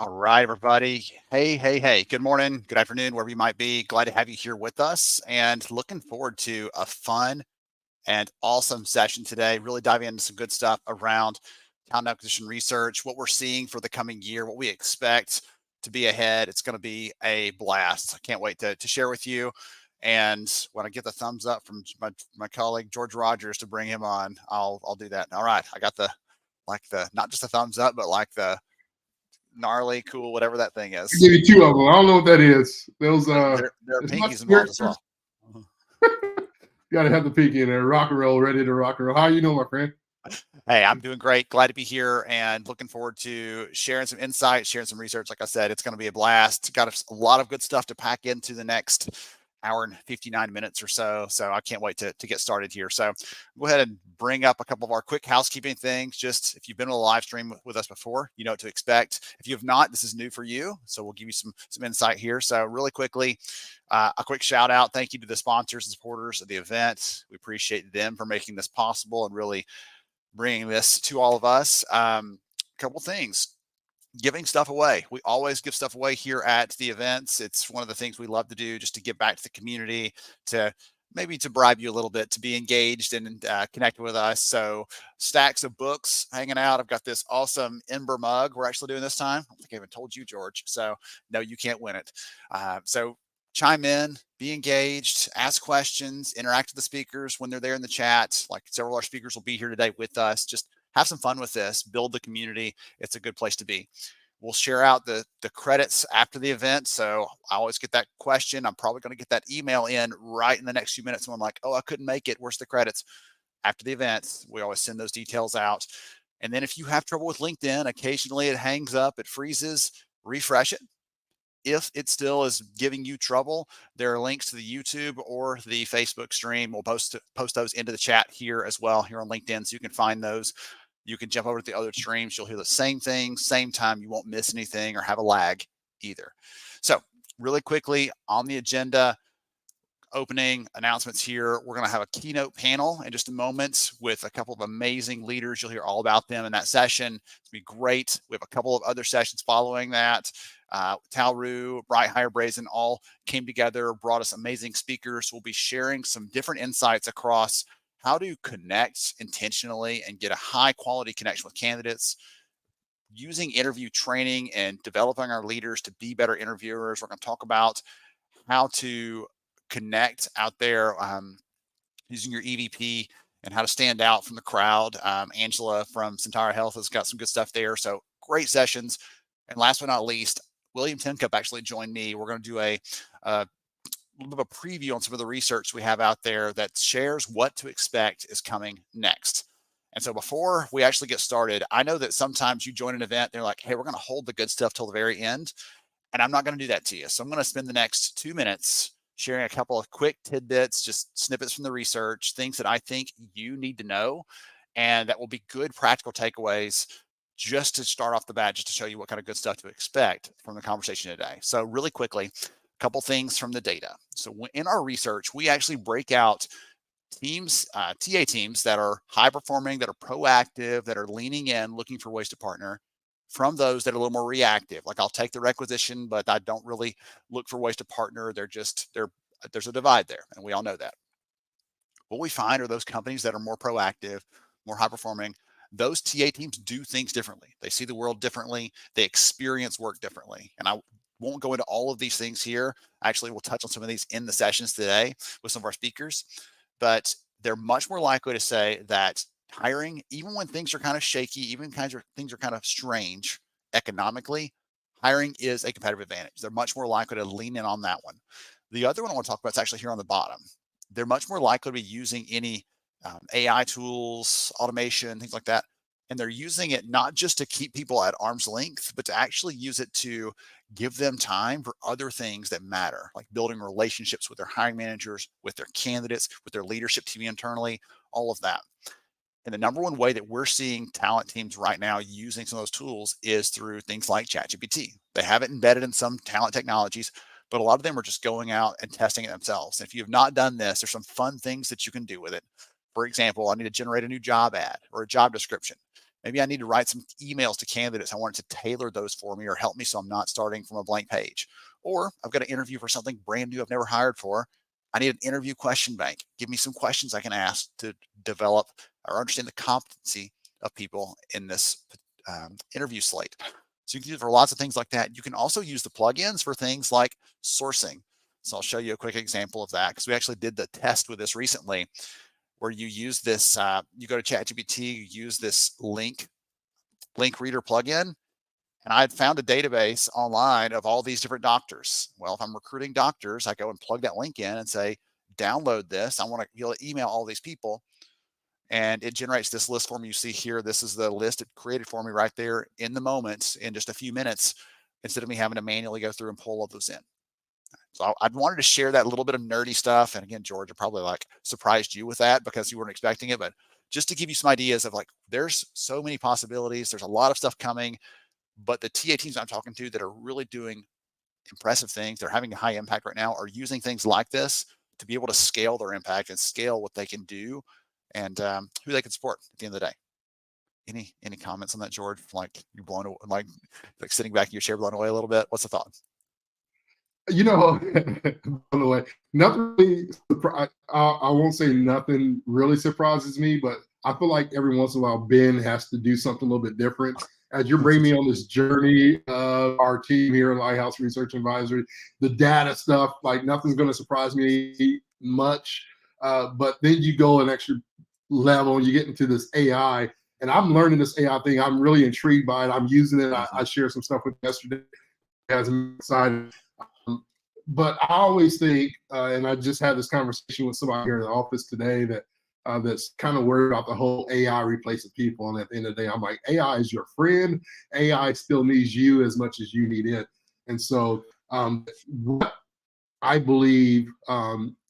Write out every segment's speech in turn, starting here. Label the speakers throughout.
Speaker 1: All right, everybody. Hey, hey, hey. Good morning, good afternoon, wherever you might be. Glad to have you here with us and looking forward to a fun and awesome session today. Really diving into some good stuff around talent acquisition research, what we're seeing for the coming year, what we expect to be ahead. It's going to be a blast. I can't wait to share with you. And when I get the thumbs up from my colleague George Rogers to bring him on, I'll do that. All right, I got the not just a thumbs up, but like the gnarly, cool, whatever that thing
Speaker 2: I
Speaker 1: is.
Speaker 2: give you two of them. I don't know what that is. Those
Speaker 1: There are
Speaker 2: it's not
Speaker 1: pinkies involved as
Speaker 2: characters.
Speaker 1: well.
Speaker 2: Got to have the pinky in there. Rock and roll, ready to rock and roll. How you know, my friend?
Speaker 1: Hey, I'm doing great. Glad to be here and looking forward to sharing some insights, sharing some research. Like I said, it's going to be a blast. Got a lot of good stuff to pack into the next hour and 59 minutes or so. So I can't wait to get started here. So go ahead and bring up a couple of our quick housekeeping things. Just if you've been on a live stream with us before, you know what to expect. If you have not, this is new for you. So we'll give you some insight here. So really quickly, a quick shout out. Thank you to the sponsors and supporters of the event. We appreciate them for making this possible and really bringing this to all of us. Couple things. Giving stuff away. We always give stuff away here at the events. It's one of the things we love to do, just to give back to the community, to maybe to bribe you a little bit, to be engaged and connected with us. So stacks of books hanging out. I've got this awesome Ember mug we're actually doing this time. I don't think I even told you, George. So no, you can't win it. So chime in, be engaged, ask questions, interact with the speakers when they're there in the chat. Like several of our speakers will be here today with us. Just have some fun with this, build the community. It's a good place to be. We'll share out the credits after the event. So I always get that question. I'm probably going to get that email in right in the next few minutes. So I'm like, oh, I couldn't make it. Where's the credits? After the event, we always send those details out. And then if you have trouble with LinkedIn, occasionally it hangs up, it freezes, refresh it. If it still is giving you trouble, there are links to the YouTube or the Facebook stream. We'll post those into the chat here as well, here on LinkedIn, so you can find those. You can jump over to the other streams. You'll hear the same thing, same time. You won't miss anything or have a lag either. So really quickly on the agenda, opening announcements here. We're going to have a keynote panel in just a moment with a couple of amazing leaders. You'll hear all about them in that session. It's going to be great. We have a couple of other sessions following that. Talru, Bright Hire Brazen all came together, brought us amazing speakers. We'll be sharing some different insights across how to connect intentionally and get a high quality connection with candidates, using interview training and developing our leaders to be better interviewers. We're going to talk about how to connect out there using your EVP and how to stand out from the crowd. Angela from Centara Health has got some good stuff there. So great sessions. And last but not least, William Tincup actually joined me. We're going to do a little bit of a preview on some of the research we have out there that shares what to expect is coming next. And so before we actually get started, I know that sometimes you join an event, they're like, hey, we're going to hold the good stuff till the very end. And I'm not going to do that to you. So I'm going to spend the next 2 minutes sharing a couple of quick tidbits, just snippets from the research, things that I think you need to know, and that will be good practical takeaways just to start off the bat, just to show you what kind of good stuff to expect from the conversation today. So really quickly, a couple things from the data. So in our research, we actually break out teams, TA teams that are high performing, that are proactive, that are leaning in, looking for ways to partner, from those that are a little more reactive. Like I'll take the requisition, but I don't really look for ways to partner. There's a divide there, and we all know that. What we find are those companies that are more proactive, more high performing. Those TA teams do things differently. They see the world differently. They experience work differently. And I won't go into all of these things here. Actually, we'll touch on some of these in the sessions today with some of our speakers. But they're much more likely to say that hiring, even when things are kind of shaky, even things are kind of strange economically, hiring is a competitive advantage. They're much more likely to lean in on that one. The other one I want to talk about is actually here on the bottom. They're much more likely to be using any AI tools, automation, things like that. And they're using it not just to keep people at arm's length, but to actually use it to give them time for other things that matter, like building relationships with their hiring managers, with their candidates, with their leadership team internally, all of that. And the number one way that we're seeing talent teams right now using some of those tools is through things like ChatGPT. They have it embedded in some talent technologies, but a lot of them are just going out and testing it themselves. And if you have not done this, there's some fun things that you can do with it. For example, I need to generate a new job ad or a job description. Maybe I need to write some emails to candidates. I want it to tailor those for me or help me so I'm not starting from a blank page. Or I've got an interview for something brand new I've never hired for. I need an interview question bank. Give me some questions I can ask to develop or understand the competency of people in this interview slate. So you can use it for lots of things like that. You can also use the plugins for things like sourcing. So I'll show you a quick example of that because we actually did the test with this recently, where you use this, you go to ChatGPT, you use this link reader plugin, and I had found a database online of all these different doctors. Well, if I'm recruiting doctors, I go and plug that link in and say, download this. I want to be able to email all these people. And it generates this list for me. You see here, this is the list it created for me right there in the moment in just a few minutes, instead of me having to manually go through and pull all those in. So I wanted to share that little bit of nerdy stuff. And again, George, I probably like surprised you with that because you weren't expecting it, but just to give you some ideas of like, there's so many possibilities. There's a lot of stuff coming, but the TA teams I'm talking to that are really doing impressive things, they're having a high impact right now, are using things like this to be able to scale their impact and scale what they can do and who they can support at the end of the day. Any comments on that, George? Like you blown away, like sitting back in your chair blown away a little bit? What's the thought?
Speaker 2: You know, by the way, nothing really, I won't say nothing really surprises me, but I feel like every once in a while, Ben has to do something a little bit different. As you're bringing me on this journey of our team here in Lighthouse Research Advisory, the data stuff, like nothing's going to surprise me much. But then you go an extra level and you get into this AI, and I'm learning this AI thing. I'm really intrigued by it. I'm using it. I shared some stuff with yesterday. As I'm excited. But I always think, and I just had this conversation with somebody here in the office today that that's kind of worried about the whole AI replacing people. And at the end of the day, I'm like, AI is your friend. AI still needs you as much as you need it. And so what I believe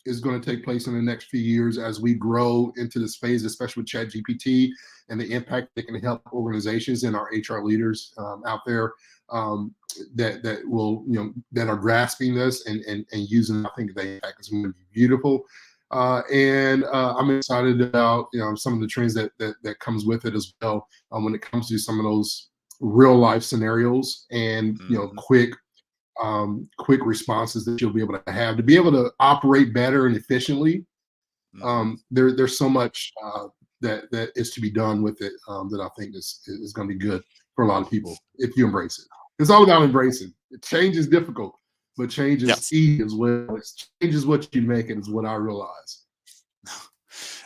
Speaker 2: is going to take place in the next few years as we grow into this phase, especially with ChatGPT and the impact that can help organizations and our HR leaders out there that will, that are grasping this and using. I think the impact is going to be beautiful. And I'm excited about some of the trends that comes with it as well when it comes to some of those real life scenarios and quick responses that you'll be able to have to be able to operate better and efficiently. There's so much that is to be done with it that I think is going to be good for a lot of people if you embrace it. It's all about embracing. Change is difficult, but change is easy as well. Change is what you make it is what I realize.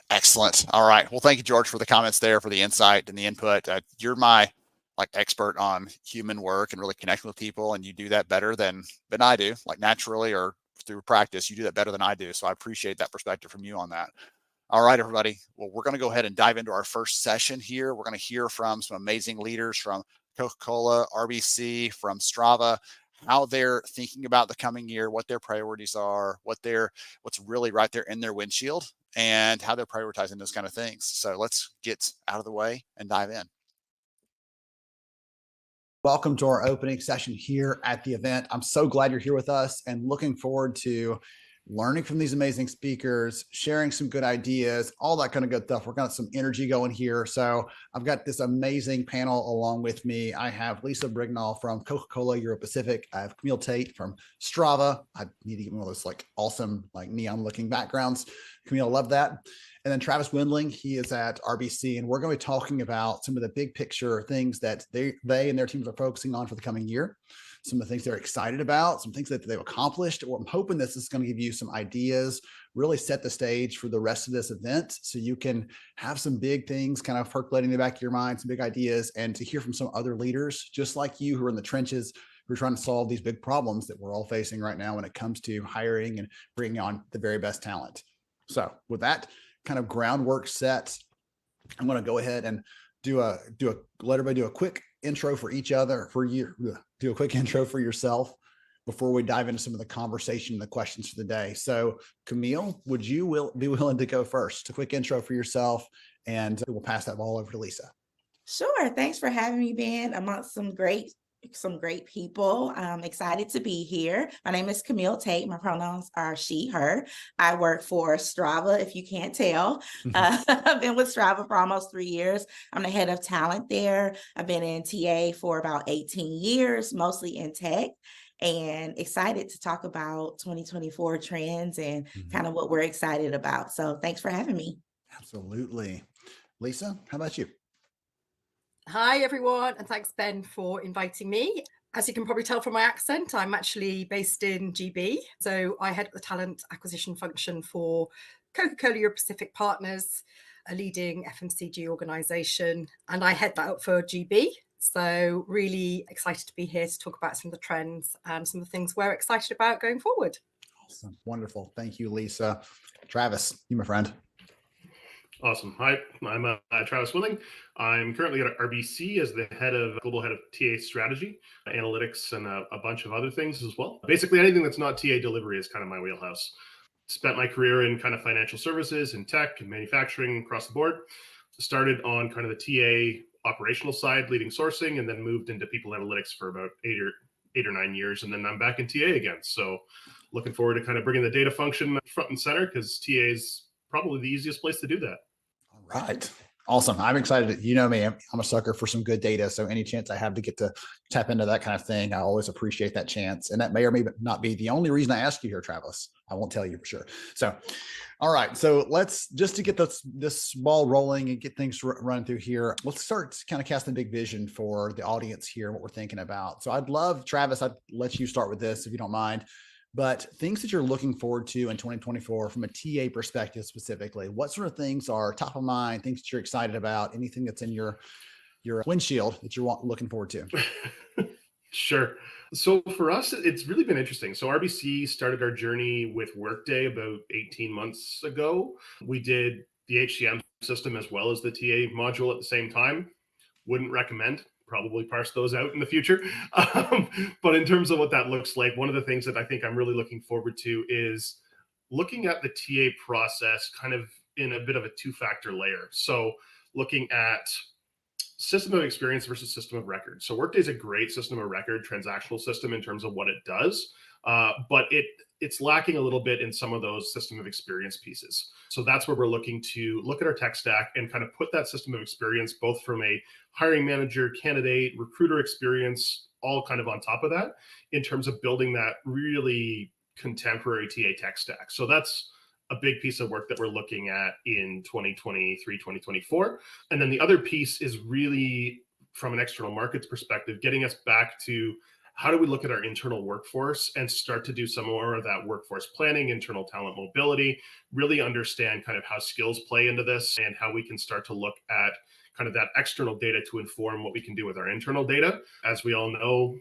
Speaker 1: Excellent. All right. Well, thank you, George, for the comments there, for the insight and the input. You're my expert on human work and really connecting with people, and you do that better than I do, like naturally or through practice. You do that better than I do. So I appreciate that perspective from you on that. All right, everybody. Well, we're going to go ahead and dive into our first session here. We're going to hear from some amazing leaders from Coca-Cola, RBC, from Strava, how they're thinking about the coming year, what their priorities are, what's really right there in their windshield, and how they're prioritizing those kind of things. So let's get out of the way and dive in.
Speaker 3: Welcome to our opening session here at the event. I'm so glad you're here with us and looking forward to learning from these amazing speakers, sharing some good ideas, all that kind of good stuff. We're got some energy going here. So I've got this amazing panel along with me. I have Lisa Brignall from Coca-Cola Europe Pacific. I have Camille Tate from Strava. I need to get one of those awesome neon looking backgrounds. Camille, love that. And then Travis Windling, he is at RBC, and we're going to be talking about some of the big picture things that they and their teams are focusing on for the coming year, some of the things they're excited about, some things that they've accomplished. Or I'm hoping this is going to give you some ideas, really set the stage for the rest of this event so you can have some big things kind of percolating in the back of your mind, some big ideas, and to hear from some other leaders just like you who are in the trenches, who are trying to solve these big problems that we're all facing right now when it comes to hiring and bringing on the very best talent. So with that kind of groundwork set, I'm going to go ahead and let everybody do a quick intro for each other, do a quick intro for yourself before we dive into some of the conversation and the questions for the day. So Camille, would you be willing to go first? A quick intro for yourself, and we'll pass that ball over to Lisa.
Speaker 4: Sure. Thanks for having me, Ben, amongst some great some great people. I'm excited to be here. My name is Camille Tate. My pronouns are she, her. I work for Strava, if you can't tell. I've been with Strava for almost 3 years. I'm the head of talent there. I've been in TA for about 18 years, mostly in tech, and excited to talk about 2024 trends and kind of what we're excited about. So thanks for having me.
Speaker 3: Absolutely. Lisa, how about you?
Speaker 5: Hi, everyone, and thanks, Ben, for inviting me. As you can probably tell from my accent, I'm actually based in GB. So I head up the talent acquisition function for Coca-Cola Europe Pacific Partners, a leading FMCG organization, and I head that up for GB. So really excited to be here to talk about some of the trends and some of the things we're excited about going forward.
Speaker 3: Awesome. Wonderful. Thank you, Lisa. Travis, you, my friend.
Speaker 6: Awesome. Hi, I'm Travis Willing. I'm currently at RBC as the global head of TA strategy, analytics, and a bunch of other things as well. Basically, anything that's not TA delivery is kind of my wheelhouse. Spent my career in kind of financial services and tech and manufacturing across the board. Started on kind of the TA operational side, leading sourcing, and then moved into people analytics for about eight or 9 years. And then I'm back in TA again. So looking forward to kind of bringing the data function front and center, because TA is probably the easiest place to do that.
Speaker 3: All right. Awesome. I'm excited. You know me, I'm a sucker for some good data. So any chance I have to get to tap into that kind of thing, I always appreciate that chance. And that may or may not be the only reason I ask you here, Travis. I won't tell you for sure. So, all right. So let's, just to get this ball rolling and get things running through here, let's start kind of casting a big vision for the audience here, what we're thinking about. So I'd love, Travis, I'd let you start with this if you don't mind. But things that you're looking forward to in 2024 from a TA perspective specifically, what sort of things are top of mind, things that you're excited about, anything that's in your windshield that you're looking forward to?
Speaker 6: Sure. So for us, it's really been interesting. So RBC started our journey with Workday about 18 months ago. We did the HCM system as well as the TA module at the same time. Wouldn't recommend. Probably parse those out in the future. But in terms of what that looks like, one of the things that I think I'm really looking forward to is looking at the TA process kind of in a bit of a two-factor layer. So looking at system of experience versus system of record. So Workday is a great system of record, transactional system in terms of what it does, but it's lacking a little bit in some of those system of experience pieces. So that's where we're looking to look at our tech stack and kind of put that system of experience, both from a hiring manager, candidate, recruiter experience, all kind of on top of that in terms of building that really contemporary TA tech stack. So that's a big piece of work that we're looking at in 2023, 2024. And then the other piece is really from an external markets perspective, getting us back to how do we look at our internal workforce and start to do some more of that workforce planning, internal talent mobility, really understand kind of how skills play into this and how we can start to look at kind of that external data to inform what we can do with our internal data. As we all know,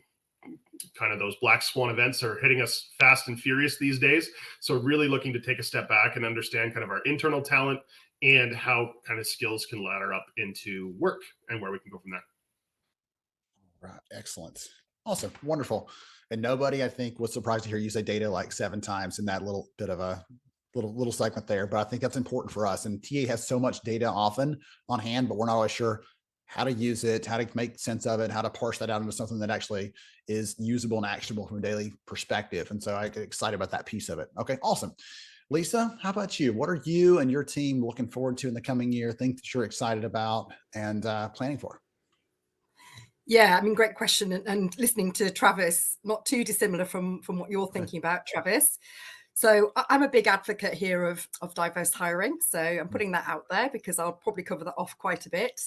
Speaker 6: kind of those black swan events are hitting us fast and furious these days. So really looking to take a step back and understand kind of our internal talent and how kind of skills can ladder up into work and where we can go from there.
Speaker 3: Right. Excellent. Awesome. Wonderful. And nobody, I think, was surprised to hear you say data like 7 times in that little bit of a little segment there. But I think that's important for us. And TA has so much data often on hand, but we're not always sure how to use it, how to make sense of it, how to parse that out into something that actually is usable and actionable from a daily perspective. And so I get excited about that piece of it. Okay, awesome. Lisa, how about you? What are you and your team looking forward to in the coming year, things that you're excited about and planning for?
Speaker 5: Yeah, I mean, great question. And listening to Travis, not too dissimilar from what you're thinking about, Travis. So I'm a big advocate here of diverse hiring. So I'm putting that out there because I'll probably cover that off quite a bit.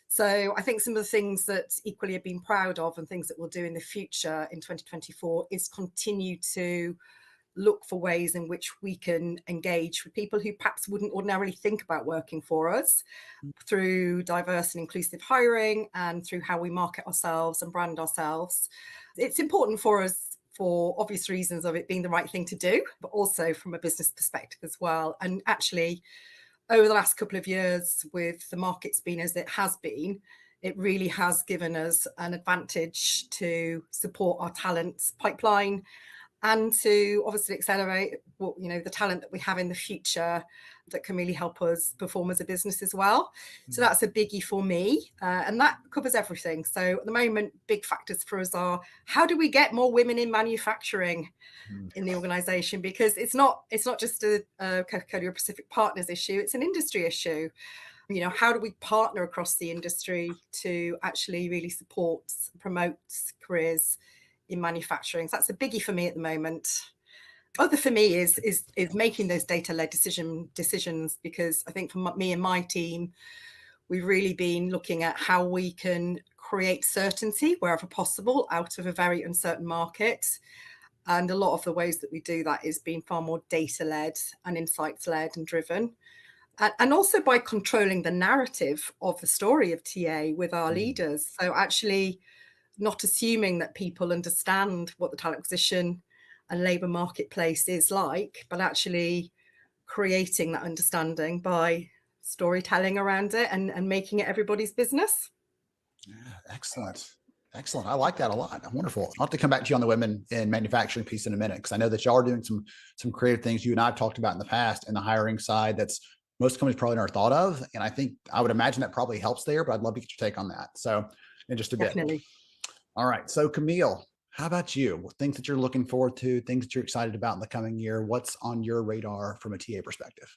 Speaker 5: So I think some of the things that equally have been proud of and things that we'll do in the future in 2024 is continue to look for ways in which we can engage with people who perhaps wouldn't ordinarily think about working for us through diverse and inclusive hiring and through how we market ourselves and brand ourselves. It's important for us for obvious reasons of it being the right thing to do, but also from a business perspective as well. And actually, over the last couple of years, with the markets being as it has been, it really has given us an advantage to support our talent pipeline and to obviously accelerate what, the talent that we have in the future that can really help us perform as a business as well. So that's a biggie for me, and that covers everything. So at the moment, big factors for us are, how do we get more women in manufacturing in the organization? Because it's not just a Coca-Cola or Pacific Partners issue, it's an industry issue. How do we partner across the industry to actually really support, promote careers in manufacturing? So that's a biggie for me at the moment. Other for me is making those data-led decisions, because I think for me and my team, we've really been looking at how we can create certainty wherever possible out of a very uncertain market. And a lot of the ways that we do that is being far more data-led and insights-led and driven. And also by controlling the narrative of the story of TA with our leaders. So actually not assuming that people understand what the talent acquisition and labour marketplace is like, but actually creating that understanding by storytelling around it and making it everybody's business.
Speaker 3: Yeah, excellent. Excellent. I like that a lot. Wonderful. I'll have to come back to you on the women in manufacturing piece in a minute, because I know that y'all are doing some creative things you and I have talked about in the past in the hiring side that's most companies probably never thought of. And I think I would imagine that probably helps there, but I'd love to get your take on that. So in just a bit.
Speaker 5: Definitely.
Speaker 3: All right. So Camille, how about you? Things that you're looking forward to, things that you're excited about in the coming year. What's on your radar from a TA perspective?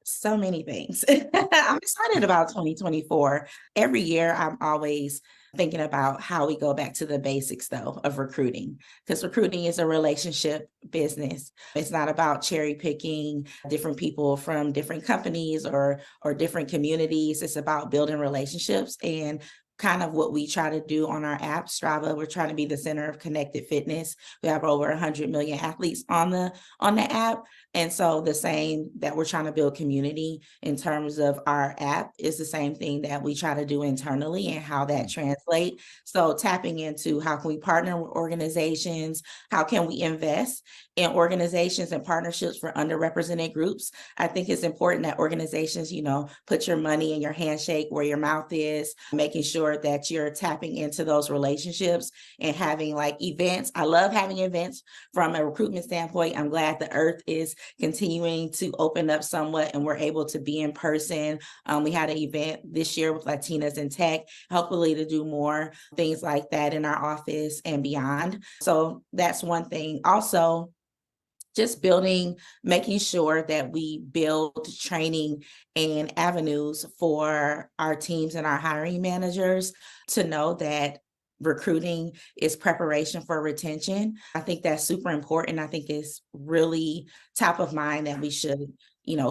Speaker 4: So many things. I'm excited about 2024. Every year, I'm always thinking about how we go back to the basics, though, of recruiting, because recruiting is a relationship business. It's not about cherry picking different people from different companies or different communities. It's about building relationships, and kind of what we try to do on our app, Strava. We're trying to be the center of connected fitness. We have over 100 million athletes on the app. And so the same that we're trying to build community in terms of our app is the same thing that we try to do internally, and how that translates. So tapping into how can we partner with organizations? How can we invest in organizations and partnerships for underrepresented groups? I think it's important that organizations, put your money in your handshake where your mouth is, making sure that you're tapping into those relationships and having events. I love having events from a recruitment standpoint. I'm glad the Earth is continuing to open up somewhat and we're able to be in person. We had an event this year with Latinas in Tech, hopefully to do more things like that in our office and beyond. So that's one thing. Also, just making sure that we build training and avenues for our teams and our hiring managers to know that recruiting is preparation for retention. I think that's super important. I think it's really top of mind that we should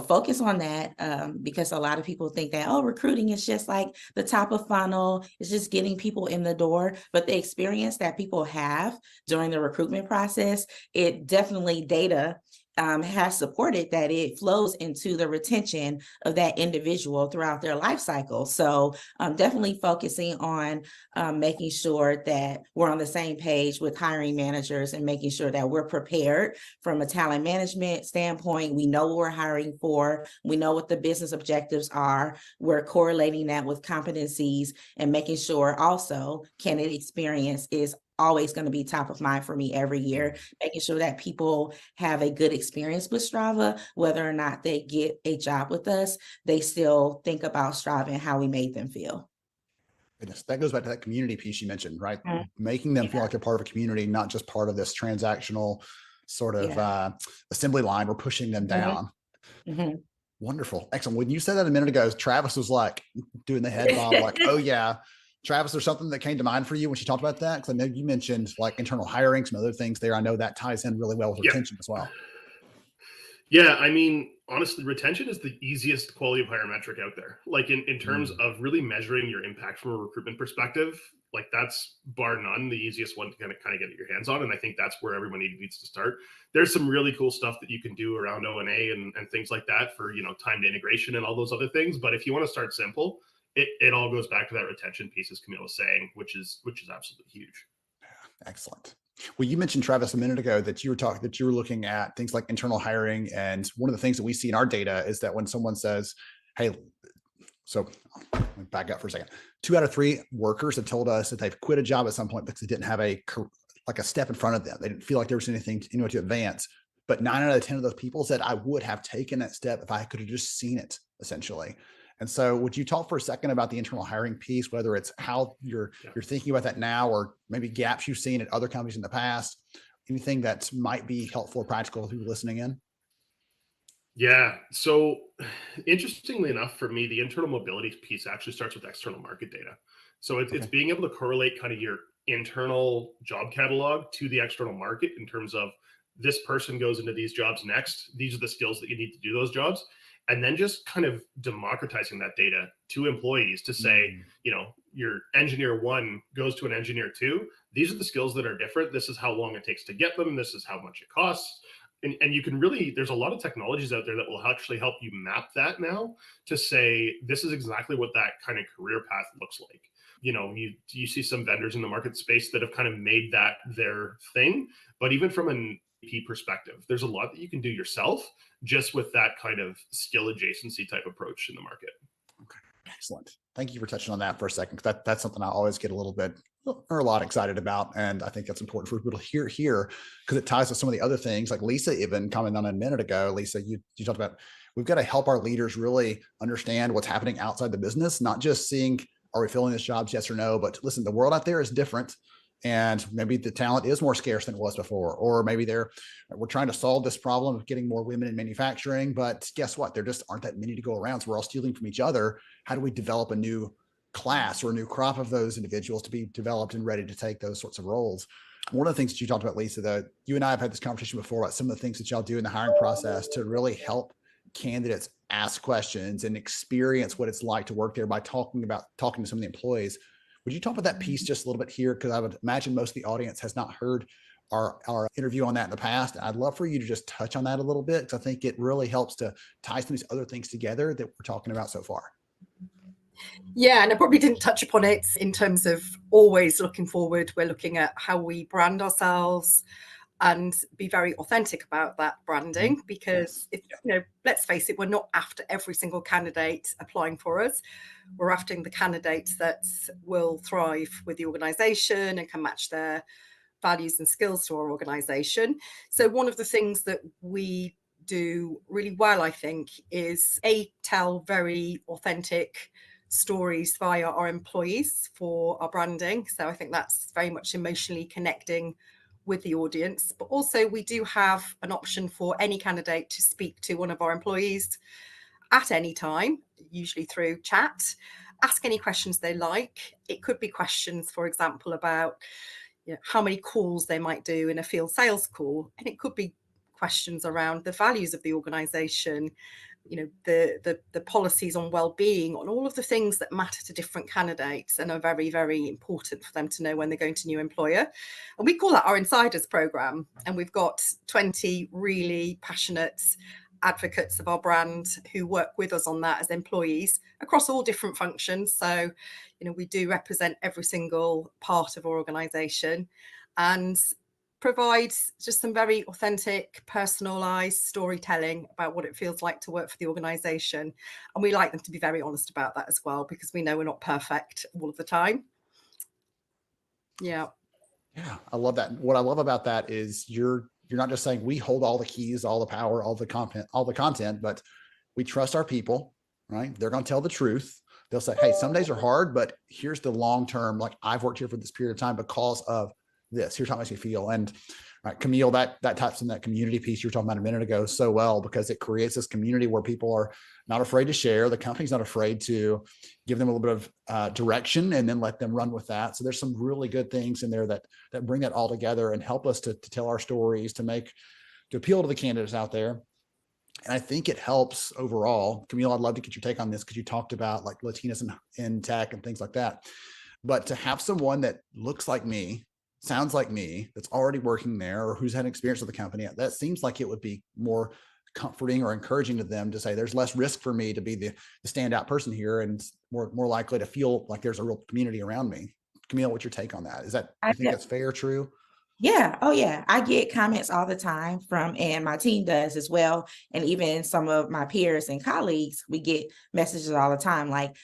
Speaker 4: focus on that, because a lot of people think that, recruiting is just like the top of funnel. It's just getting people in the door. But the experience that people have during the recruitment process, it definitely data has supported that it flows into the retention of that individual throughout their life cycle. So definitely focusing on making sure that we're on the same page with hiring managers and making sure that we're prepared from a talent management standpoint. We know what we're hiring for. We know what the business objectives are. We're correlating that with competencies and making sure also candidate experience is always going to be top of mind for me every year, making sure that people have a good experience with Strava, whether or not they get a job with us, they still think about Strava and how we made them feel.
Speaker 3: Goodness, that goes back to that community piece you mentioned, right? Making them feel like they're part of a community, not just part of this transactional sort of assembly line. We're pushing them down. Wonderful. Excellent. When you said that a minute ago, Travis was like doing the head bob, like, oh yeah. Travis, there's something that came to mind for you when she talked about that? Because I know you mentioned internal hiring, some other things there. I know that ties in really well with retention as well.
Speaker 6: Yeah, I mean, honestly, retention is the easiest quality of hire metric out there. In terms of really measuring your impact from a recruitment perspective, that's bar none the easiest one to kind of get your hands on. And I think that's where everybody needs to start. There's some really cool stuff that you can do around O&A and things like that for, timed integration and all those other things. But if you want to start simple, it all goes back to that retention piece, as Camille was saying, which is absolutely huge.
Speaker 3: Excellent. Well, you mentioned, Travis, a minute ago that you were looking at things like internal hiring. And one of the things that we see in our data is that when someone says, hey, so let me back up for a second. 2 out of 3 workers have told us that they've quit a job at some point because they didn't have a like a step in front of them. They didn't feel like there was anything to advance. But 9 out of 10 of those people said, I would have taken that step if I could have just seen it, essentially. And so would you talk for a second about the internal hiring piece, whether it's how you're thinking about that now, or maybe gaps you've seen at other companies in the past, anything that might be helpful or practical to people listening in?
Speaker 6: Yeah. So interestingly enough, for me, the internal mobility piece actually starts with external market data. So it's being able to correlate kind of your internal job catalog to the external market in terms of this person goes into these jobs next. These are the skills that you need to do those jobs. And then just kind of democratizing that data to employees to say, you know, your engineer 1 goes to an engineer 2. These are the skills that are different. This is how long it takes to get them. This is how much it costs. And you can really, there's a lot of technologies out there that will actually help you map that now to say, this is exactly what that kind of career path looks like. You know, you see some vendors in the market space that have kind of made that their thing. But even from an AP perspective, there's a lot that you can do yourself just with that kind of skill adjacency type approach in the market.
Speaker 3: Okay, excellent. Thank you for touching on that for a second, because that's something I always get a little bit or a lot excited about. And I think that's important for people to hear here, because it ties with some of the other things like Lisa even commented on a minute ago. Lisa, you talked about, we've got to help our leaders really understand what's happening outside the business, not just seeing, are we filling these jobs, yes or no, but listen, the world out there is different. And maybe the talent is more scarce than it was before, or maybe we're trying to solve this problem of getting more women in manufacturing, but guess what? There just aren't that many to go around. So we're all stealing from each other. How do we develop a new class or a new crop of those individuals to be developed and ready to take those sorts of roles? One of the things that you talked about, Lisa, that you and I have had this conversation before about some of the things that y'all do in the hiring process to really help candidates ask questions and experience what it's like to work there by talking to some of the employees. Would you talk about that piece just a little bit here? Because I would imagine most of the audience has not heard our interview on that in the past. I'd love for you to just touch on that a little bit, because I think it really helps to tie some of these other things together that we're talking about so far.
Speaker 5: Yeah, and I probably didn't touch upon it in terms of always looking forward. We're looking at how we brand ourselves and be very authentic about that branding, because if, you know, let's face it, we're not after every single candidate applying for us. We're after the candidates that will thrive with the organization and can match their values and skills to our organization. So one of the things that we do really well, I think, is tell very authentic stories via our employees for our branding. So I think that's very much emotionally connecting with the audience. But also we do have an option for any candidate to speak to one of our employees at any time, usually through chat, ask any questions they like. It could be questions, for example, about, you know, how many calls they might do in a field sales call. And it could be questions around the values of the organization, you know, the policies on well-being, on all of the things that matter to different candidates and are very, very important for them to know when they're going to a new employer. And we call that our Insiders program. And we've got 20 really passionate advocates of our brand who work with us on that as employees across all different functions. So, you know, we do represent every single part of our organization and provide just some very authentic, personalized storytelling about what it feels like to work for the organization. And we like them to be very honest about that as well, because we know we're not perfect all of the time. Yeah.
Speaker 3: Yeah, I love that. What I love about that is you're not just saying we hold all the keys, all the power, all the content, but we trust our people, right? They're going to tell the truth. They'll say, hey, some days are hard, but here's the long-term, like I've worked here for this period of time because of this. Here's how it makes me feel. And right, Camille, that taps in that community piece you were talking about a minute ago so well, because it creates this community where people are not afraid to share. The company's not afraid to give them a little bit of direction and then let them run with that. So there's some really good things in there that bring that all together and help us to tell our stories, to appeal to the candidates out there. And I think it helps overall. Camille, I'd love to get your take on this, because you talked about like Latinas in tech and things like that. But to have someone that looks like me, sounds like me, that's already working there or who's had experience with the company, that seems like it would be more comforting or encouraging to them to say there's less risk for me to be the standout person here, and more likely to feel like there's a real community around me. Camille, what's your take on that? You think that's fair, true?
Speaker 4: Yeah. Oh, yeah. I get comments all the time and my team does as well. And even some of my peers and colleagues, we get messages all the time like,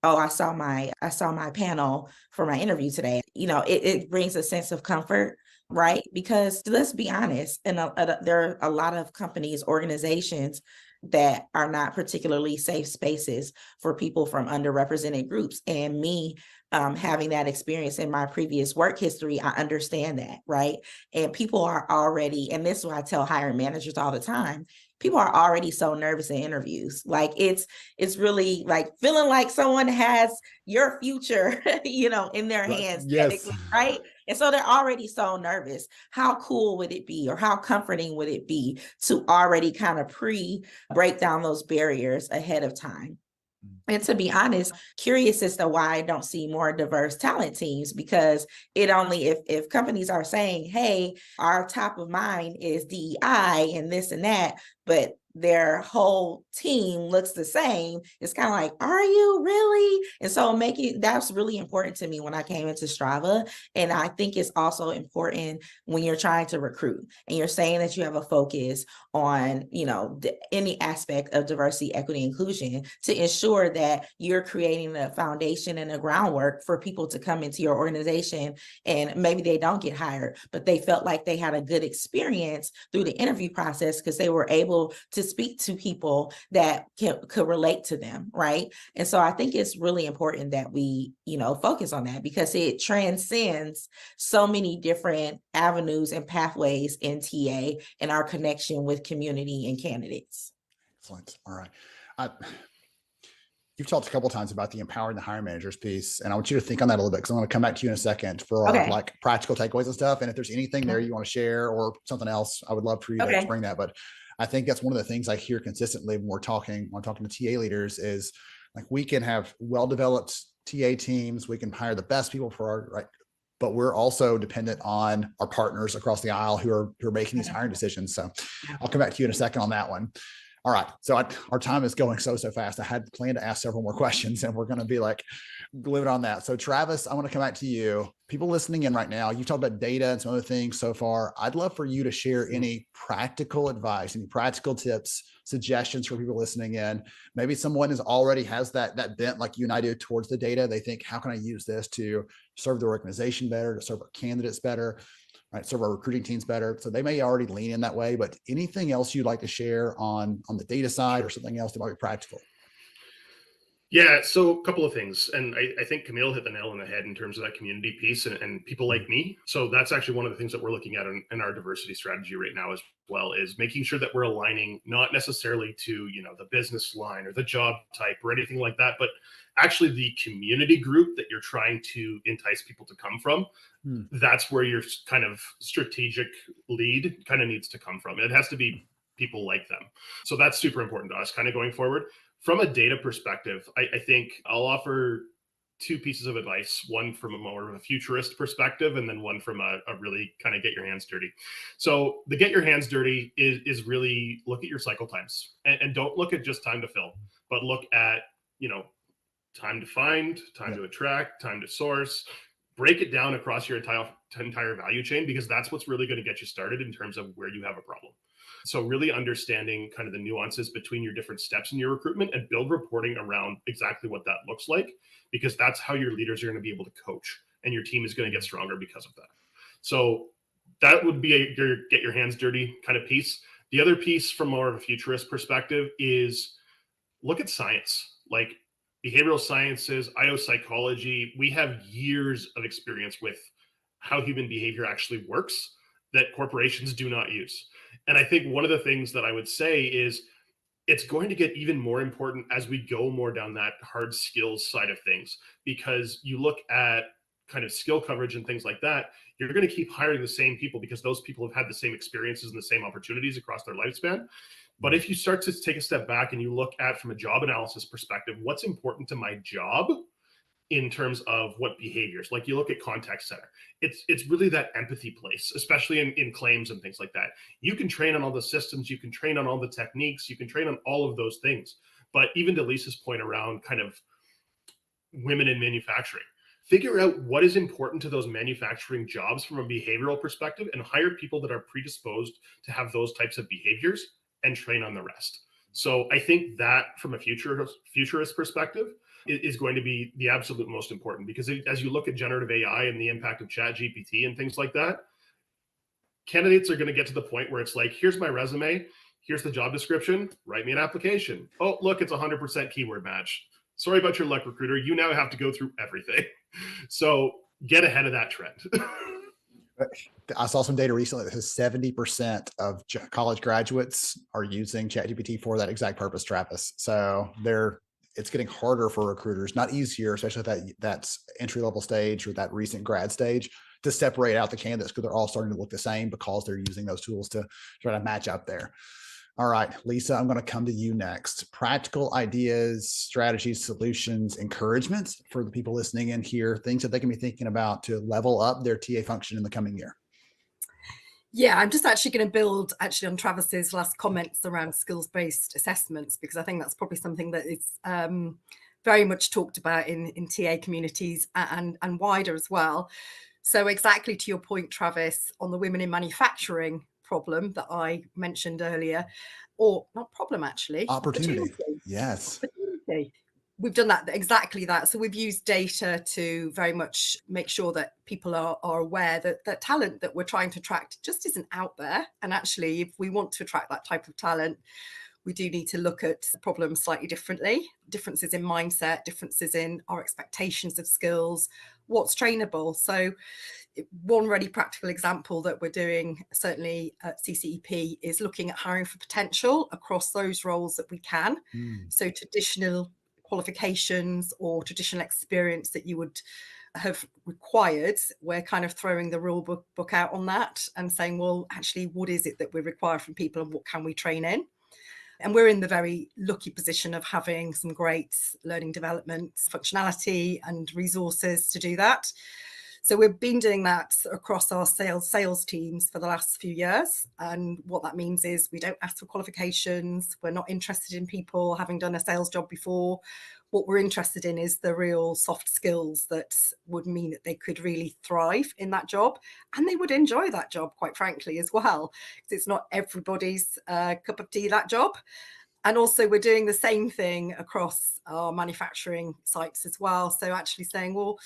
Speaker 4: oh, I saw my panel for my interview today. It brings a sense of comfort, right? Because let's be honest, and there are a lot of companies, organizations that are not particularly safe spaces for people from underrepresented groups. And me having that experience in my previous work history, I understand that, right? And people are already, and this is what I tell hiring managers all the time, people are already so nervous in interviews. Like it's really like feeling like someone has your future, in their hands,
Speaker 3: Yes.
Speaker 4: right? And so they're already so nervous. How cool would it be, or how comforting would it be to already kind of break down those barriers ahead of time? And to be honest, curious as to why I don't see more diverse talent teams, because it only, if companies are saying, hey, our top of mind is DEI and this and that, but their whole team looks the same, it's kind of like, are you really? And so that's really important to me when I came into Strava. And I think it's also important when you're trying to recruit and you're saying that you have a focus on, any aspect of diversity, equity, inclusion, to ensure that you're creating the foundation and the groundwork for people to come into your organization. And maybe they don't get hired, but they felt like they had a good experience through the interview process because they were able to speak to people that could relate to them, right? And so I think it's really important that we, focus on that, because it transcends so many different avenues and pathways in TA and our connection with community and candidates.
Speaker 3: Excellent. All right. You've talked a couple of times about the empowering the hiring managers piece, and I want you to think on that a little bit, because I'm going to come back to you in a second for our like practical takeaways and stuff. And if there's anything there you want to share or something else, I would love for you to bring that. But I think that's one of the things I hear consistently when I'm talking to TA leaders is like, we can have well-developed TA teams, we can hire the best people for our, right, but we're also dependent on our partners across the aisle who are making these hiring decisions. So I'll come back to you in a second on that one. All right. So our time is going so fast. I had planned to ask several more questions, and we're going to be like glued on that. So Travis, I want to come back to you. People listening in right now, you talked about data and some other things so far. I'd love for you to share any practical advice, any practical tips, suggestions for people listening in. Maybe someone already has that bent like you and I do towards the data. They think, how can I use this to serve the organization better, to serve our candidates better, right, serve our recruiting teams better? So they may already lean in that way, but anything else you'd like to share on the data side or something else that might be practical?
Speaker 6: Yeah, so a couple of things. And I think Camille hit the nail on the head in terms of that community piece and people like me. So that's actually one of the things that we're looking at in our diversity strategy right now as well, is making sure that we're aligning not necessarily to, the business line or the job type or anything like that, but actually the community group that you're trying to entice people to come from. That's where your kind of strategic lead kind of needs to come from. It has to be people like them. So that's super important to us kind of going forward. From a data perspective, I think I'll offer two pieces of advice, one from a more of a futurist perspective, and then one from a really kind of get your hands dirty. So the get your hands dirty is really look at your cycle times, and don't look at just time to fill, but look at, time to find, time to attract, time to source. Break it down across your entire value chain, because that's what's really going to get you started in terms of where you have a problem. So really understanding kind of the nuances between your different steps in your recruitment, and build reporting around exactly what that looks like, because that's how your leaders are going to be able to coach, and your team is going to get stronger because of that. So that would be your get your hands dirty kind of piece. The other piece from more of a futurist perspective is look at science, like behavioral sciences, IO psychology. We have years of experience with how human behavior actually works that corporations do not use. And I think one of the things that I would say is it's going to get even more important as we go more down that hard skills side of things, because you look at kind of skill coverage and things like that, you're going to keep hiring the same people because those people have had the same experiences and the same opportunities across their lifespan. But if you start to take a step back and you look at, from a job analysis perspective, what's important to my job in terms of what behaviors, like you look at contact center, it's really that empathy place, especially in claims and things like that. You can train on all the systems, you can train on all the techniques, you can train on all of those things. But even to Lisa's point around kind of women in manufacturing, figure out what is important to those manufacturing jobs from a behavioral perspective, and hire people that are predisposed to have those types of behaviors, and train on the rest. So I think that from a futurist perspective, is going to be the absolute most important, because as you look at generative AI and the impact of ChatGPT and things like that, candidates are going to get to the point where it's like, here's my resume, here's the job description, write me an application. Oh, look, it's 100% keyword match. Sorry about your luck, recruiter. You now have to go through everything. So get ahead of that trend.
Speaker 3: I saw some data recently that says 70% of college graduates are using ChatGPT for that exact purpose, Travis. So it's getting harder for recruiters, not easier, especially at that's entry-level stage or that recent grad stage, to separate out the candidates, because they're all starting to look the same because they're using those tools to try to match up there. All right, Lisa, I'm going to come to you next. Practical ideas, strategies, solutions, encouragements for the people listening in here, things that they can be thinking about to level up their TA function in the coming year.
Speaker 5: Yeah, I'm just actually going to build on Travis's last comments around skills-based assessments, because I think that's probably something that is very much talked about in TA communities and wider as well. So exactly to your point, Travis, on the women in manufacturing problem that I mentioned earlier, or not problem, actually.
Speaker 3: Opportunity. Yes.
Speaker 5: Opportunity. We've done exactly that. So we've used data to very much make sure that people are aware that talent that we're trying to attract just isn't out there. And actually, if we want to attract that type of talent, we do need to look at problems slightly differently, differences in mindset, differences in our expectations of skills, what's trainable. So one really practical example that we're doing, certainly at CCEP, is looking at hiring for potential across those roles that we can. So traditional qualifications or traditional experience that you would have required, we're kind of throwing the rule book out on that and saying, well, actually, what is it that we require from people and what can we train in? And we're in the very lucky position of having some great learning development functionality and resources to do that. So we've been doing that across our sales teams for the last few years. And what that means is we don't ask for qualifications. We're not interested in people having done a sales job before. What we're interested in is the real soft skills that would mean that they could really thrive in that job. And they would enjoy that job, quite frankly, as well. Because it's not everybody's cup of tea, that job. And also we're doing the same thing across our manufacturing sites as well. So actually saying, well,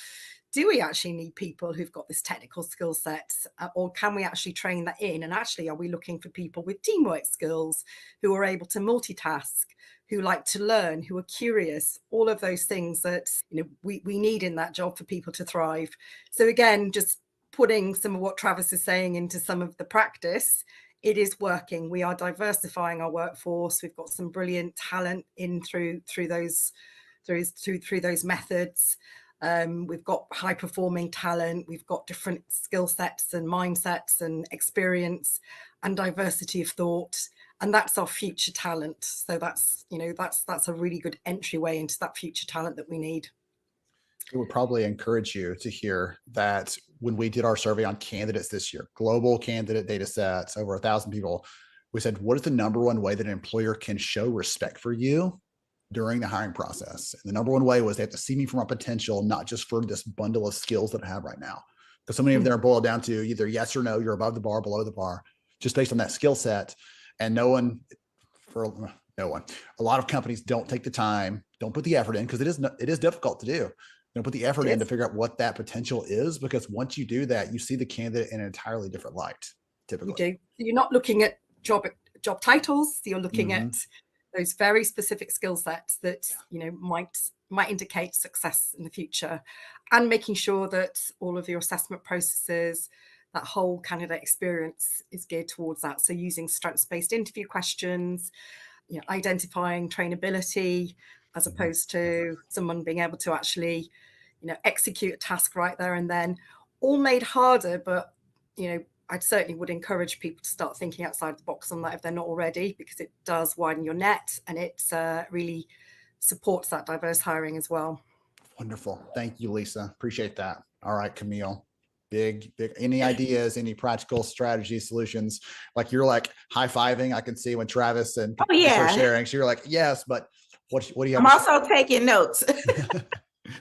Speaker 5: do we actually need people who've got this technical skill set, or can we actually train that in? And actually, are we looking for people with teamwork skills who are able to multitask, who like to learn, who are curious, all of those things that we need in that job for people to thrive. So again, just putting some of what Travis is saying into some of the practice, it is working. We are diversifying our workforce. We've got some brilliant talent in through those methods. We've got high performing talent. We've got different skill sets and mindsets and experience and diversity of thought. And that's our future talent. So that's a really good entryway into that future talent that we need.
Speaker 3: It would probably encourage you to hear that when we did our survey on candidates this year, global candidate data sets, over 1,000 people, we said, what is the number one way that an employer can show respect for you during the hiring process? And the number one way was they have to see me for my potential, not just for this bundle of skills that I have right now. Because so many of them are boiled down to either yes or no, you're above the bar, below the bar, just based on that skill set. And a lot of companies don't take the time, don't put the effort in, because it is difficult to do. Don't put the effort in to figure out what that potential is, because once you do that, you see the candidate in an entirely different light, typically.
Speaker 5: You do. You're not looking at job titles. You're looking at those very specific skill sets that might indicate success in the future, and making sure that all of your assessment processes, that whole candidate experience is geared towards that. So using strengths-based interview questions, identifying trainability, as opposed to someone being able to actually execute a task right there and then, all made harder. But I certainly would encourage people to start thinking outside the box on that if they're not already, because it does widen your net and it really supports that diverse hiring as well.
Speaker 3: Wonderful. Thank you, Lisa. Appreciate that. All right, Camille. Big, any ideas, any practical strategies, solutions? Like you're like high-fiving. I can see when Travis and start sharing. So you're like, yes, but what do you have?
Speaker 4: I'm also taking notes.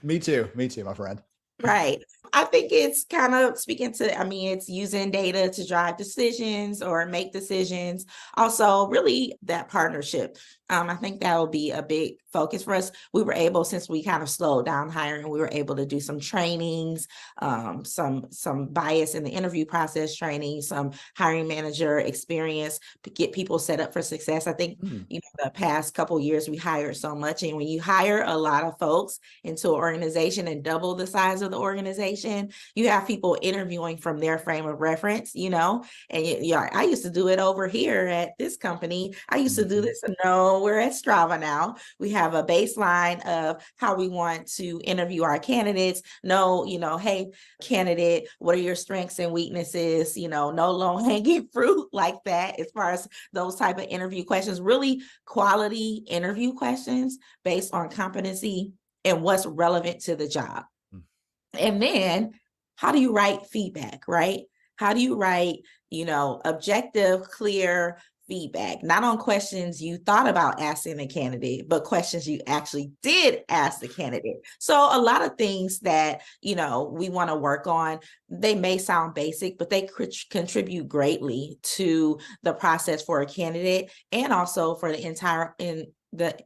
Speaker 3: Me too, my friend.
Speaker 4: Right. I think it's kind of speaking to, I mean, it's using data to drive decisions or make decisions. Also, really that partnership. I think that will be a big focus for us. We were able, since we kind of slowed down hiring, we were able to do some trainings, some bias in the interview process training, some hiring manager experience to get people set up for success. I think, you know, the past couple of years we hired so much, and when you hire a lot of folks into an organization and double the size of the organization, you have people interviewing from their frame of reference, you know, and yeah, I used to do it over here at this company. I used to do this. No, we're at Strava now. We have a baseline of how we want to interview our candidates. No, you know, hey, candidate, what are your strengths and weaknesses? You know, no low hanging fruit like that as far as those type of interview questions, really quality interview questions based on competency and what's relevant to the job. And then how do you write feedback, right? How do you write, you know, objective, clear feedback, not on questions you thought about asking the candidate, but questions you actually did ask the candidate. So a lot of things that, you know, we want to work on, they may sound basic, but they contribute greatly to the process for a candidate and also for the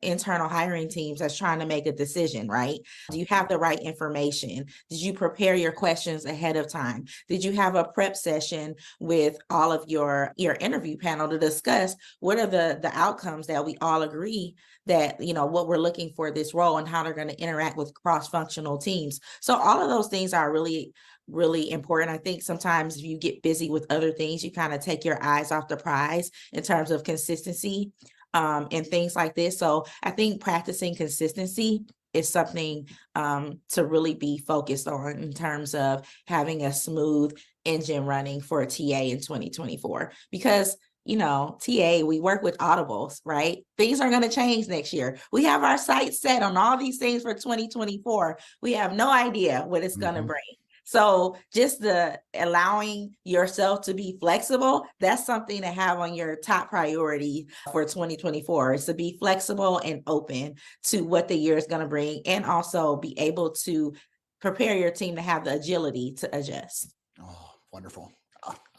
Speaker 4: internal hiring teams that's trying to make a decision, right? Do you have the right information? Did you prepare your questions ahead of time? Did you have a prep session with all of your interview panel to discuss what are the outcomes that we all agree that, you know, what we're looking for this role and how they're going to interact with cross-functional teams. So all of those things are really important. I think sometimes if you get busy with other things, you kind of take your eyes off the prize in terms of consistency and things like this. So I think practicing consistency is something to really be focused on in terms of having a smooth engine running for a TA in 2024. Because, you know, TA, we work with audibles, right? Things are going to change next year. We have our sights set on all these things for 2024. We have no idea what it's going to bring. So just the allowing yourself to be flexible, that's something to have on your top priority for 2024 is to be flexible and open to what the year is going to bring, and also be able to prepare your team to have the agility to adjust.
Speaker 3: Oh, wonderful.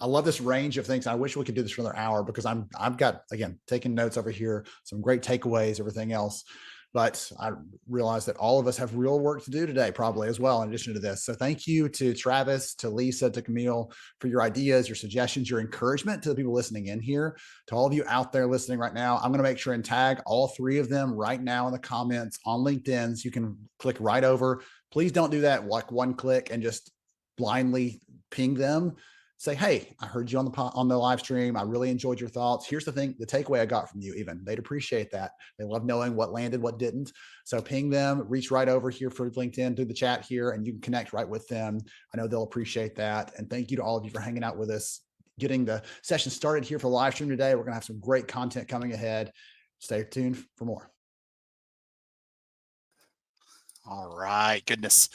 Speaker 3: I love this range of things. I wish we could do this for another hour because I've got, again, taking notes over here, some great takeaways, everything else. But I realize that all of us have real work to do today, probably as well, in addition to this. So thank you to Travis, to Lisa, to Camille for your ideas, your suggestions, your encouragement to the people listening in here, to all of you out there listening right now. I'm going to make sure and tag all three of them right now in the comments on LinkedIn. So you can click right over. Please don't do that like one click and just blindly ping them. Say, hey, I heard you on the live stream. I really enjoyed your thoughts. Here's the thing, the takeaway I got from you, even they'd appreciate that. They love knowing what landed, what didn't. So ping them, reach right over here for LinkedIn through the chat here, and you can connect right with them. I know they'll appreciate that. And thank you to all of you for hanging out with us, getting the session started here for the live stream today. We're going to have some great content coming ahead. Stay tuned for more.
Speaker 1: All right, goodness.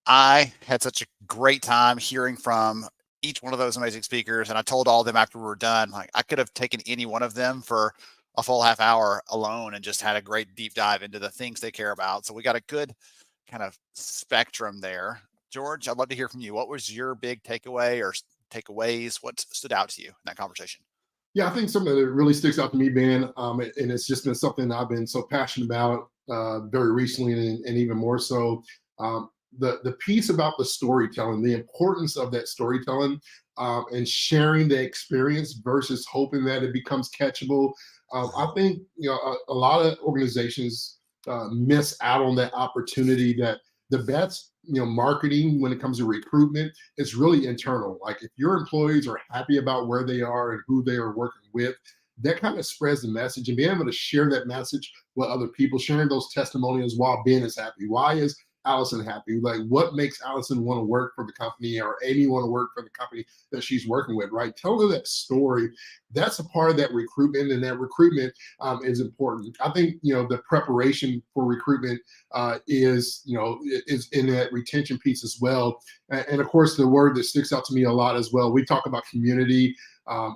Speaker 1: I had such a great time hearing from each one of those amazing speakers. And I told all of them after we were done, like I could have taken any one of them for a full half hour alone and just had a great deep dive into the things they care about. So we got a good kind of spectrum there. George, I'd love to hear from you. What was your big takeaway or takeaways? What stood out to you in that conversation?
Speaker 2: Yeah, I think something that really sticks out to me, Ben, and it's just been something I've been so passionate about very recently, and even more so, the piece about the storytelling, the importance of that storytelling, and sharing the experience versus hoping that it becomes catchable. I think a lot of organizations miss out on that opportunity. That the best marketing when it comes to recruitment is really internal. Like if your employees are happy about where they are and who they are working with, that kind of spreads the message, and being able to share that message with other people, sharing those testimonials while Ben is happy. Why is Allison happy? Like what makes Allison want to work for the company, or Amy want to work for the company that she's working with, right? Tell her that story. That's a part of that recruitment, and that recruitment is important. I think, the preparation for recruitment is in that retention piece as well. And of course, the word that sticks out to me a lot as well, we talk about community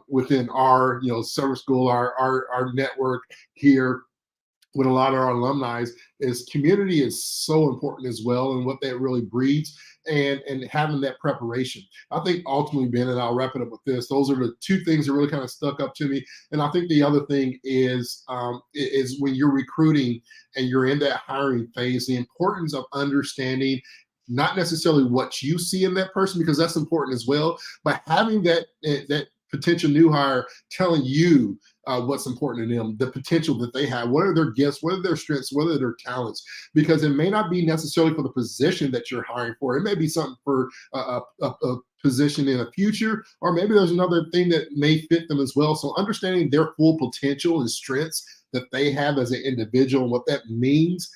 Speaker 2: within our, service school, our network here. with a lot of our alumni is community is so important as well, and what that really breeds, and having that preparation. I think ultimately, Ben, and I'll wrap it up with this, those are the two things that really kind of stuck up to me. And I think the other thing is when you're recruiting and you're in that hiring phase, the importance of understanding not necessarily what you see in that person, because that's important as well, but having that potential new hire telling you what's important to them, the potential that they have, what are their gifts, what are their strengths, what are their talents, because it may not be necessarily for the position that you're hiring for. It may be something for a position in the future, or maybe there's another thing that may fit them as well. So understanding their full potential and strengths that they have as an individual, and what that means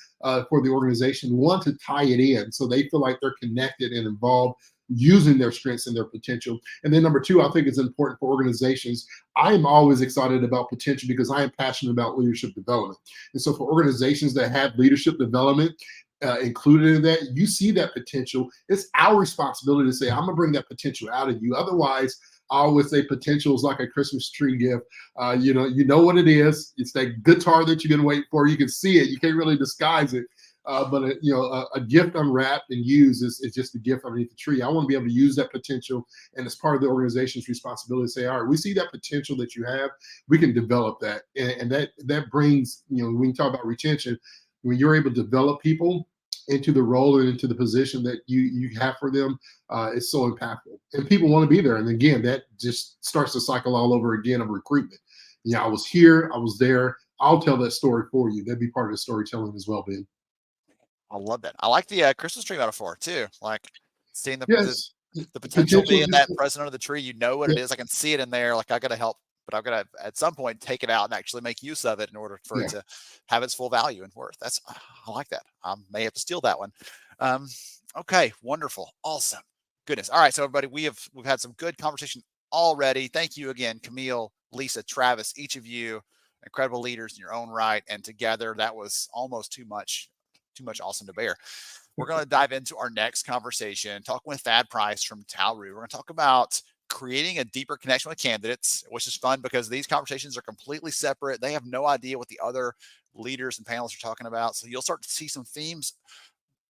Speaker 2: for the organization, one, to tie it in so they feel like they're connected and involved, using their strengths and their potential. And then number two, I think it's important for organizations. I am always excited about potential because I am passionate about leadership development. And so for organizations that have leadership development included in that, you see that potential, it's our responsibility to say, I'm gonna bring that potential out of you. Otherwise, I always say potential is like a Christmas tree gift. You know what it is. It's that guitar that you've been waiting for. You can see it. You can't really disguise it. But a gift unwrapped and used is just a gift underneath the tree. I want to be able to use that potential, and it's part of the organization's responsibility to say, all right, we see that potential that you have, we can develop that, and that brings, when you talk about retention, when you're able to develop people into the role and into the position that you have for them, it's so impactful, and people want to be there. And again, that just starts the cycle all over again of recruitment. I was here, I was there. I'll tell that story for you. That'd be part of the storytelling as well, Ben.
Speaker 1: I love that. I like the Christmas tree metaphor too. Like seeing
Speaker 2: Yes,
Speaker 1: the potential
Speaker 2: potential
Speaker 1: being
Speaker 2: just
Speaker 1: that present under the tree. You know what
Speaker 2: yeah,
Speaker 1: it is. I can see it in there. Like I got to help, but I've got to at some point take it out and actually make use of it in order for it
Speaker 2: yeah.
Speaker 1: to have its full value and worth. I like that. I may have to steal that one. Okay, wonderful, awesome, goodness. All right, so everybody, we've had some good conversation already. Thank you again, Camille, Lisa, Travis, each of you, incredible leaders in your own right, and together that was almost too much awesome to bear. We're going to dive into our next conversation, talking with Thad Price from Talroo. We're going to talk about creating a deeper connection with candidates, which is fun because these conversations are completely separate. They have no idea what the other leaders and panelists are talking about. So you'll start to see some themes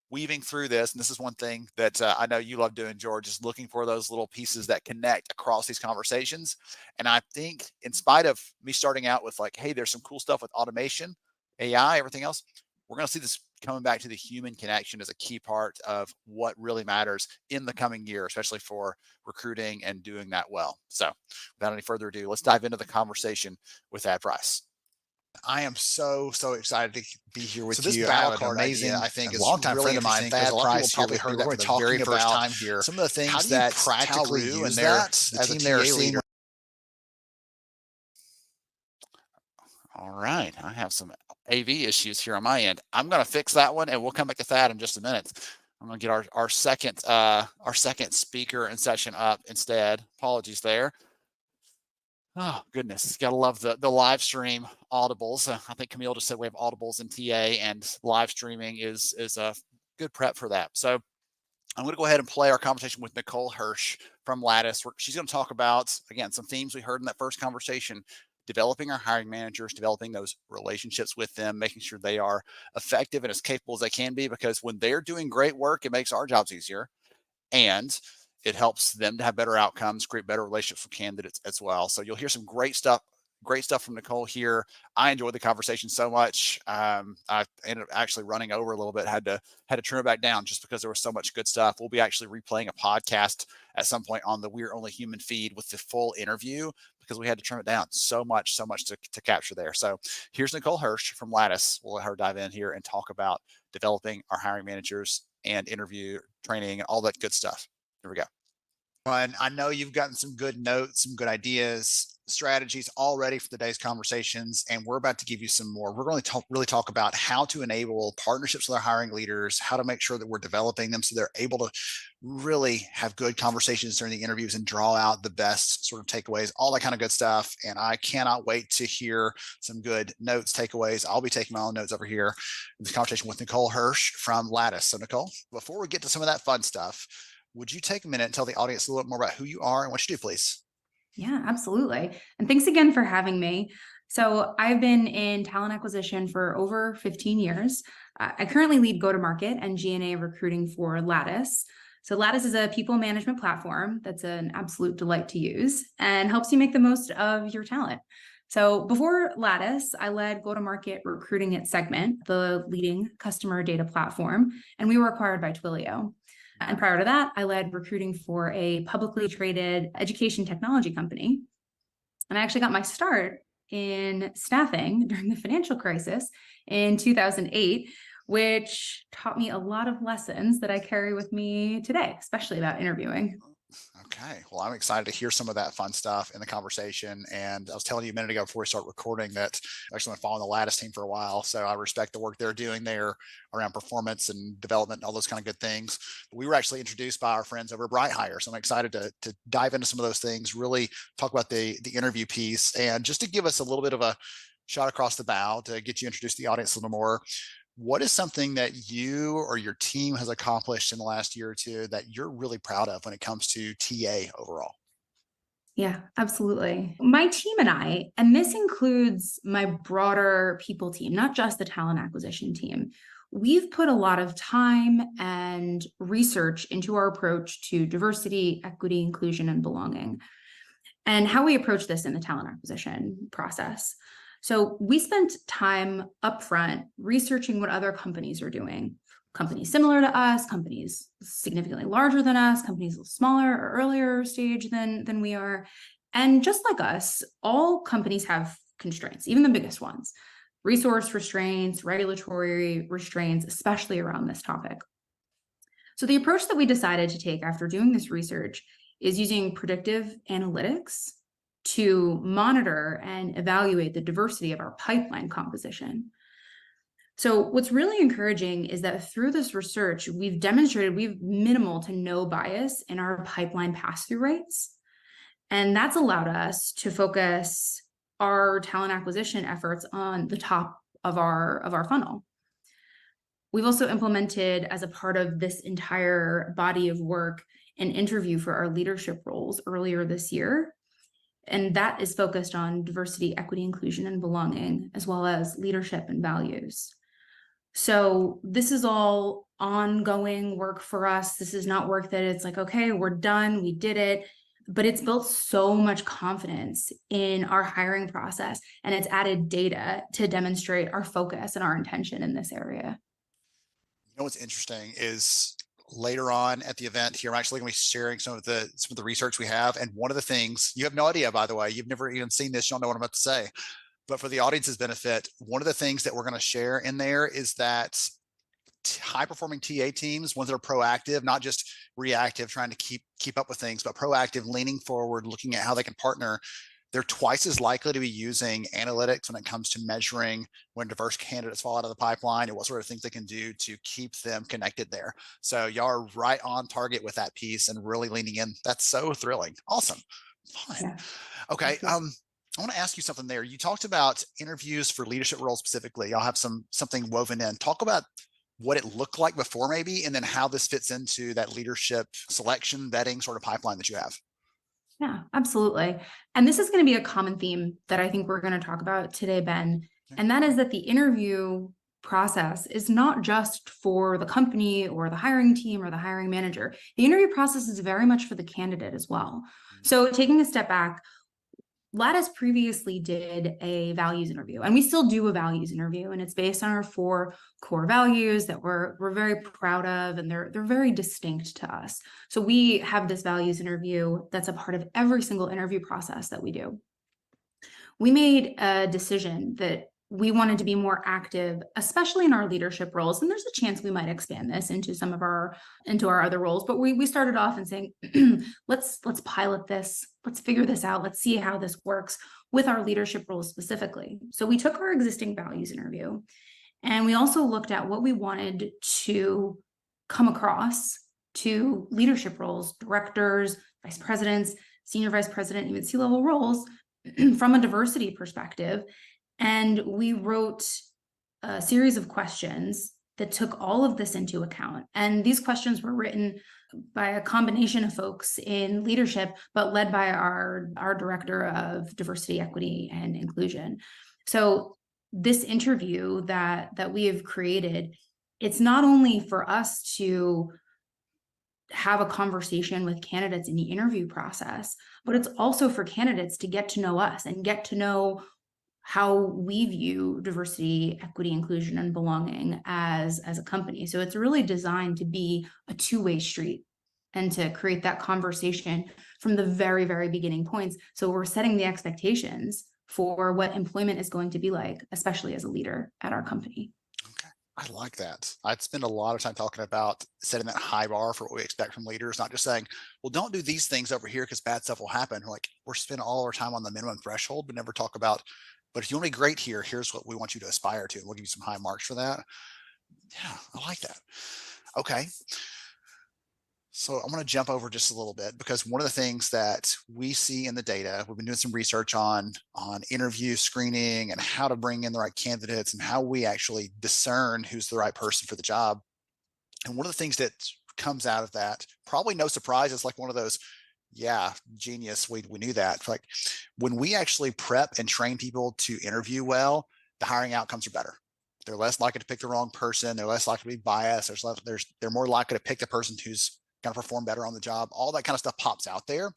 Speaker 1: weaving through this. And this is one thing that I know you love doing, George, is looking for those little pieces that connect across these conversations. And I think in spite of me starting out with like, hey, there's some cool stuff with automation, AI, everything else, we're going to see this coming back to the human connection as a key part of what really matters in the coming year, especially for recruiting and doing that well. So without any further ado, let's dive into the conversation with Thad Price. I am so excited to be here with you.
Speaker 3: This
Speaker 1: I
Speaker 3: battle
Speaker 1: have an
Speaker 3: card
Speaker 1: amazing,
Speaker 3: idea,
Speaker 1: I think,
Speaker 3: a
Speaker 1: is
Speaker 3: longtime
Speaker 1: really
Speaker 3: friend of mine,
Speaker 1: interesting because
Speaker 3: Thad
Speaker 1: a lot of
Speaker 3: Price,
Speaker 1: people
Speaker 3: here
Speaker 1: probably
Speaker 3: with me.
Speaker 1: heard that
Speaker 3: We're
Speaker 1: for the very first
Speaker 3: about
Speaker 1: time here.
Speaker 3: some of the things
Speaker 1: How do you
Speaker 3: that
Speaker 1: practically
Speaker 3: Talroo
Speaker 1: use
Speaker 3: and
Speaker 1: that
Speaker 3: the
Speaker 1: as a
Speaker 3: team
Speaker 1: TA
Speaker 3: they are seeing?
Speaker 1: leader? All right, I have some AV issues here on my end. I'm going to fix that one, and we'll come back to Thad in just a minute. I'm going to get our second speaker and session up instead. Apologies there. Oh goodness, gotta love the live stream audibles. I think Camille just said we have audibles in TA, and live streaming is a good prep for that. So I'm going to go ahead and play our conversation with Nicole Hirsch from Lattice. She's going to talk about, again, some themes we heard in that first conversation, developing our hiring managers, developing those relationships with them, making sure they are effective and as capable as they can be, because when they're doing great work, it makes our jobs easier. And it helps them to have better outcomes, create better relationships with candidates as well. So you'll hear some great stuff from Nicole here. I enjoyed the conversation so much. I ended up actually running over a little bit, had to trim it back down just because there was so much good stuff. We'll be actually replaying a podcast at some point on the We're Only Human feed with the full interview because we had to trim it down. So much to capture there. So here's Nicole Hirsch from Lattice. We'll let her dive in here and talk about developing our hiring managers and interview training and all that good stuff. Here we go. And I know you've gotten some good notes, some good ideas, strategies already for today's conversations, and we're about to give you some more. We're going to really talk about how to enable partnerships with our hiring leaders, how to make sure that we're developing them so they're able to really have good conversations during the interviews and draw out the best sort of takeaways, all that kind of good stuff. And I cannot wait to hear some good notes, takeaways. I'll be taking my own notes over here in this conversation with Nicole Hirsch from Lattice. So Nicole, before we get to some of that fun stuff, would you take a minute and tell the audience a little bit more about who you are and what you do, please?
Speaker 7: Yeah, absolutely. And thanks again for having me. So I've been in talent acquisition for over 15 years. I currently lead go-to-market and G&A recruiting for Lattice. So Lattice is a people management platform that's an absolute delight to use and helps you make the most of your talent. So before Lattice, I led go-to-market recruiting at Segment, the leading customer data platform, and we were acquired by Twilio. And prior to that, I led recruiting for a publicly traded education technology company. And I actually got my start in staffing during the financial crisis in 2008, which taught me a lot of lessons that I carry with me today, especially about interviewing.
Speaker 1: Okay. Well, I'm excited to hear some of that fun stuff in the conversation. And I was telling you a minute ago before we start recording that I actually been following the Lattice team for a while. So I respect the work they're doing there around performance and development and all those kind of good things. But we were actually introduced by our friends over at Bright Hire. So I'm excited to dive into some of those things, really talk about the interview piece. And just to give us a little bit of a shot across the bow to get you introduced to the audience a little more, what is something that you or your team has accomplished in the last year or two that you're really proud of when it comes to TA overall?
Speaker 7: Yeah, absolutely. My team and I, and this includes my broader people team, not just the talent acquisition team, we've put a lot of time and research into our approach to diversity, equity, inclusion, and belonging, and how we approach this in the talent acquisition process. So we spent time upfront researching what other companies are doing. Companies similar to us, companies significantly larger than us, companies a little smaller or earlier stage than we are. And just like us, all companies have constraints, even the biggest ones. Resource restraints, regulatory restraints, especially around this topic. So the approach that we decided to take after doing this research is using predictive analytics to monitor and evaluate the diversity of our pipeline composition. So what's really encouraging is that through this research, we've demonstrated we've minimal to no bias in our pipeline pass-through rates. And that's allowed us to focus our talent acquisition efforts on the top of our funnel. We've also implemented, as a part of this entire body of work, an interview for our leadership roles earlier this year. And that is focused on diversity, equity, inclusion, and belonging, as well as leadership and values. So this is all ongoing work for us. This is not work that it's like, okay, we're done, we did it. But it's built so much confidence in our hiring process, and it's added data to demonstrate our focus and our intention in this area.
Speaker 1: You know what's interesting is later on at the event here, I'm actually going to be sharing some of the research we have. And one of the things, you have no idea, by the way, you've never even seen this, you don't know what I'm about to say. But for the audience's benefit, one of the things that we're going to share in there is that high-performing TA teams, ones that are proactive, not just reactive, trying to keep up with things, but proactive, leaning forward, looking at how they can partner, they're twice as likely to be using analytics when it comes to measuring when diverse candidates fall out of the pipeline and what sort of things they can do to keep them connected there. So y'all are right on target with that piece and really leaning in. That's so thrilling. Awesome. Fun. Yeah. Okay. I want to ask you something there. You talked about interviews for leadership roles specifically. Y'all have something woven in. Talk about what it looked like before maybe, and then how this fits into that leadership selection, vetting sort of pipeline that you have.
Speaker 7: Yeah, absolutely. And this is going to be a common theme that I think we're going to talk about today, Ben. Okay. And that is that the interview process is not just for the company or the hiring team or the hiring manager. The interview process is very much for the candidate as well. So taking a step back, Lattice previously did a values interview, and we still do a values interview, and it's based on our 4 core values that we're very proud of, and they're very distinct to us. So we have this values interview that's a part of every single interview process that we do. We made a decision that we wanted to be more active, especially in our leadership roles. And there's a chance we might expand this into into our other roles. But we started off and saying, let's pilot this. Let's figure this out. Let's see how this works with our leadership roles specifically. So we took our existing values interview, and we also looked at what we wanted to come across to leadership roles, directors, vice presidents, senior vice president, even C-level roles from a diversity perspective. And we wrote a series of questions that took all of this into account. And these questions were written by a combination of folks in leadership, but led by our director of diversity, equity, and inclusion. So this interview that we have created, it's not only for us to have a conversation with candidates in the interview process, but it's also for candidates to get to know us and get to know how we view diversity, equity, inclusion, and belonging as a company. So it's really designed to be a two-way street and to create that conversation from the very, very beginning points. So we're setting the expectations for what employment is going to be like, especially as a leader at our company.
Speaker 1: Okay, I like that. I'd spend a lot of time talking about setting that high bar for what we expect from leaders, not just saying, well, don't do these things over here because bad stuff will happen. We're spending all our time on the minimum threshold, but never talk about, but if you want to be great here, here's what we want you to aspire to. And we'll give you some high marks for that. Yeah, I like that. Okay. So I want to jump over just a little bit, because one of the things that we see in the data, we've been doing some research on interview screening and how to bring in the right candidates and how we actually discern who's the right person for the job. And one of the things that comes out of that, probably no surprise, it's like one of those, yeah, genius, we knew that. Like when we actually prep and train people to interview well, the hiring outcomes are better. They're less likely to pick the wrong person. They're less likely to be biased. They're more likely to pick the person who's going to perform better on the job. All that kind of stuff pops out there.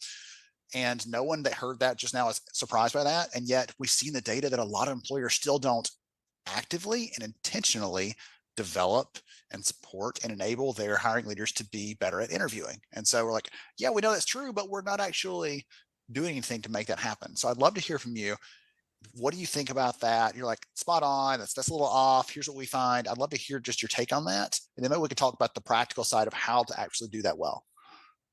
Speaker 1: And no one that heard that just now is surprised by that. And yet we see in the data that a lot of employers still don't actively and intentionally develop and support and enable their hiring leaders to be better at interviewing. And so we're like, yeah, we know that's true, but we're not actually doing anything to make that happen. So I'd love to hear from you. What do you think about that? You're like, spot on, that's a little off. Here's what we find. I'd love to hear just your take on that. And then maybe we could talk about the practical side of how to actually do that well.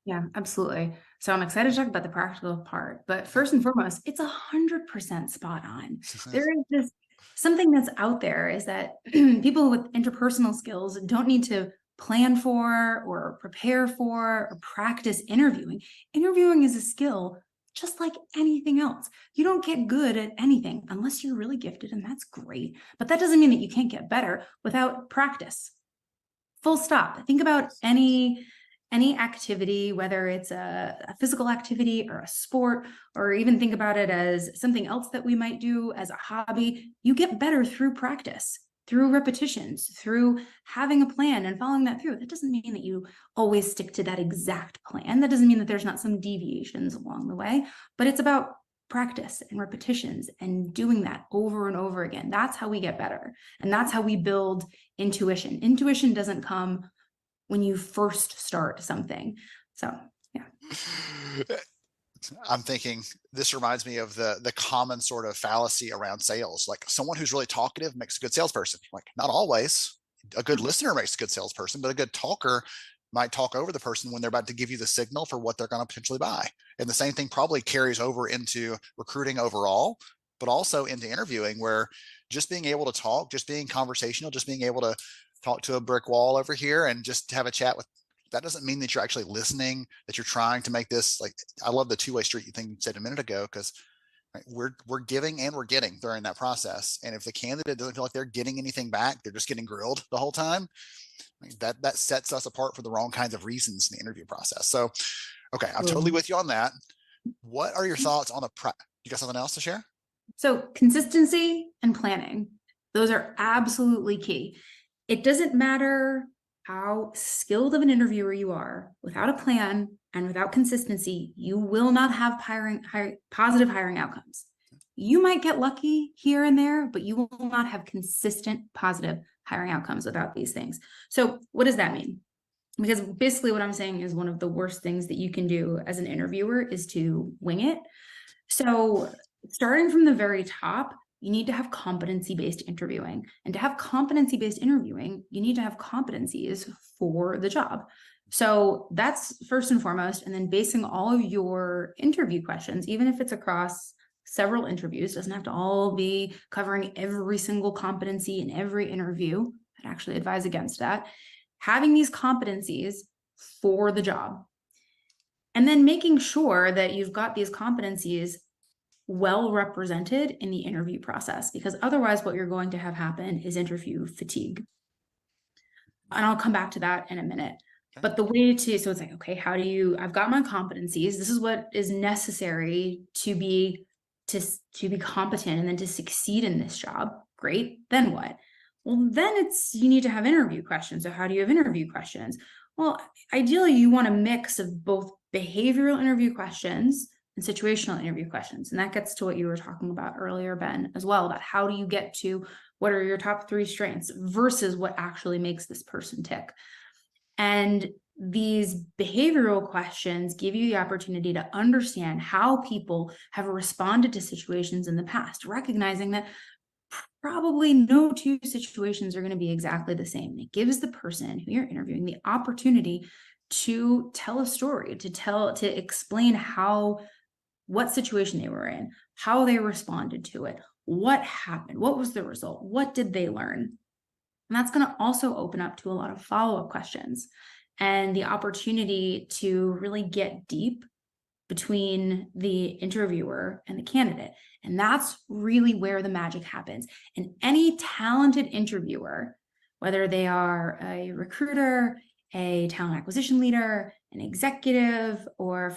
Speaker 7: Yeah, absolutely. So I'm excited to talk about the practical part, but first and foremost, it's 100% spot on. There is this something that's out there is that people with interpersonal skills don't need to plan for or prepare for or practice interviewing. Interviewing is a skill just like anything else. You don't get good at anything unless you're really gifted, and that's great. But that doesn't mean that you can't get better without practice. Full stop. Think about any activity, whether it's a physical activity or a sport, or even think about it as something else that we might do as a hobby. You get better through practice, through repetitions, through having a plan and following that through. That doesn't mean that you always stick to that exact plan. That doesn't mean that there's not some deviations along the way, but it's about practice and repetitions and doing that over and over again. That's how we get better. And that's how we build intuition. Intuition doesn't come when you first start something. So, yeah.
Speaker 1: I'm thinking this reminds me of the common sort of fallacy around sales. Like someone who's really talkative makes a good salesperson. Like not always. A good listener makes a good salesperson, but a good talker might talk over the person when they're about to give you the signal for what they're going to potentially buy. And the same thing probably carries over into recruiting overall, but also into interviewing, where just being able to talk, just being conversational, just being able to talk to a brick wall over here and just have a chat with, that doesn't mean that you're actually listening, that you're trying to make this, like, I love the two-way street thing you said a minute ago, because we're giving and we're getting during that process. And if the candidate doesn't feel like they're getting anything back, they're just getting grilled the whole time, that sets us apart for the wrong kinds of reasons in the interview process. So, okay, I'm totally with you on that. What are your thoughts on you got something else to share?
Speaker 7: So consistency and planning, those are absolutely key. It doesn't matter how skilled of an interviewer you are, without a plan and without consistency, you will not have positive hiring outcomes. You might get lucky here and there, but you will not have consistent positive hiring outcomes without these things. So what does that mean? Because basically what I'm saying is one of the worst things that you can do as an interviewer is to wing it. So starting from the very top, you need to have competency-based interviewing. And to have competency-based interviewing, you need to have competencies for the job. So that's first and foremost. And then basing all of your interview questions, even if it's across several interviews, doesn't have to all be covering every single competency in every interview. I'd actually advise against that. Having these competencies for the job. And then making sure that you've got these competencies well represented in the interview process, because otherwise what you're going to have happen is interview fatigue. And I'll come back to that in a minute.
Speaker 1: Okay.
Speaker 7: But the way to, so it's like, okay, how do you, I've got my competencies. This is what is necessary to be competent and then to succeed in this job. Great. Then what? Well, then you need to have interview questions. So how do you have interview questions? Well, ideally you want a mix of both behavioral interview questions and situational interview questions. And that gets to what you were talking about earlier, Ben, as well, about how do you get to what are your top 3 strengths versus what actually makes this person tick. And these behavioral questions give you the opportunity to understand how people have responded to situations in the past, recognizing that probably no 2 situations are going to be exactly the same. It gives the person who you're interviewing the opportunity to tell a story, to explain what situation they were in, how they responded to it, what happened, what was the result, what did they learn? And that's going to also open up to a lot of follow-up questions and the opportunity to really get deep between the interviewer and the candidate. And that's really where the magic happens. And any talented interviewer, whether they are a recruiter, a talent acquisition leader, an executive, or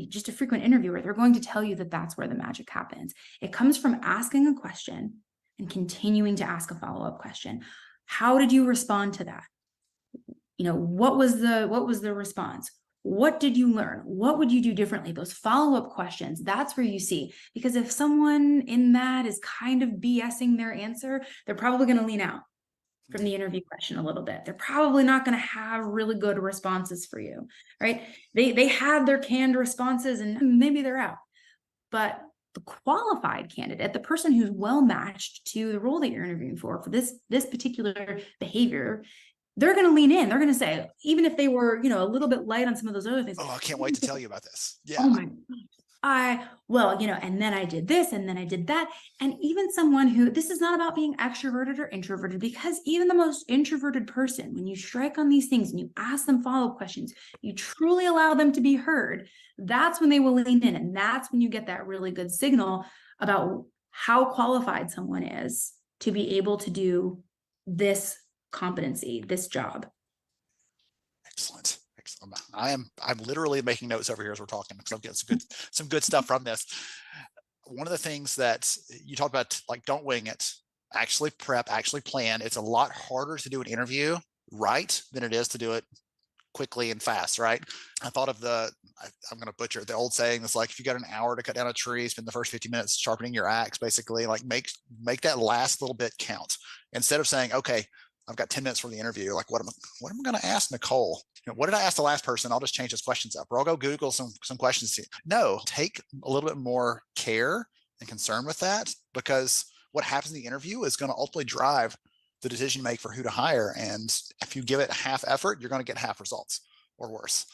Speaker 7: just a frequent interviewer, they're going to tell you that that's where the magic happens. It comes from asking a question and continuing to ask a follow-up question. How did you respond to that? What was the response? What did you learn? What would you do differently? Those follow-up questions, that's where you see, because if someone in that is kind of BSing their answer, they're probably going to lean out from the interview question a little bit. They're probably not going to have really good responses for you, right? They had their canned responses and maybe they're out. But the qualified candidate, the person who's well matched to the role that you're interviewing for this particular behavior, they're going to lean in. They're going to say, even if they were, a little bit light on some of those other things.
Speaker 1: Oh, I can't wait to tell you about this. Yeah.
Speaker 7: Oh my gosh. And then I did this and then I did that. And even someone who, this is not about being extroverted or introverted, because even the most introverted person, when you strike on these things and you ask them follow-up questions, you truly allow them to be heard, that's when they will lean in. And that's when you get that really good signal about how qualified someone is to be able to do this competency, this job.
Speaker 1: Excellent. I'm literally making notes over here as we're talking because I'm getting some good stuff from this. One of the things that you talked about, like, don't wing it, actually prep, actually plan. It's a lot harder to do an interview right than it is to do it quickly and fast, right? I thought of I'm going to butcher it, the old saying that's like, if you got an hour to cut down a tree, spend the first 50 minutes sharpening your axe, basically. Like, make that last little bit count. Instead of saying, okay, I've got 10 minutes for the interview. Like, what am I going to ask Nicole? What did I ask the last person? I'll just change those questions up, or I'll go Google some questions. No, take a little bit more care and concern with that, because what happens in the interview is going to ultimately drive the decision you make for who to hire. And if you give it half effort, you're going to get half results or worse.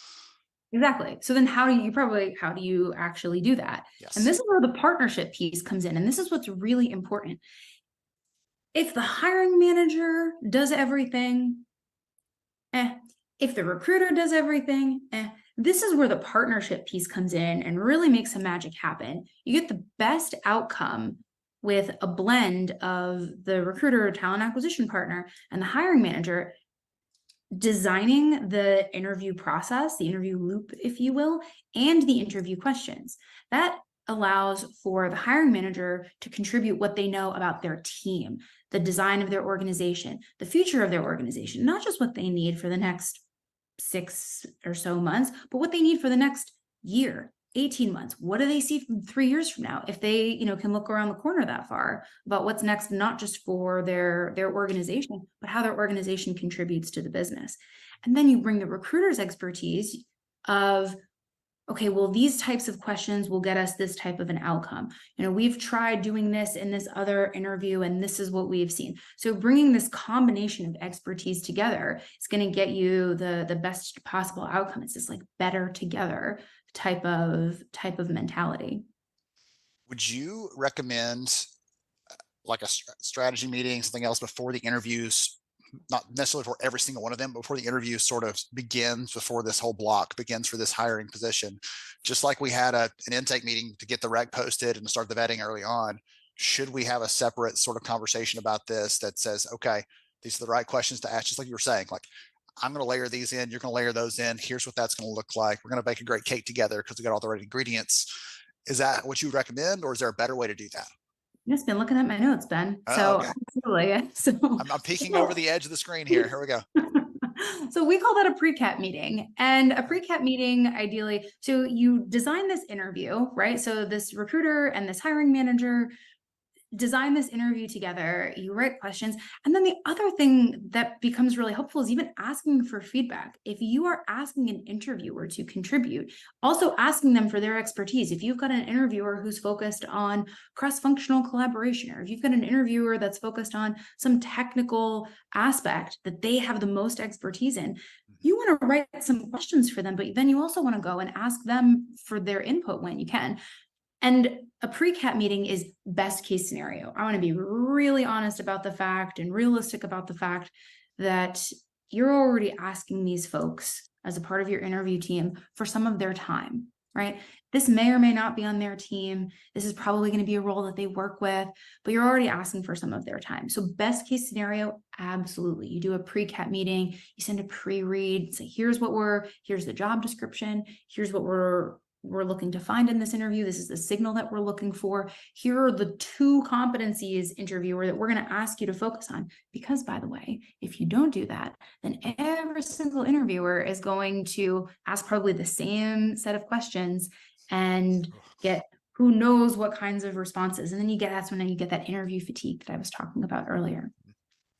Speaker 7: Exactly. So then how do you actually do that?
Speaker 1: Yes.
Speaker 7: And this is where the partnership piece comes in. And this is what's really important. If the hiring manager does everything, if the recruiter does everything, this is where the partnership piece comes in and really makes some magic happen. You get the best outcome with a blend of the recruiter or talent acquisition partner and the hiring manager designing the interview process, the interview loop, if you will, and the interview questions. That allows for the hiring manager to contribute what they know about their team, the design of their organization, the future of their organization, not just what they need for the next 6 or so months, but what they need for the next year, 18 months. What do they see from 3 years from now? If they, can look around the corner that far about what's next, not just for their organization, but how their organization contributes to the business. And then you bring the recruiter's expertise of, okay, well, these types of questions will get us this type of an outcome. We've tried doing this in this other interview, and this is what we've seen. So bringing this combination of expertise together is going to get you the best possible outcome. It's this like better together type of mentality.
Speaker 1: Would you recommend like a strategy meeting, something else before the interviews? Not necessarily for every single one of them, but before the interview sort of begins, before this whole block begins for this hiring position, just like we had an intake meeting to get the rec posted and to start the vetting early on, should we have a separate sort of conversation about this that says, okay, These are the right questions to ask, just like you were saying, like, I'm going to layer these in, you're going to layer those in. Here's what that's going to look like. We're going to bake a great cake together because we got all the right ingredients. Is that what you would recommend, or is there a better way to do that?
Speaker 7: Just been looking at my notes, Ben.
Speaker 1: Oh,
Speaker 7: So
Speaker 1: okay.
Speaker 7: absolutely. So
Speaker 1: I'm peeking over the edge of the screen here. Here we go.
Speaker 7: So we call that a pre-cap meeting. And a pre-cap meeting, ideally, so you design this interview, right? So this recruiter and this hiring manager design this interview together, you write questions. And then the other thing that becomes really helpful is even asking for feedback. If you are asking an interviewer to contribute, also asking them for their expertise. If you've got an interviewer who's focused on cross-functional collaboration, or if you've got an interviewer that's focused on some technical aspect that they have the most expertise in, you want to write some questions for them, but then you also want to go and ask them for their input when you can. And a pre-cap meeting is best case scenario. I want to be really honest about the fact and realistic about the fact that you're already asking these folks as a part of your interview team for some of their time, right? This may or may not be on their team. This is probably going to be a role that they work with, but you're already asking for some of their time. So best case scenario, absolutely. You do a pre-cap meeting, you send a pre-read, say, here's the job description, here's what we're looking to find in this interview. This is the signal that we're looking for. Here are the 2 competencies, interviewer, that we're going to ask you to focus on. Because, by the way, if you don't do that, then every single interviewer is going to ask probably the same set of questions and get who knows what kinds of responses. And then that's when you get that interview fatigue that I was talking about earlier.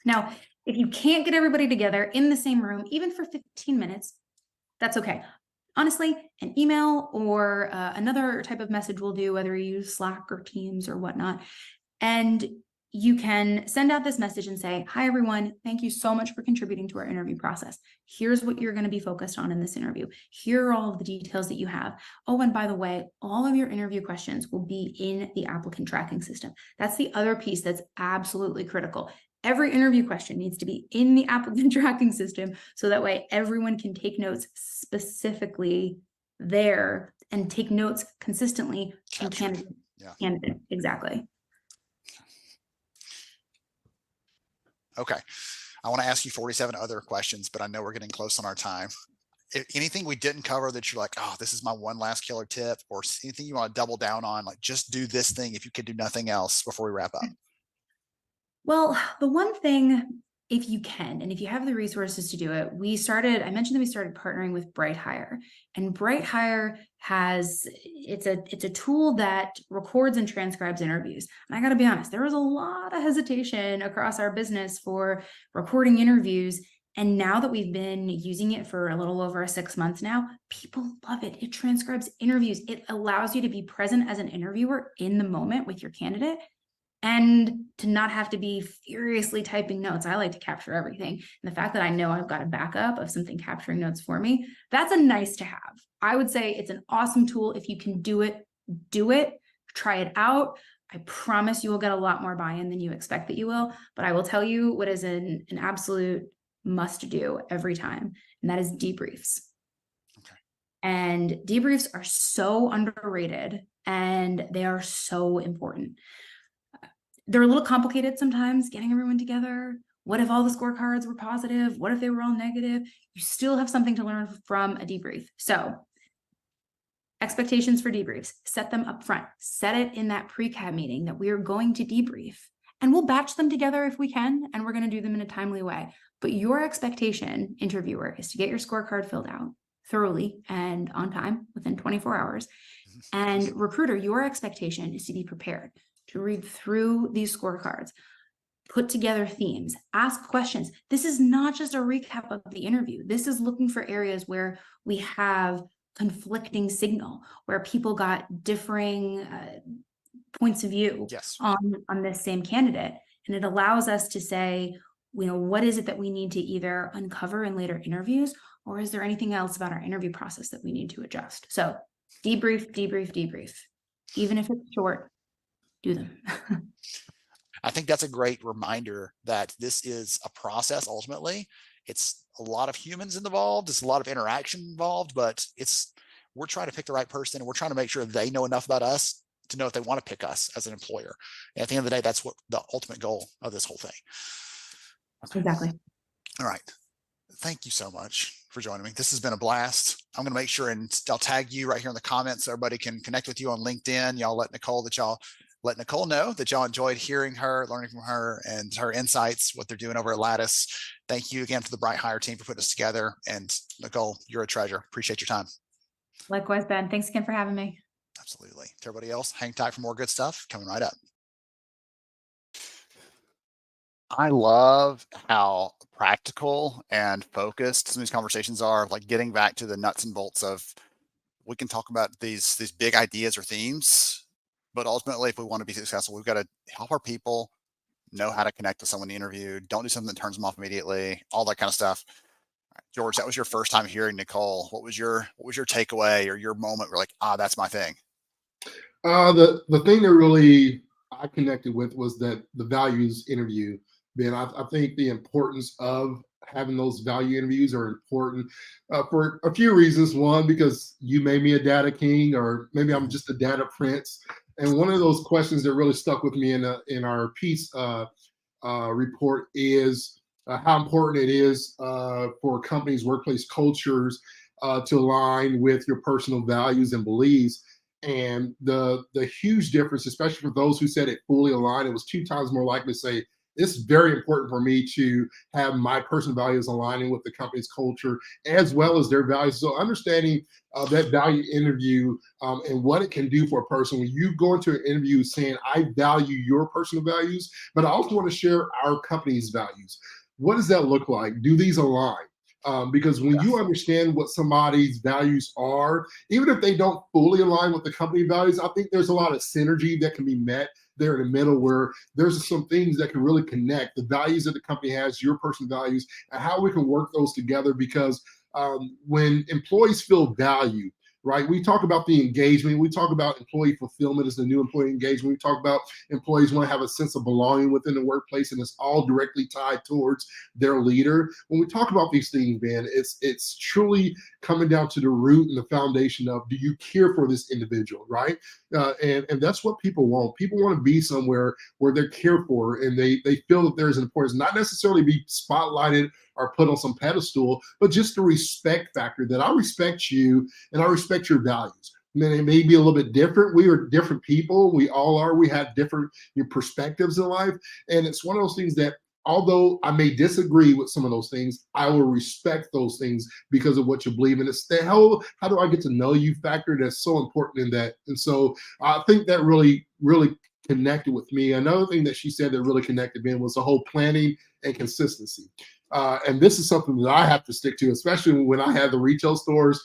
Speaker 7: Now, if you can't get everybody together in the same room, even for 15 minutes, that's okay. Honestly, an email or another type of message will do, whether you use Slack or Teams or whatnot. And you can send out this message and say, hi, everyone. Thank you so much for contributing to our interview process. Here's what you're going to be focused on in this interview. Here are all of the details that you have. Oh, and by the way, all of your interview questions will be in the applicant tracking system. That's the other piece that's absolutely critical. Every interview question needs to be in the applicant tracking system, so that way everyone can take notes specifically there and take notes consistently from candidate. Candidate. Exactly.
Speaker 1: Okay. I want to ask you 47 other questions, but I know we're getting close on our time. Anything we didn't cover that you're like, oh, this is my one last killer tip, or anything you want to double down on, like just do this thing if you could do nothing else before we wrap up?
Speaker 7: Well, the one thing, if you can, and if you have the resources to do it, I mentioned that we started partnering with BrightHire, and BrightHire it's a tool that records and transcribes interviews. And I got to be honest, there was a lot of hesitation across our business for recording interviews. And now that we've been using it for a little over 6 months now, people love it. It transcribes interviews. It allows you to be present as an interviewer in the moment with your candidate, and to not have to be furiously typing notes. I like to capture everything. And the fact that I know I've got a backup of something capturing notes for me, that's a nice to have. I would say it's an awesome tool. If you can do it, try it out. I promise you will get a lot more buy-in than you expect that you will. But I will tell you what is an absolute must do every time, and that is debriefs. Okay. And debriefs are so underrated, and they are so important. They're a little complicated sometimes, getting everyone together. What if all the scorecards were positive? What if they were all negative? You still have something to learn from a debrief. So expectations for debriefs, set them up front. Set it in that pre-cap meeting that we are going to debrief. And we'll batch them together if we can, and we're going to do them in a timely way. But your expectation, interviewer, is to get your scorecard filled out thoroughly and on time within 24 hours. And recruiter, your expectation is to be prepared to read through these scorecards, put together themes, ask questions. This is not just a recap of the interview. This is looking for areas where we have conflicting signal, where people got differing points of view on this same candidate. And it allows us to say, what is it that we need to either uncover in later interviews, or is there anything else about our interview process that we need to adjust? So debrief, debrief, debrief. Even if it's short, do them.
Speaker 1: I think that's a great reminder that this is a process. Ultimately, it's a lot of humans involved. It's a lot of interaction involved, but we're trying to pick the right person, and we're trying to make sure they know enough about us to know if they want to pick us as an employer. And at the end of the day, that's what the ultimate goal of this whole thing.
Speaker 7: Exactly.
Speaker 1: All right. Thank you so much for joining me. This has been a blast. I'm going to make sure and I'll tag you right here in the comments so everybody can connect with you on LinkedIn. Y'all let Nicole know that y'all enjoyed hearing her, learning from her and her insights, what they're doing over at Lattice. Thank you again to the Bright Hire team for putting us together. And Nicole, you're a treasure. Appreciate your time.
Speaker 7: Likewise, Ben. Thanks again for having me.
Speaker 1: Absolutely. To everybody else, hang tight for more good stuff coming right up. I love how practical and focused some of these conversations are, like getting back to the nuts and bolts of, we can talk about these big ideas or themes, but ultimately, if we want to be successful, we've got to help our people know how to connect with someone to interview. Don't do something that turns them off immediately, all that kind of stuff. George, that was your first time hearing Nicole. What was your takeaway or your moment where like, that's my thing?
Speaker 2: The thing that really I connected with was that the values interview. Ben, I think the importance of having those value interviews are important for a few reasons. One, because you made me a data king, or maybe I'm just a data prince. And one of those questions that really stuck with me in our piece report is how important it is for companies' workplace cultures to align with your personal values and beliefs. And the huge difference, especially for those who said it fully aligned, it was 2 times more likely to say, it's very important for me to have my personal values aligning with the company's culture as well as their values. So understanding that value interview and what it can do for a person when you go into an interview saying, I value your personal values, but I also want to share our company's values. What does that look like? Do these align? Because when you understand what somebody's values are, even if they don't fully align with the company values, I think there's a lot of synergy that can be met there in the middle where there's some things that can really connect the values that the company has, your personal values, and how we can work those together. Because when employees feel valued, right? We talk about the engagement. We talk about employee fulfillment as the new employee engagement. We talk about employees want to have a sense of belonging within the workplace, and it's all directly tied towards their leader. When we talk about these things, man, it's truly coming down to the root and the foundation of, do you care for this individual, right? And that's what people want. People want to be somewhere where they're cared for and they feel that there's an importance, not necessarily be spotlighted or put on some pedestal, but just the respect factor that I respect you and I respect your values. I mean, it may be a little bit different. We are different people. We all are. We have different perspectives in life. And it's one of those things that, although I may disagree with some of those things, I will respect those things because of what you believe in. It's the how do I get to know you factor that's so important in that. And so I think that really, really connected with me. Another thing that she said that really connected me was the whole planning and consistency. And this is something that I have to stick to, especially when I had the retail stores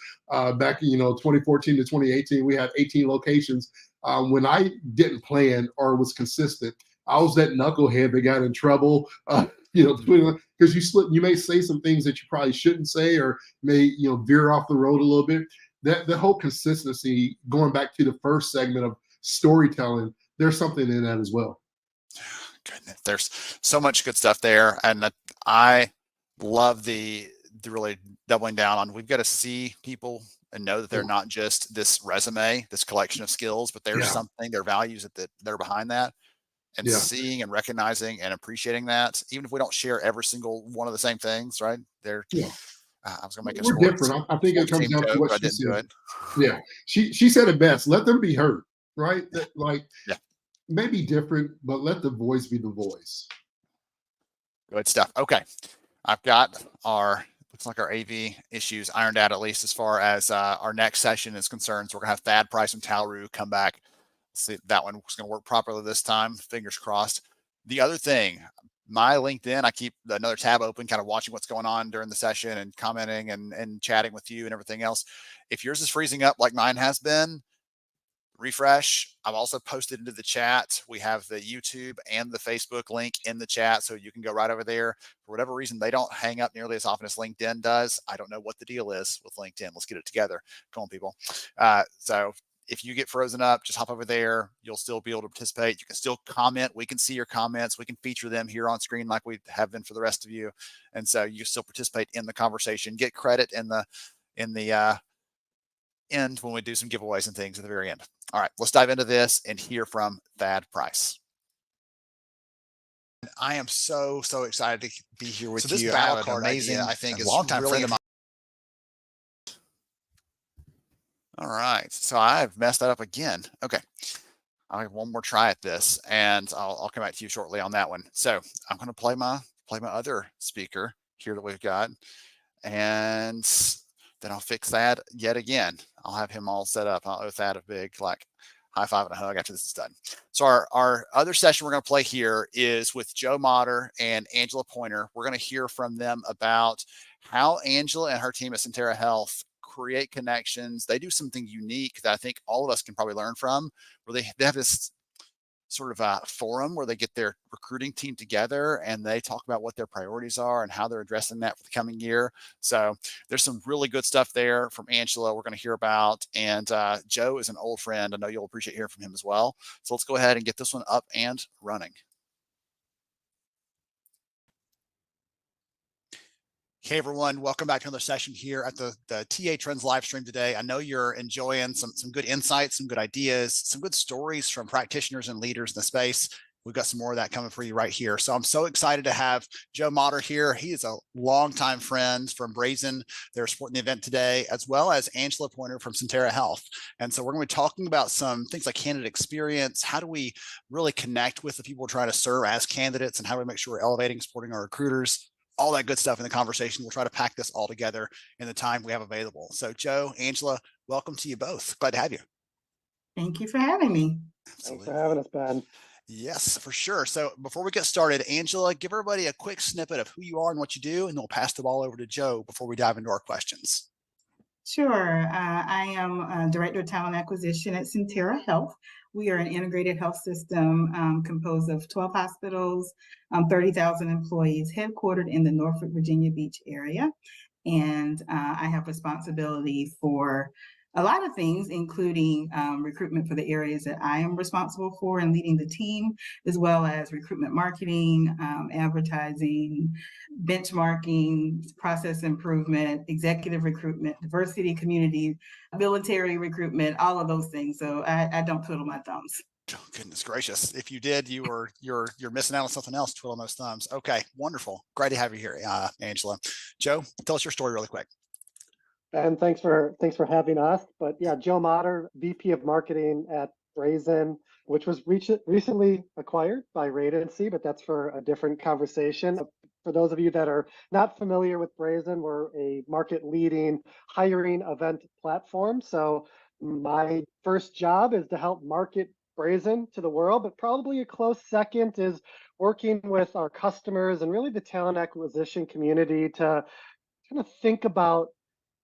Speaker 2: back in 2014 to 2018. We had 18 locations. When I didn't plan or was consistent, I was that knucklehead that got in trouble. Because you may say some things that you probably shouldn't say, or may veer off the road a little bit. That the whole consistency, going back to the first segment of storytelling, there's something in that as well.
Speaker 1: Goodness, there's so much good stuff there, and I love the really doubling down on, we've got to see people and know that they're not just this resume, this collection of skills, but there's something, their values that they're behind that, and seeing and recognizing and appreciating that, even if we don't share every single one of the same things, right? I was gonna make a
Speaker 2: We're different. I think it comes down to what she said. Yeah, she said it best. Let them be heard, right? Maybe different, but let the voice be the voice.
Speaker 1: Good stuff. Okay, I've got looks like our AV issues ironed out, at least as far as our next session is concerned. So we're gonna have Thad Price and Talru come back. Let's see if that one was gonna work properly this time. Fingers crossed. The other thing, my LinkedIn, I keep another tab open, kind of watching what's going on during the session and commenting and chatting with you and everything else. If yours is freezing up like mine has been, refresh. I've also posted into the chat. We have the YouTube and the Facebook link in the chat, so you can go right over there. For whatever reason, they don't hang up nearly as often as LinkedIn does. I don't know what the deal is with LinkedIn. Let's get it together. Come on, people. So if you get frozen up, just hop over there. You'll still be able to participate. You can still comment. We can see your comments. We can feature them here on screen like we have been for the rest of you. And so you still participate in the conversation, get credit in the end when we do some giveaways and things at the very end. All right, let's dive into this and hear from Thad Price.
Speaker 3: I am so excited to be here with
Speaker 1: So this
Speaker 3: you.
Speaker 1: battle
Speaker 3: I have
Speaker 1: card
Speaker 3: an amazing,
Speaker 1: idea, I think,
Speaker 3: and
Speaker 1: is
Speaker 3: longtime
Speaker 1: really
Speaker 3: friend of mine.
Speaker 1: All right, so I've messed that up again. Okay, I'll have one more try at this, and I'll come back to you shortly on that one. So I'm going to play my other speaker here that we've got, and then I'll fix that yet again. I'll have him all set up. I'll owe Thad a big high five and a hug after this is done. So our other session we're going to play here is with Joe Motter and Angela Pointer. We're going to hear from them about how Angela and her team at Centera Health create connections. They do something unique that I think all of us can probably learn from, where they have this sort of a forum where they get their recruiting team together and they talk about what their priorities are and how they're addressing that for the coming year. So there's some really good stuff there from Angela we're going to hear about. And Joe is an old friend. I know you'll appreciate hearing from him as well. So let's go ahead and get this one up and running. Hey everyone, welcome back to another session here at the TA Trends live stream today. I know you're enjoying some good insights, some good ideas, some good stories from practitioners and leaders in the space. We've got some more of that coming for you right here. So I'm so excited to have Joe Motter here. He is a longtime friend from Brazen. They're supporting the event today, as well as Angela Pointer from Centera Health. And so we're going to be talking about some things like candidate experience. How do we really connect with the people we're trying to serve as candidates, and how do we make sure we're elevating, supporting our recruiters? All that good stuff in the conversation. We'll try to pack this all together in the time we have available. So Joe, Angela, welcome to you both. Glad to have you.
Speaker 8: Thank you for having me.
Speaker 1: Absolutely.
Speaker 9: Thanks for having us, Ben.
Speaker 1: Yes, for sure. So before we get started, Angela, give everybody a quick snippet of who you are and what you do, and then we'll pass the ball over to Joe before we dive into our questions.
Speaker 8: Sure. I am Director of Talent Acquisition at Centera Health. We are an integrated health system composed of 12 hospitals, 30,000 employees, headquartered in the Norfolk, Virginia Beach area. And I have responsibility for a lot of things, including recruitment for the areas that I am responsible for and leading the team, as well as recruitment marketing, advertising, benchmarking, process improvement, executive recruitment, diversity, community, military recruitment, all of those things. So I don't twiddle my thumbs.
Speaker 1: Oh, goodness gracious. If you did, you're missing out on something else, twiddling those thumbs. Okay, wonderful. Great to have you here, Angela. Joe, tell us your story really quick.
Speaker 9: Ben, thanks for having us. But yeah, Joe Motter, VP of Marketing at Brazen, which was recently acquired by Radency, but that's for a different conversation. For those of you that are not familiar with Brazen, we're a market-leading hiring event platform. So my first job is to help market Brazen to the world, but probably a close second is working with our customers and really the talent acquisition community to kind of think about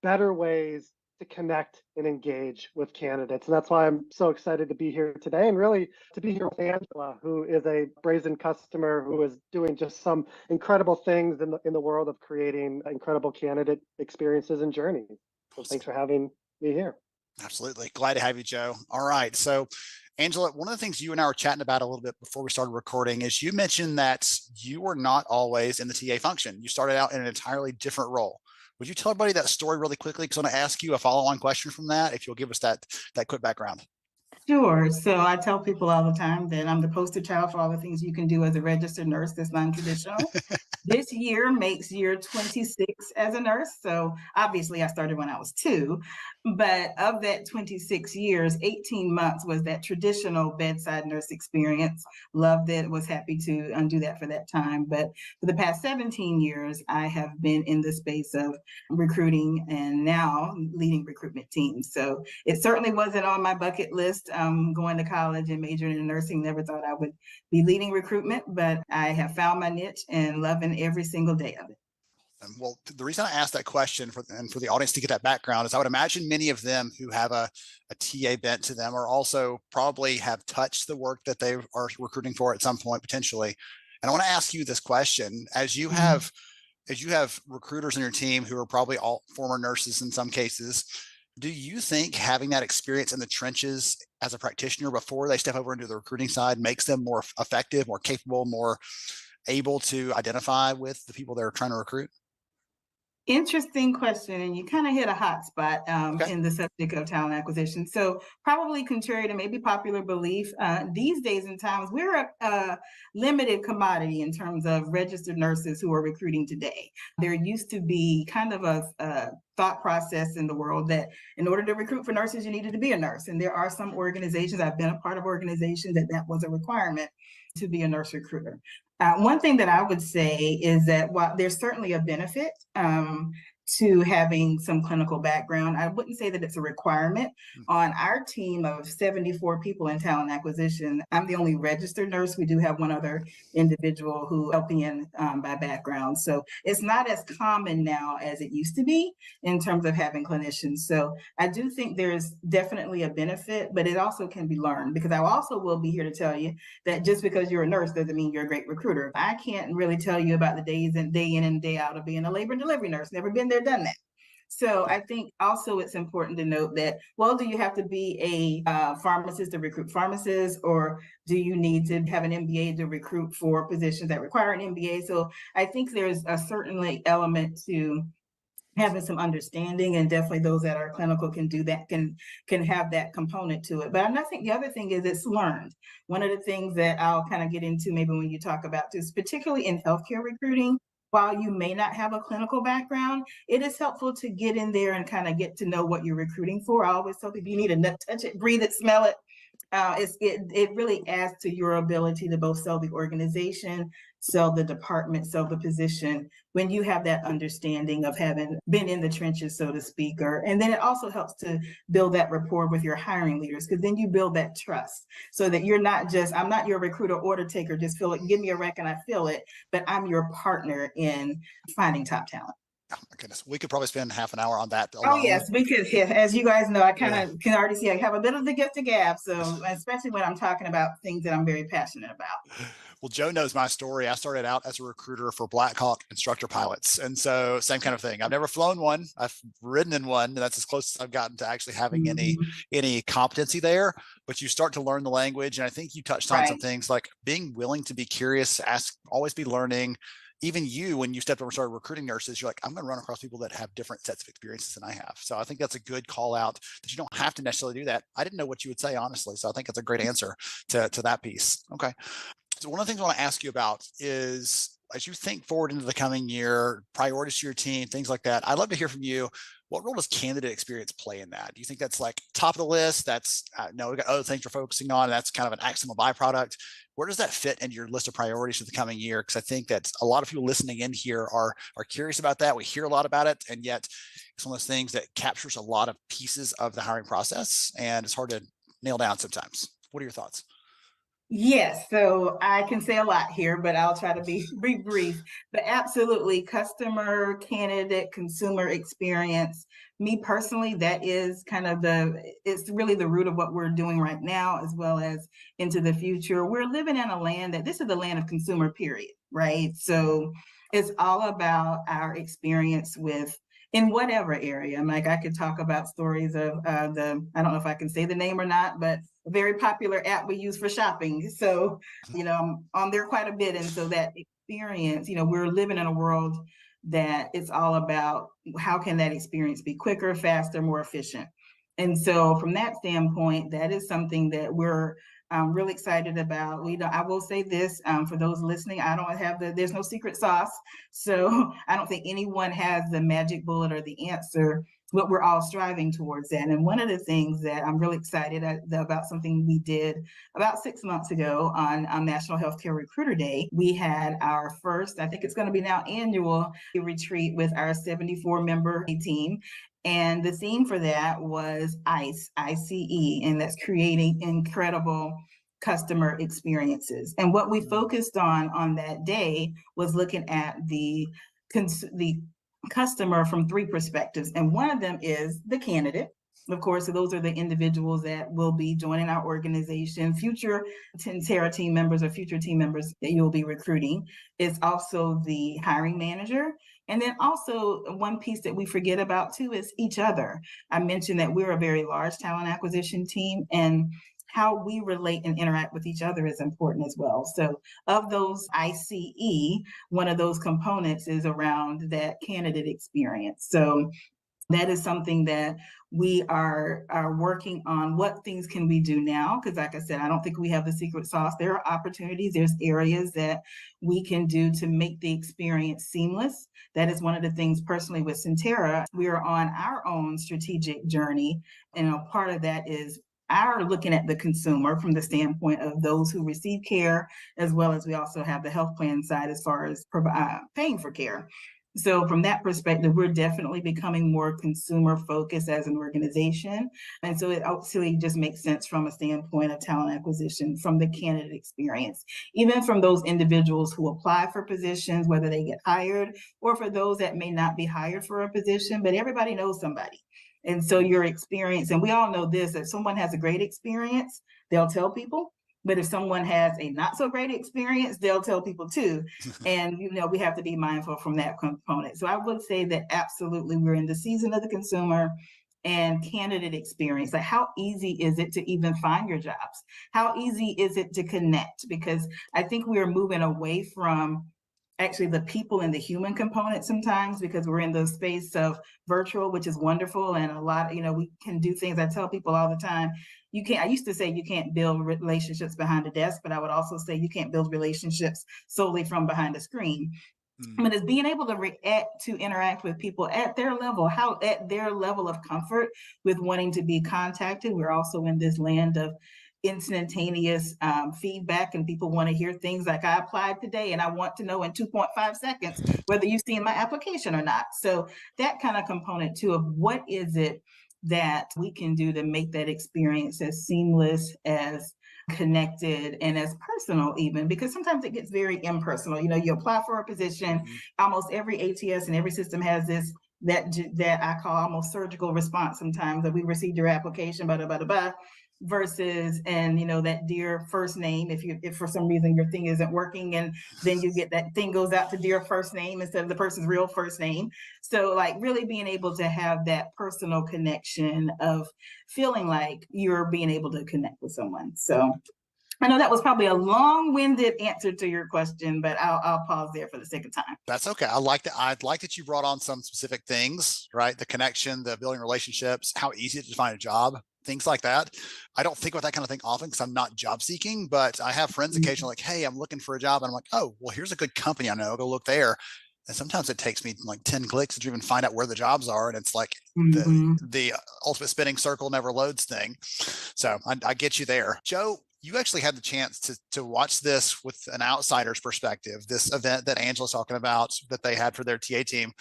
Speaker 9: better ways to connect and engage with candidates. And that's why I'm so excited to be here today, and really to be here with Angela, who is a Brazen customer who is doing just some incredible things in the world of creating incredible candidate experiences and journeys. So thanks for having me here.
Speaker 1: Absolutely. Glad to have you, Joe. All right. So Angela, one of the things you and I were chatting about a little bit before we started recording is you mentioned that you were not always in the TA function. You started out in an entirely different role. Would you tell everybody that story really quickly? Because I'm going to ask you a follow-on question from that, if you'll give us that quick background.
Speaker 8: Sure. So I tell people all the time that I'm the poster child for all the things you can do as a registered nurse that's non-traditional. This year makes year 26 as a nurse. So obviously I started when I was 2, but of that 26 years, 18 months was that traditional bedside nurse experience. Loved it, was happy to undo that for that time. But for the past 17 years, I have been in the space of recruiting and now leading recruitment teams. So it certainly wasn't on my bucket list. Going to college and majoring in nursing, never thought I would be leading recruitment, but I have found my niche and loving every single day of it.
Speaker 1: Well, the reason I asked that question for the audience to get that background is I would imagine many of them who have a TA bent to them are also probably have touched the work that they are recruiting for at some point potentially. And I want to ask you this question: as you have recruiters in your team who are probably all former nurses in some cases, do you think having that experience in the trenches as a practitioner before they step over into the recruiting side makes them more effective, more capable, more able to identify with the people they're trying to recruit?
Speaker 8: Interesting question, and you kind of hit a hot spot
Speaker 1: Okay.
Speaker 8: in the subject of talent acquisition. So probably contrary to maybe popular belief, these days and times, we're a limited commodity in terms of registered nurses who are recruiting today. There used to be kind of a thought process in the world that in order to recruit for nurses, you needed to be a nurse. And there are some organizations, I've been a part of organizations that was a requirement to be a nurse recruiter. One thing that I would say is that while there's certainly a benefit to having some clinical background, I wouldn't say that it's a requirement. On our team of 74 people in talent acquisition, I'm the only registered nurse. We do have one other individual who LPN by background. So it's not as common now as it used to be in terms of having clinicians. So I do think there's definitely a benefit, but it also can be learned, because I also will be here to tell you that just because you're a nurse doesn't mean you're a great recruiter. I can't really tell you about the days and day in and day out of being a labor and delivery nurse. Never been there, done that. So I think also it's important to note that, well, do you have to be a pharmacist to recruit pharmacists, or do you need to have an MBA to recruit for positions that require an MBA? So I think there's a certainly element to having some understanding, and definitely those that are clinical can do that, can have that component to it. But I think the other thing is it's learned. One of the things that I'll kind of get into maybe when you talk about this, particularly in healthcare recruiting, while you may not have a clinical background, it is helpful to get in there and kind of get to know what you're recruiting for. I always tell people you need to touch it, breathe it, smell it. It really adds to your ability to both sell the organization, sell the department, sell the position, when you have that understanding of having been in the trenches, so to speak. And then it also helps to build that rapport with your hiring leaders, because then you build that trust, so that you're not just, I'm not your recruiter order taker, just fill it, give me a rec and I fill it, but I'm your partner in finding top talent.
Speaker 1: Oh my goodness, we could probably spend half an hour on that alone.
Speaker 8: Oh yes, we could. Yeah, as you guys know, I kind of can already see I have a bit of the gift of gab. So especially when I'm talking about things that I'm very passionate about.
Speaker 1: Well, Joe knows my story. I started out as a recruiter for Black Hawk instructor pilots. And so same kind of thing. I've never flown one. I've ridden in one, and that's as close as I've gotten to actually having any competency there. But you start to learn the language. And I think you touched on some things like being willing to be curious, always be learning. Even you, when you stepped over and started recruiting nurses, you're like, I'm going to run across people that have different sets of experiences than I have. So I think that's a good call out, that you don't have to necessarily do that. I didn't know what you would say, honestly. So I think that's a great answer to that piece. Okay. So one of the things I want to ask you about is, as you think forward into the coming year, priorities to your team, things like that, I'd love to hear from you. What role does candidate experience play in that? Do you think that's like top of the list? That's no, we've got other things we're focusing on. That's kind of an accidental byproduct. Where does that fit into your list of priorities for the coming year? Because I think that a lot of people listening in here are curious about that. We hear a lot about it, and yet it's one of those things that captures a lot of pieces of the hiring process, and it's hard to nail down sometimes. What are your thoughts?
Speaker 8: Yes, so I can say a lot here, but I'll try to be brief. But absolutely, customer, candidate, consumer experience. Me personally, that is kind of it's really the root of what we're doing right now, as well as into the future. We're living in a land this is the land of consumer, period, right? So it's all about our experience in whatever area. Like I could talk about stories of I don't know if I can say the name or not, but a very popular app we use for shopping. So, I'm on there quite a bit. And so that experience, we're living in a world that it's all about how can that experience be quicker, faster, more efficient. And so from that standpoint, that is something that we're really excited about. I will say this, for those listening, I don't have there's no secret sauce. So I don't think anyone has the magic bullet or the answer, but we're all striving towards that. And one of the things that I'm really excited about, something we did about 6 months ago on National Healthcare Recruiter Day, we had our first, I think it's going to be now annual retreat with our 74 member team. And the theme for that was ICE, ICE, and that's creating incredible customer experiences. And what we focused on that day was looking at the customer from 3 perspectives. And one of them is the candidate. Of course, so those are the individuals that will be joining our organization, future Terra team members or future team members that you'll be recruiting. It's also the hiring manager. And then also one piece that we forget about too is each other. I mentioned that we're a very large talent acquisition team, and how we relate and interact with each other is important as well. So of those ICE, one of those components is around that candidate experience. So that is something that we are working on. What things can we do now? Because like I said, I don't think we have the secret sauce. There are opportunities, there's areas that we can do to make the experience seamless. That is one of the things personally with Centera. We are on our own strategic journey, and a part of that is our looking at the consumer from the standpoint of those who receive care, as well as we also have the health plan side as far as paying for care. So from that perspective, we're definitely becoming more consumer focused as an organization. And so it absolutely just makes sense from a standpoint of talent acquisition, from the candidate experience, even from those individuals who apply for positions, whether they get hired, or for those that may not be hired for a position, but everybody knows somebody. And so your experience, and we all know this, if someone has a great experience, they'll tell people. But if someone has a not so great experience, they'll tell people too. And, we have to be mindful from that component. So I would say that absolutely we're in the season of the consumer and candidate experience. Like, how easy is it to even find your jobs? How easy is it to connect? Because I think we are moving away from actually the people and the human component sometimes, because we're in the space of virtual, which is wonderful. And a lot, we can do things. I tell people all the time, I used to say you can't build relationships behind a desk, but I would also say you can't build relationships solely from behind a screen. But it's being able to interact with people at their level, at their level of comfort with wanting to be contacted. We're also in this land of instantaneous feedback, and people want to hear things like, I applied today and I want to know in 2.5 seconds whether you've seen my application or not. So that kind of component too, of what is it that we can do to make that experience as seamless, as connected, and as personal, even, because sometimes it gets very impersonal. You apply for a position, almost every ATS and every system has this that I call almost surgical response sometimes, that we received your application, versus, and that dear first name, if for some reason your thing isn't working, and then you get that thing goes out to dear first name instead of the person's real first name. So like really being able to have that personal connection of feeling like you're being able to connect with someone. So I know that was probably a long-winded answer to your question, but I'll pause there for the sake of time.
Speaker 1: That's okay. I like that. I'd like that you brought on some specific things, right? The connection, the building relationships, how easy it is to find a job, things like that. I don't think about that kind of thing often because I'm not job seeking, but I have friends occasionally like, hey, I'm looking for a job. And I'm like, oh, well, here's a good company I know. I'll go look there. And sometimes it takes me like 10 clicks to even find out where the jobs are. And it's like the ultimate spinning circle never loads thing. So I get you there. Joe, you actually had the chance to watch this with an outsider's perspective, this event that Angela's talking about that they had for their TA team.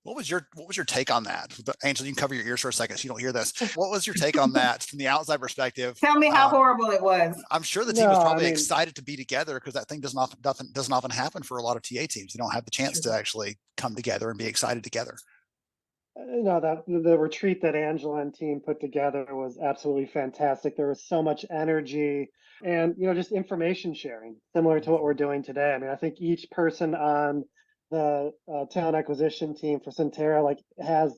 Speaker 1: What was your take on that? Angela, you can cover your ears for a second so you don't hear this. What was your take on that from the outside perspective?
Speaker 8: Tell me how horrible it was.
Speaker 1: I'm sure the team was probably excited to be together, because that thing doesn't often happen for a lot of TA teams. You don't have the chance to actually come together and be excited together.
Speaker 9: That the retreat that Angela and team put together was absolutely fantastic. There was so much energy and, just information sharing, similar to what we're doing today. I mean, I think each person on the talent acquisition team for Centera has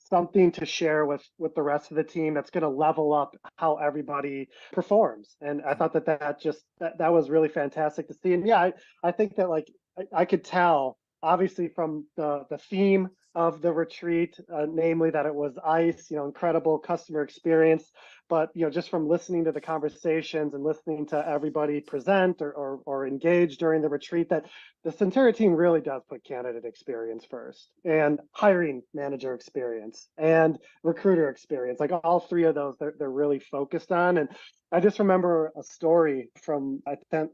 Speaker 9: something to share with the rest of the team that's going to level up how everybody performs. And I thought that was really fantastic to see. And yeah, I think that I could tell, obviously, from the theme of the retreat, namely that it was ICE, incredible customer experience. But, just from listening to the conversations and listening to everybody present or engage during the retreat, that the Centera team really does put candidate experience first, and hiring manager experience and recruiter experience. Like all three of those, they're really focused on. And I just remember a story from, I can't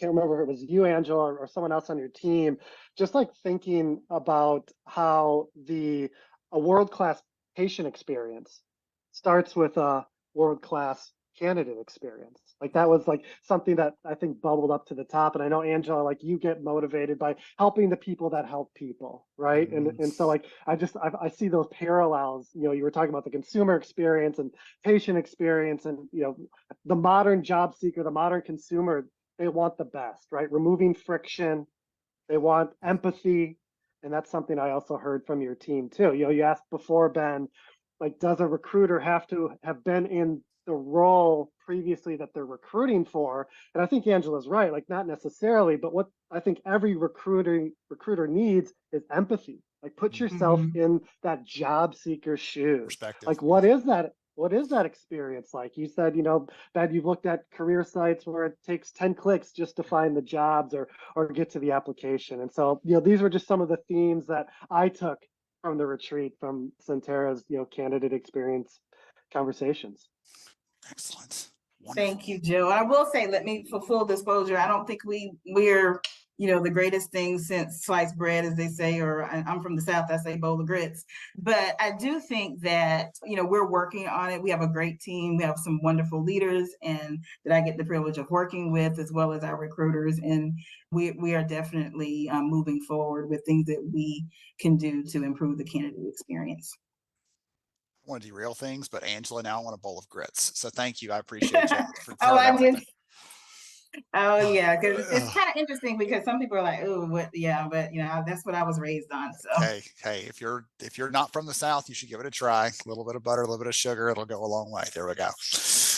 Speaker 9: remember if it was you, Angela, or someone else on your team, just thinking about how a world-class patient experience starts with a world-class candidate experience. That was something that I think bubbled up to the top. And I know, Angela, you get motivated by helping the people that help people, right? And so I see those parallels. You were talking about the consumer experience and patient experience, and the modern job seeker, the modern consumer, they want the best, right? Removing friction. They want empathy. And that's something I also heard from your team too. You asked before, Ben, like, does a recruiter have to have been in the role previously that they're recruiting for? And I think Angela's right, like, not necessarily, but what I think every recruiter needs is empathy. Like, put yourself in that job seeker's shoes.
Speaker 1: Perspective.
Speaker 9: Like, what is that? What is that experience like? You said, Ben, you've looked at career sites where it takes 10 clicks just to find the jobs or get to the application. And so, these were just some of the themes that I took from the retreat, from Centera's, candidate experience conversations.
Speaker 1: Excellent.
Speaker 8: Thank you, Joe. I will say, for full disclosure, I don't think we're the greatest thing since sliced bread, as they say, or I'm from the South, I say bowl of grits. But I do think that, we're working on it. We have a great team. We have some wonderful leaders and that I get the privilege of working with, as well as our recruiters. And we are definitely moving forward with things that we can do to improve the candidate experience.
Speaker 1: I want to derail things, but Angela, now I want a bowl of grits. So thank you. I appreciate you.
Speaker 8: Oh, I did. Oh yeah, because it's kind of interesting because some people are like, "Oh, what?" Yeah, but that's what I was raised on. So
Speaker 1: hey, if you're not from the South, you should give it a try. A little bit of butter, a little bit of sugar, it'll go a long way. There we go.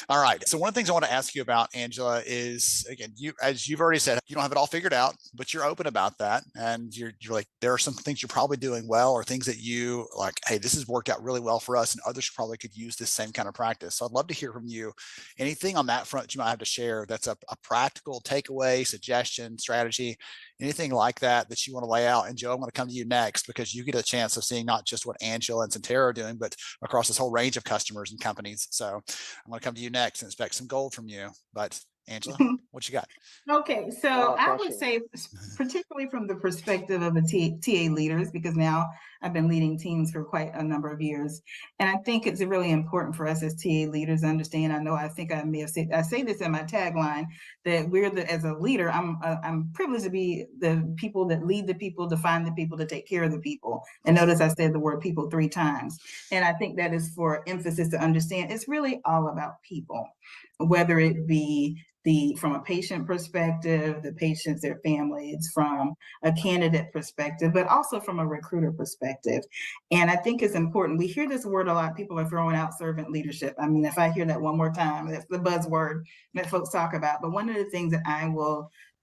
Speaker 1: All right. So one of the things I want to ask you about, Angela, is, again, as you've already said, you don't have it all figured out, but you're open about that, and you're like, there are some things you're probably doing well, or things that you like, hey, this has worked out really well for us, and others probably could use this same kind of practice. So I'd love to hear from you. Anything on that front that you might have to share that's a practical takeaway, suggestion, strategy, anything like that you want to lay out. And Joe, I'm going to come to you next, because you get a chance of seeing not just what Angela and Centera are doing, but across this whole range of customers and companies. So I'm going to come to you next and expect some gold from you. But Angela, what you got?
Speaker 8: Okay, so I would say, particularly from the perspective of the TA leaders, because now I've been leading teams for quite a number of years, and I think it's really important for us as TA leaders to understand. I think I may have said, I say this in my tagline, that as a leader, I'm privileged to be the people that lead the people, to find the people, to take care of the people. And notice I said the word people 3 times, and I think that is for emphasis to understand. It's really all about people, whether it be from a patient perspective, the patients, their families, from a candidate perspective, but also from a recruiter perspective. And I think it's important. We hear this word a lot. People are throwing out servant leadership. I mean, if I hear that one more time, that's the buzzword that folks talk about. But one of the things that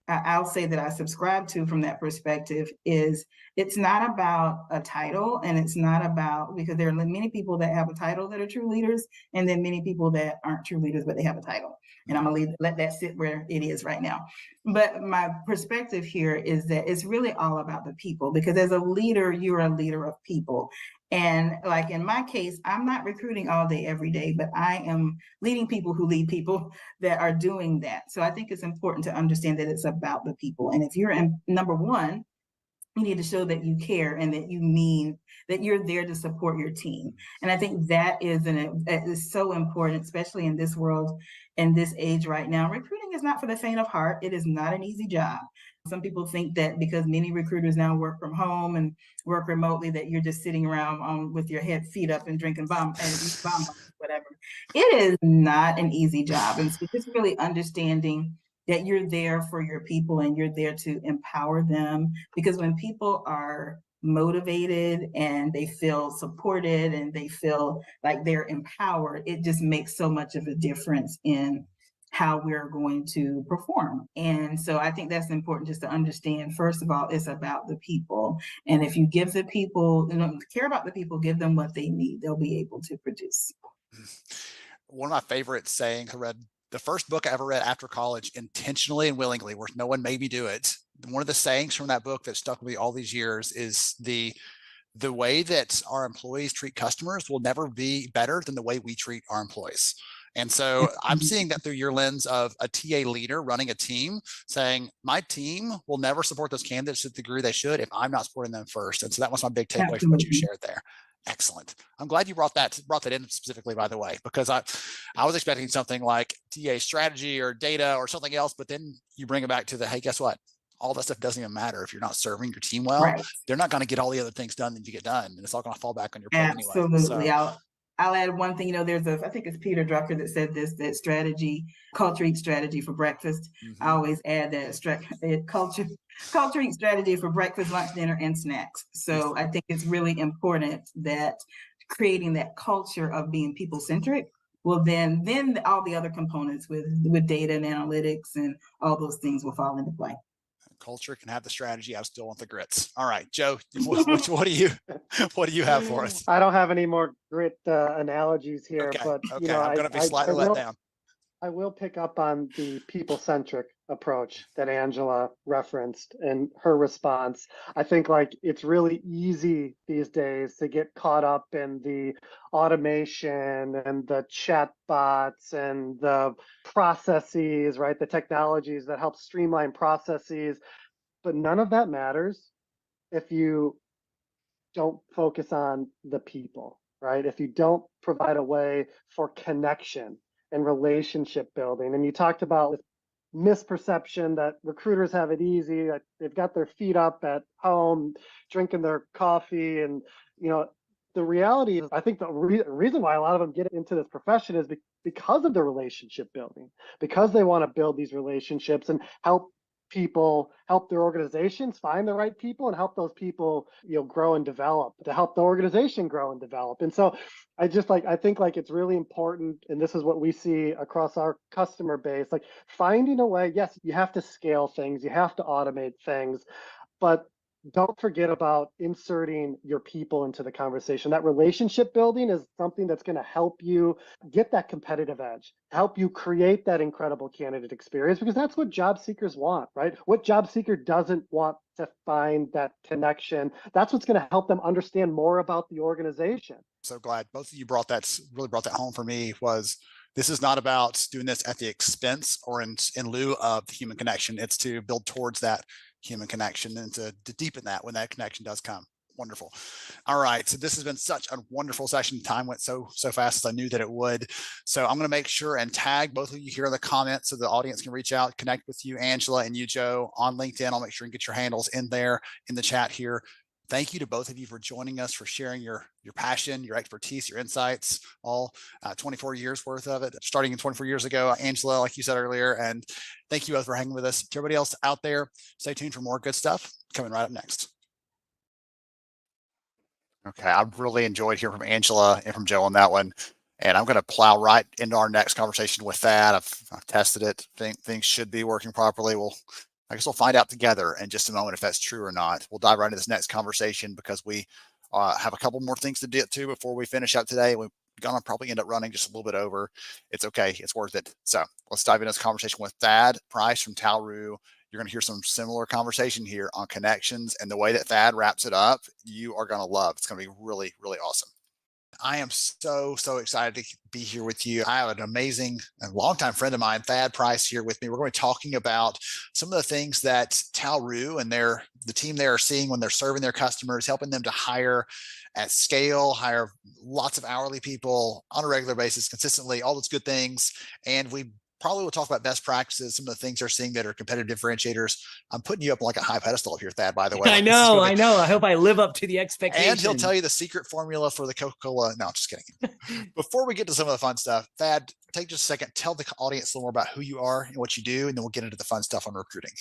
Speaker 8: I'll say that I subscribe to from that perspective is, it's not about a title, and it's not about, because there are many people that have a title that are true leaders, and then many people that aren't true leaders, but they have a title. And I'm gonna let that sit where it is right now. But my perspective here is that it's really all about the people, because as a leader, you're a leader of people. And like in my case, I'm not recruiting all day, every day, but I am leading people who lead people that are doing that. So I think it's important to understand that it's about the people. And if you're number one, you need to show that you care and that you mean that you're there to support your team. And I think that is so important, especially in this world and this age right now. Recruiting is not for the faint of heart. It is not an easy job. Some people think that because many recruiters now work from home and work remotely, that you're just sitting around with your feet up and drinking bomb, whatever. It is not an easy job. And so just really understanding that you're there for your people and you're there to empower them, because when people are motivated and they feel supported and they feel like they're empowered, it just makes so much of a difference in how we're going to perform. And so I think that's important, just to understand, first of all, it's about the people. And if you give the people, care about the people, give them what they need, they'll be able to produce.
Speaker 1: One of my favorite sayings, I read the first book I ever read after college, intentionally and willingly, where no one made me do it. One of the sayings from that book that stuck with me all these years is the way that our employees treat customers will never be better than the way we treat our employees. And so I'm seeing that through your lens of a TA leader running a team, saying my team will never support those candidates to the degree they should if I'm not supporting them first. And so that was my big takeaway from what you shared there. Excellent. I'm glad you brought that in specifically, by the way, because I was expecting something like TA strategy or data or something else, but then you bring it back to hey, guess what? All that stuff doesn't even matter if you're not serving your team well. Right. They're not going to get all the other things done that you get done, and it's all going to fall back on your plate anyway.
Speaker 8: Absolutely. I'll add one thing, I think it's Peter Drucker that said this, that culture eats strategy for breakfast.
Speaker 1: Mm-hmm.
Speaker 8: I always add that culture eats strategy for breakfast, lunch, dinner, and snacks. So I think it's really important that creating that culture of being people-centric will then all the other components with data and analytics and all those things will fall into play.
Speaker 1: Culture can have the strategy. I still want the grits. All right, Joe, what do you have for us?
Speaker 9: I don't have any more grit analogies here,
Speaker 1: Okay.
Speaker 9: but
Speaker 1: Okay. I'm going to be slightly let down.
Speaker 9: I will pick up on the people-centric approach that Angela referenced in her response. I think like it's really easy these days to get caught up in the automation and the chat bots and the processes, right? The technologies that help streamline processes, but none of that matters if you don't focus on the people, right? If you don't provide a way for connection and relationship building. And you talked about this misperception that recruiters have it easy, that they've got their feet up at home, drinking their coffee. And, the reality is, I think the reason why a lot of them get into this profession is because of the relationship building, because they want to build these relationships and help their organizations find the right people and help those people grow and develop, to help the organization grow and develop. And so I think it's really important, and this is what we see across our customer base, like finding a way. Yes, you have to scale things, you have to automate things, but don't forget about inserting your people into the conversation. That relationship building is something that's going to help you get that competitive edge, help you create that incredible candidate experience, because that's what job seekers want, right? What job seeker doesn't want to find that connection? That's what's going to help them understand more about the organization.
Speaker 1: So glad both of you really brought that home for me. This is not about doing this at the expense or in lieu of the human connection. It's to build towards that human connection and to deepen that when that connection does come. Wonderful. All right. So this has been such a wonderful session. Time went so fast as I knew that it would. So I'm going to make sure and tag both of you here in the comments so the audience can reach out, connect with you, Angela, and you, Joe, on LinkedIn. I'll make sure and get your handles in there in the chat here. Thank you to both of you for joining us, for sharing your passion, your expertise, your insights, all 24 years worth of it, starting in 24 years ago, Angela, like you said earlier. And thank you both for hanging with us. To everybody else out there, stay tuned for more good stuff coming right up next. Okay, I've really enjoyed hearing from Angela and from Joe on that one. And I'm going to plow right into our next conversation with that. I've tested it. Things should be working properly. I guess we'll find out together in just a moment if that's true or not. We'll dive right into this next conversation because we have a couple more things to get to before we finish up today. We're going to probably end up running just a little bit over. It's okay. It's worth it. So let's dive into this conversation with Thad Price from Talroo. You're going to hear some similar conversation here on connections, and the way that Thad wraps it up, you are going to love. It's going to be really, really awesome. I am so excited to be here with you. I have an amazing and longtime friend of mine, Thad Price, here with me. We're going to be talking about some of the things that Talroo and the team there are seeing when they're serving their customers, helping them to hire at scale, hire lots of hourly people on a regular basis, consistently, all those good things. And we probably will talk about best practices, some of the things they're seeing that are competitive differentiators. I'm putting you up on like a high pedestal here, Thad, by the way.
Speaker 10: I know. I hope I live up to the expectation.
Speaker 1: And he'll tell you the secret formula for the Coca-Cola. No, I'm just kidding. Before we get to some of the fun stuff, Thad, take just a second, tell the audience a little more about who you are and what you do, and then we'll get into the fun stuff on recruiting.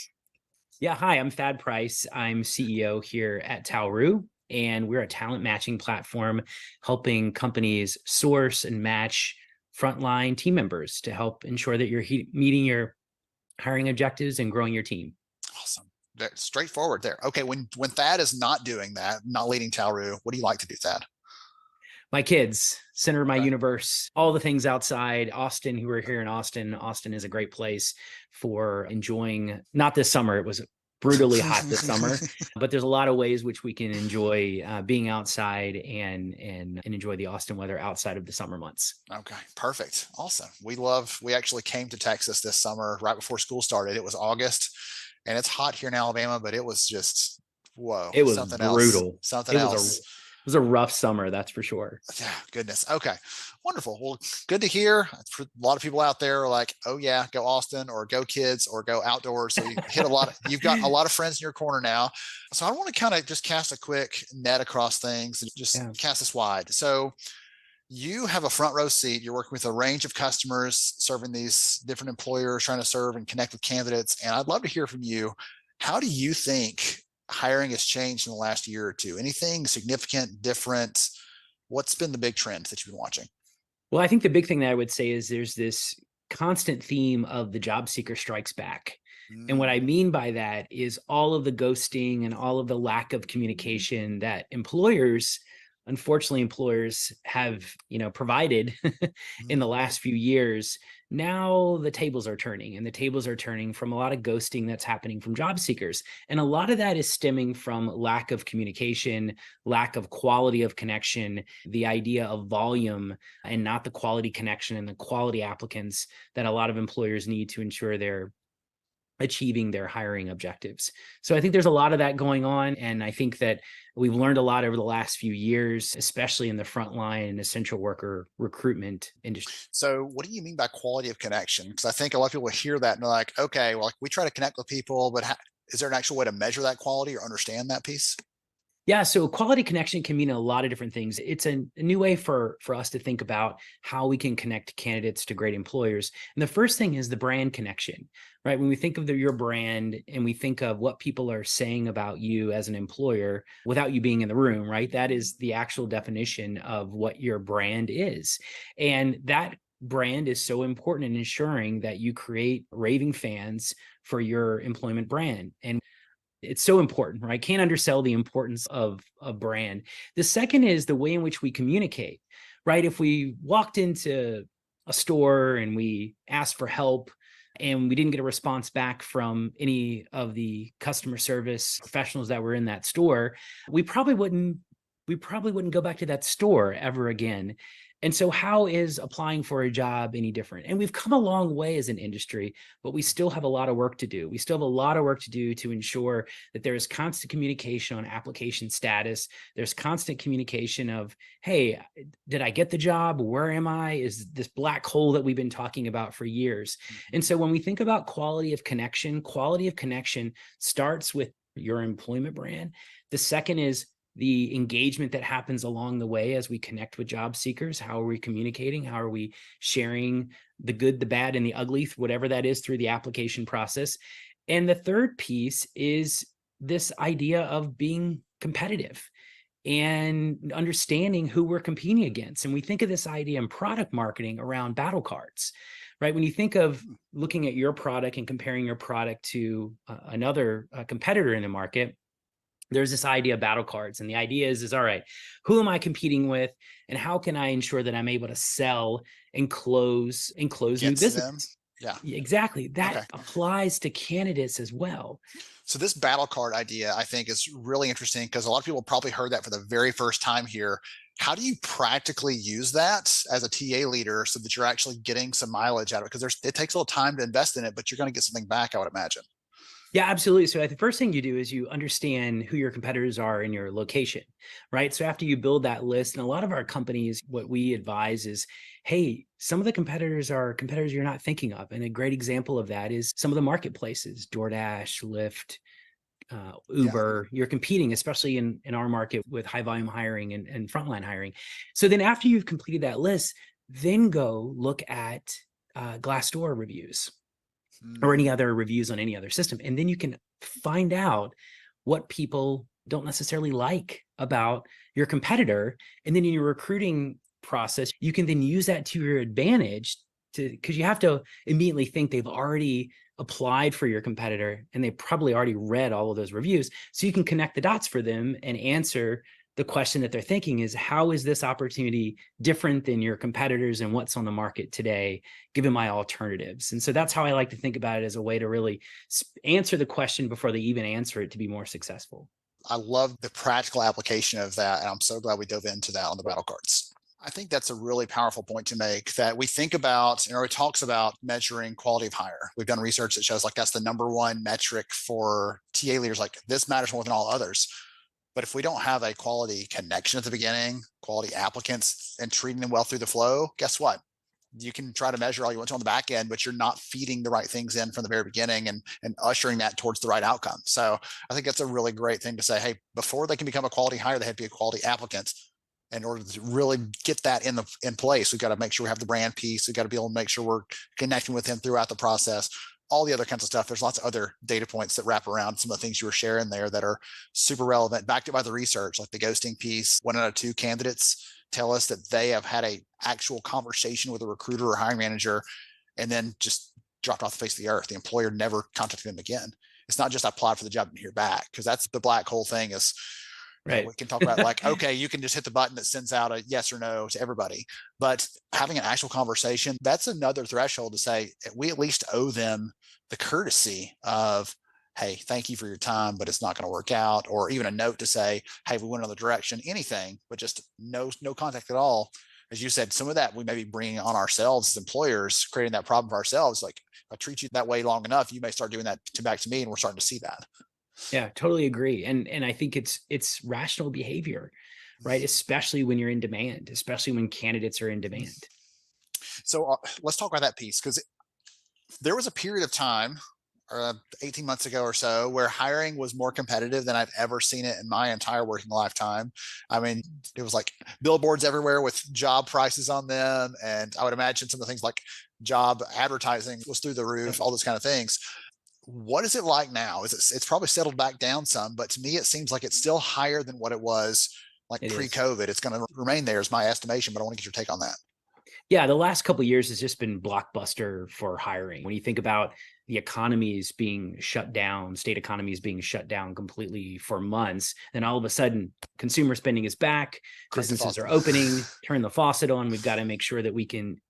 Speaker 10: Yeah, hi, I'm Thad Price. I'm CEO here at Talroo, and we're a talent matching platform helping companies source and match frontline team members to help ensure that you're meeting your hiring objectives and growing your team.
Speaker 1: Awesome. Straightforward there. Okay, when Thad is not doing that, not leading Talroo, what do you like to do, Thad?
Speaker 10: My kids, center of my universe, all the things outside. Austin, who are here in Austin. Austin is a great place for enjoying, not this summer, it was brutally hot this summer, but there's a lot of ways which we can enjoy being outside and enjoy the Austin weather outside of the summer months.
Speaker 1: Okay, perfect. Awesome. We actually came to Texas this summer right before school started. It was August and it's hot here in Alabama, but it was just, whoa.
Speaker 10: It was
Speaker 1: something
Speaker 10: brutal.
Speaker 1: Else. Something else.
Speaker 10: It was a rough summer, that's for sure.
Speaker 1: Yeah, goodness. Okay, wonderful. Well, good to hear. For a lot of people out there are like, oh yeah, go Austin or go kids or go outdoors. So you've got a lot of friends in your corner now. So I want to kind of just cast a quick net across things and just cast this wide. So You have a front row seat. You're working with a range of customers, serving these different employers, trying to serve and connect with candidates. And I'd love to hear from you. How do you think hiring has changed in the last year or two? Anything significant, different? What's been the big trend that you've been watching?
Speaker 10: Well, I think the big thing that I would say is there's this constant theme of the job seeker strikes back. And what I mean by that is all of the ghosting and all of the lack of communication that unfortunately employers have, provided in the last few years. Now the tables are turning, and the tables are turning from a lot of ghosting that's happening from job seekers. And a lot of that is stemming from lack of communication, lack of quality of connection, the idea of volume and not the quality connection and the quality applicants that a lot of employers need to ensure they're achieving their hiring objectives. So I think there's a lot of that going on. And I think that we've learned a lot over the last few years, especially in the frontline and essential worker recruitment industry.
Speaker 1: So what do you mean by quality of connection? Because I think a lot of people hear that and they're like, okay, well, we try to connect with people, but is there an actual way to measure that quality or understand that piece?
Speaker 10: Yeah, so quality connection can mean a lot of different things. It's a new way for us to think about how we can connect candidates to great employers. And the first thing is the brand connection, right? When we think of your brand and we think of what people are saying about you as an employer without you being in the room, right? That is the actual definition of what your brand is. And that brand is so important in ensuring that you create raving fans for your employment brand. And it's so important, right? Can't undersell the importance of a brand. The second is the way in which we communicate, right? If we walked into a store and we asked for help and we didn't get a response back from any of the customer service professionals that were in that store, we probably wouldn't go back to that store ever again. And so how is applying for a job any different? And we've come a long way as an industry, but we still have a lot of work to do. We still have a lot of work to do to ensure that there is constant communication on application status. There's constant communication of, hey, did I get the job? Where am I? Is this black hole that we've been talking about for years? And so when we think about quality of connection starts with your employment brand. The second is the engagement that happens along the way as we connect with job seekers. How are we communicating? How are we sharing the good, the bad, and the ugly, whatever that is, through the application process? And the third piece is this idea of being competitive and understanding who we're competing against. And we think of this idea in product marketing around battle cards, right? When you think of looking at your product and comparing your product to another competitor in the market, there's this idea of battle cards. And the idea is all right, who am I competing with? And how can I ensure that I'm able to sell and close new business?
Speaker 1: Yeah,
Speaker 10: exactly. That applies to candidates as well.
Speaker 1: So this battle card idea, I think, is really interesting because a lot of people probably heard that for the very first time here. How do you practically use that as a TA leader so that you're actually getting some mileage out of it? Because it takes a little time to invest in it, but you're going to get something back, I would imagine.
Speaker 10: Yeah, absolutely. So the first thing you do is you understand who your competitors are in your location, right? So after you build that list, and a lot of our companies, what we advise is, hey, some of the competitors are competitors you're not thinking of. And a great example of that is some of the marketplaces, DoorDash, Lyft, Uber. You're competing, especially in our market, with high volume hiring and frontline hiring. So then after you've completed that list, then go look at Glassdoor reviews or any other reviews on any other system. And then you can find out what people don't necessarily like about your competitor. And then in your recruiting process, you can then use that to your advantage because you have to immediately think they've already applied for your competitor and they probably already read all of those reviews. So you can connect the dots for them and answer the question that they're thinking is, how is this opportunity different than your competitors and what's on the market today, given my alternatives? And so that's how I like to think about it, as a way to really answer the question before they even answer it to be more successful.
Speaker 1: I love the practical application of that. And I'm so glad we dove into that on the battle cards. I think that's a really powerful point to make, that we think about, it talks about measuring quality of hire. We've done research that shows like that's the number one metric for TA leaders. Like, this matters more than all others. But if we don't have a quality connection at the beginning, quality applicants, and treating them well through the flow, guess what? You can try to measure all you want to on the back end, but you're not feeding the right things in from the very beginning and ushering that towards the right outcome. So I think that's a really great thing to say, hey, before they can become a quality hire, they have to be a quality applicant. in order to really get that in place. We've got to make sure we have the brand piece. We've got to be able to make sure we're connecting with them throughout the process, all the other kinds of stuff. There's lots of other data points that wrap around some of the things you were sharing there that are super relevant, backed up by the research, like the ghosting piece. 1 out of 2 candidates tell us that they have had a actual conversation with a recruiter or hiring manager and then just dropped off the face of the earth. The employer never contacted them again. It's not just I applied for the job and hear back, because that's the black hole thing is,
Speaker 10: Right.
Speaker 1: we can talk about like, okay, you can just hit the button that sends out a yes or no to everybody. But having an actual conversation, that's another threshold to say we at least owe them the courtesy of, hey, thank you for your time, but it's not going to work out. Or even a note to say, hey, we went another direction, anything, but just no contact at all. As you said, some of that we may be bringing on ourselves as employers, creating that problem for ourselves. Like, if I treat you that way long enough, you may start doing that back to me, and we're starting to see that.
Speaker 10: Yeah, totally agree. And I think it's rational behavior, right? Especially when you're in demand, especially when candidates are in demand.
Speaker 1: So let's talk about that piece, because there was a period of time 18 months ago or so where hiring was more competitive than I've ever seen it in my entire working lifetime. I mean, it was like billboards everywhere with job prices on them. And I would imagine some of the things like job advertising was through the roof, all those kind of things. What is it like now? It's probably settled back down some, but to me, it seems like it's still higher than what it was like pre-COVID. It's going to remain there is my estimation, but I want to get your take on that.
Speaker 10: Yeah, the last couple of years has just been blockbuster for hiring. When you think about the economies being shut down, state economies being shut down completely for months, then all of a sudden consumer spending is back, businesses are opening, turn the faucet on. We've got to make sure that we can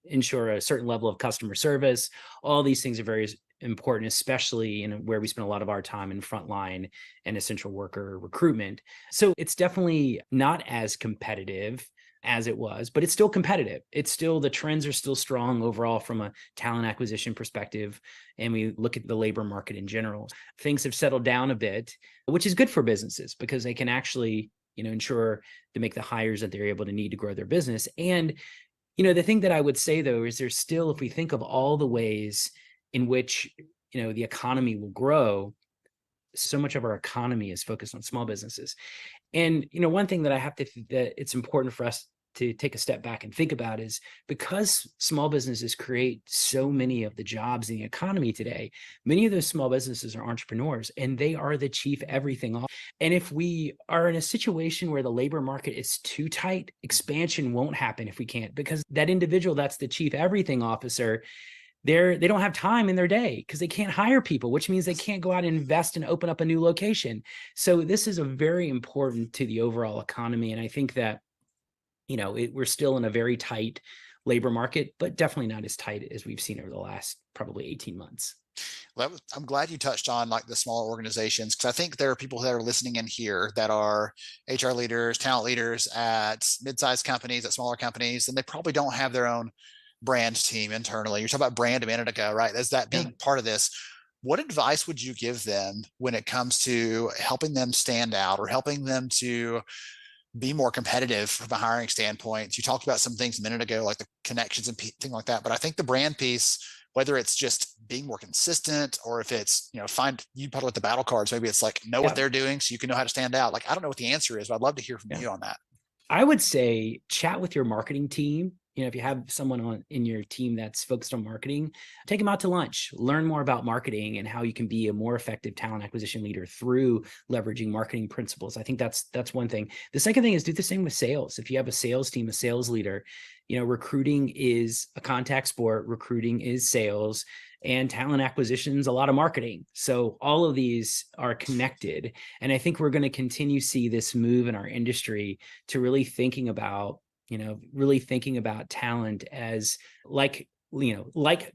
Speaker 10: ensure a certain level of customer service. All these things are very important, especially in where we spend a lot of our time in frontline and essential worker recruitment. So it's definitely not as competitive as it was, but it's still competitive. It's still, the trends are still strong overall from a talent acquisition perspective. And we look at the labor market in general. Things have settled down a bit, which is good for businesses because they can actually, ensure to make the hires that they're able to need to grow their business. And, the thing that I would say though, is there's still, if we think of all the ways in which, the economy will grow, so much of our economy is focused on small businesses. And, one thing that that it's important for us to take a step back and think about is because small businesses create so many of the jobs in the economy today, many of those small businesses are entrepreneurs and they are the chief everything. And if we are in a situation where the labor market is too tight, expansion won't happen if we can't, because that individual that's the chief everything officer, they don't have time in their day because they can't hire people, which means they can't go out and invest and open up a new location. So this is a very important to the overall economy. And I think that, we're still in a very tight labor market, but definitely not as tight as we've seen over the last probably 18 months.
Speaker 1: Well, I'm glad you touched on like the smaller organizations, because I think there are people that are listening in here that are HR leaders, talent leaders at mid-sized companies, at smaller companies, and they probably don't have their own brand team internally. You're talking about brand a minute ago, right? As that being part of this. What advice would you give them when it comes to helping them stand out or helping them to be more competitive from a hiring standpoint? You talked about some things a minute ago, like the connections and things like that. But I think the brand piece, whether it's just being more consistent or if it's, you probably with the battle cards, maybe it's like know what they're doing so you can know how to stand out. Like, I don't know what the answer is, but I'd love to hear from you on that.
Speaker 10: I would say chat with your marketing team. If you have someone in your team that's focused on marketing, take them out to lunch, learn more about marketing and how you can be a more effective talent acquisition leader through leveraging marketing principles. I think that's one thing. The second thing is do the same with sales. If you have a sales team, a sales leader, recruiting is a contact sport, recruiting is sales, and talent acquisition is a lot of marketing. So all of these are connected. And I think we're going to continue to see this move in our industry to really thinking about talent as like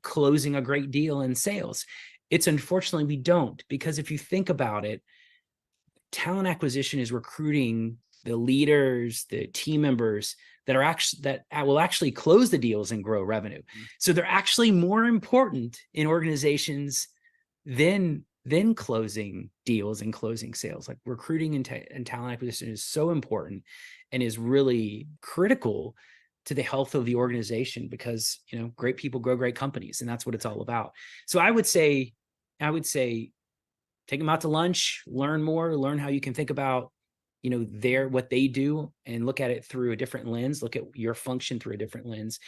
Speaker 10: closing a great deal in sales. It's unfortunately we don't, because if you think about it, talent acquisition is recruiting the leaders, the team members that will actually close the deals and grow revenue. So they're actually more important in organizations than closing deals and closing sales. Like recruiting and talent acquisition is so important and is really critical to the health of the organization, because great people grow great companies, and that's what it's all about. So I would say take them out to lunch, learn more, learn how you can think about what they do and look at it through a different lens, look at your function through a different lens.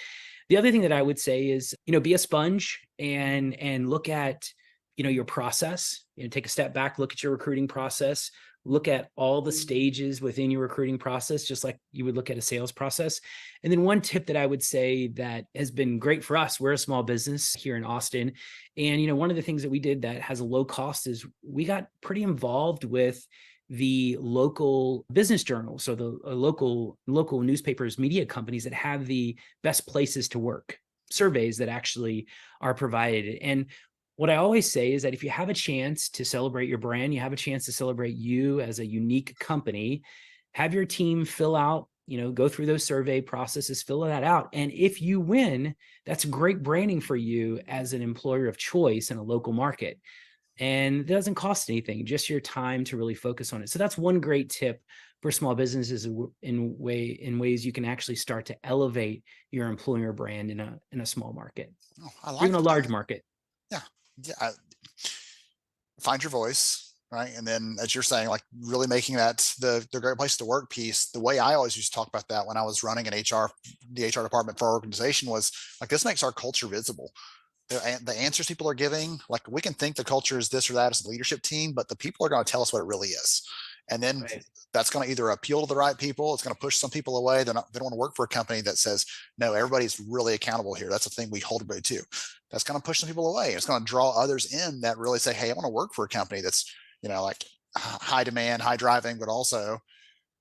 Speaker 10: The other thing that I would say is, be a sponge and look at, your process, take a step back, look at your recruiting process, look at all the stages within your recruiting process, just like you would look at a sales process. And then one tip that I would say that has been great for us, we're a small business here in Austin. And, one of the things that we did that has a low cost is we got pretty involved with the local business journals, so the local newspapers, media companies that have the best places to work, surveys that actually are provided. And what I always say is that if you have a chance to celebrate your brand, you have a chance to celebrate you as a unique company, have your team fill out, go through those survey processes, fill that out. And if you win, that's great branding for you as an employer of choice in a local market. And it doesn't cost anything, just your time to really focus on it. So that's one great tip for small businesses in ways you can actually start to elevate your employer brand in a small market,
Speaker 1: Oh, I like
Speaker 10: even a
Speaker 1: that.
Speaker 10: large market.
Speaker 1: Yeah. Find your voice, right? And then, as you're saying, like really making that the great place to work piece. The way I always used to talk about that when I was running the HR department for our organization was like, this makes our culture visible. The answers people are giving, like we can think the culture is this or that as a leadership team, but the people are going to tell us what it really is. And then that's going to either appeal to the right people. It's going to push some people away. They don't want to work for a company that says, no, everybody's really accountable here. That's the thing we hold everybody to. That's going to push some people away. It's going to draw others in that really say, hey, I want to work for a company that's, like high demand, high driving, but also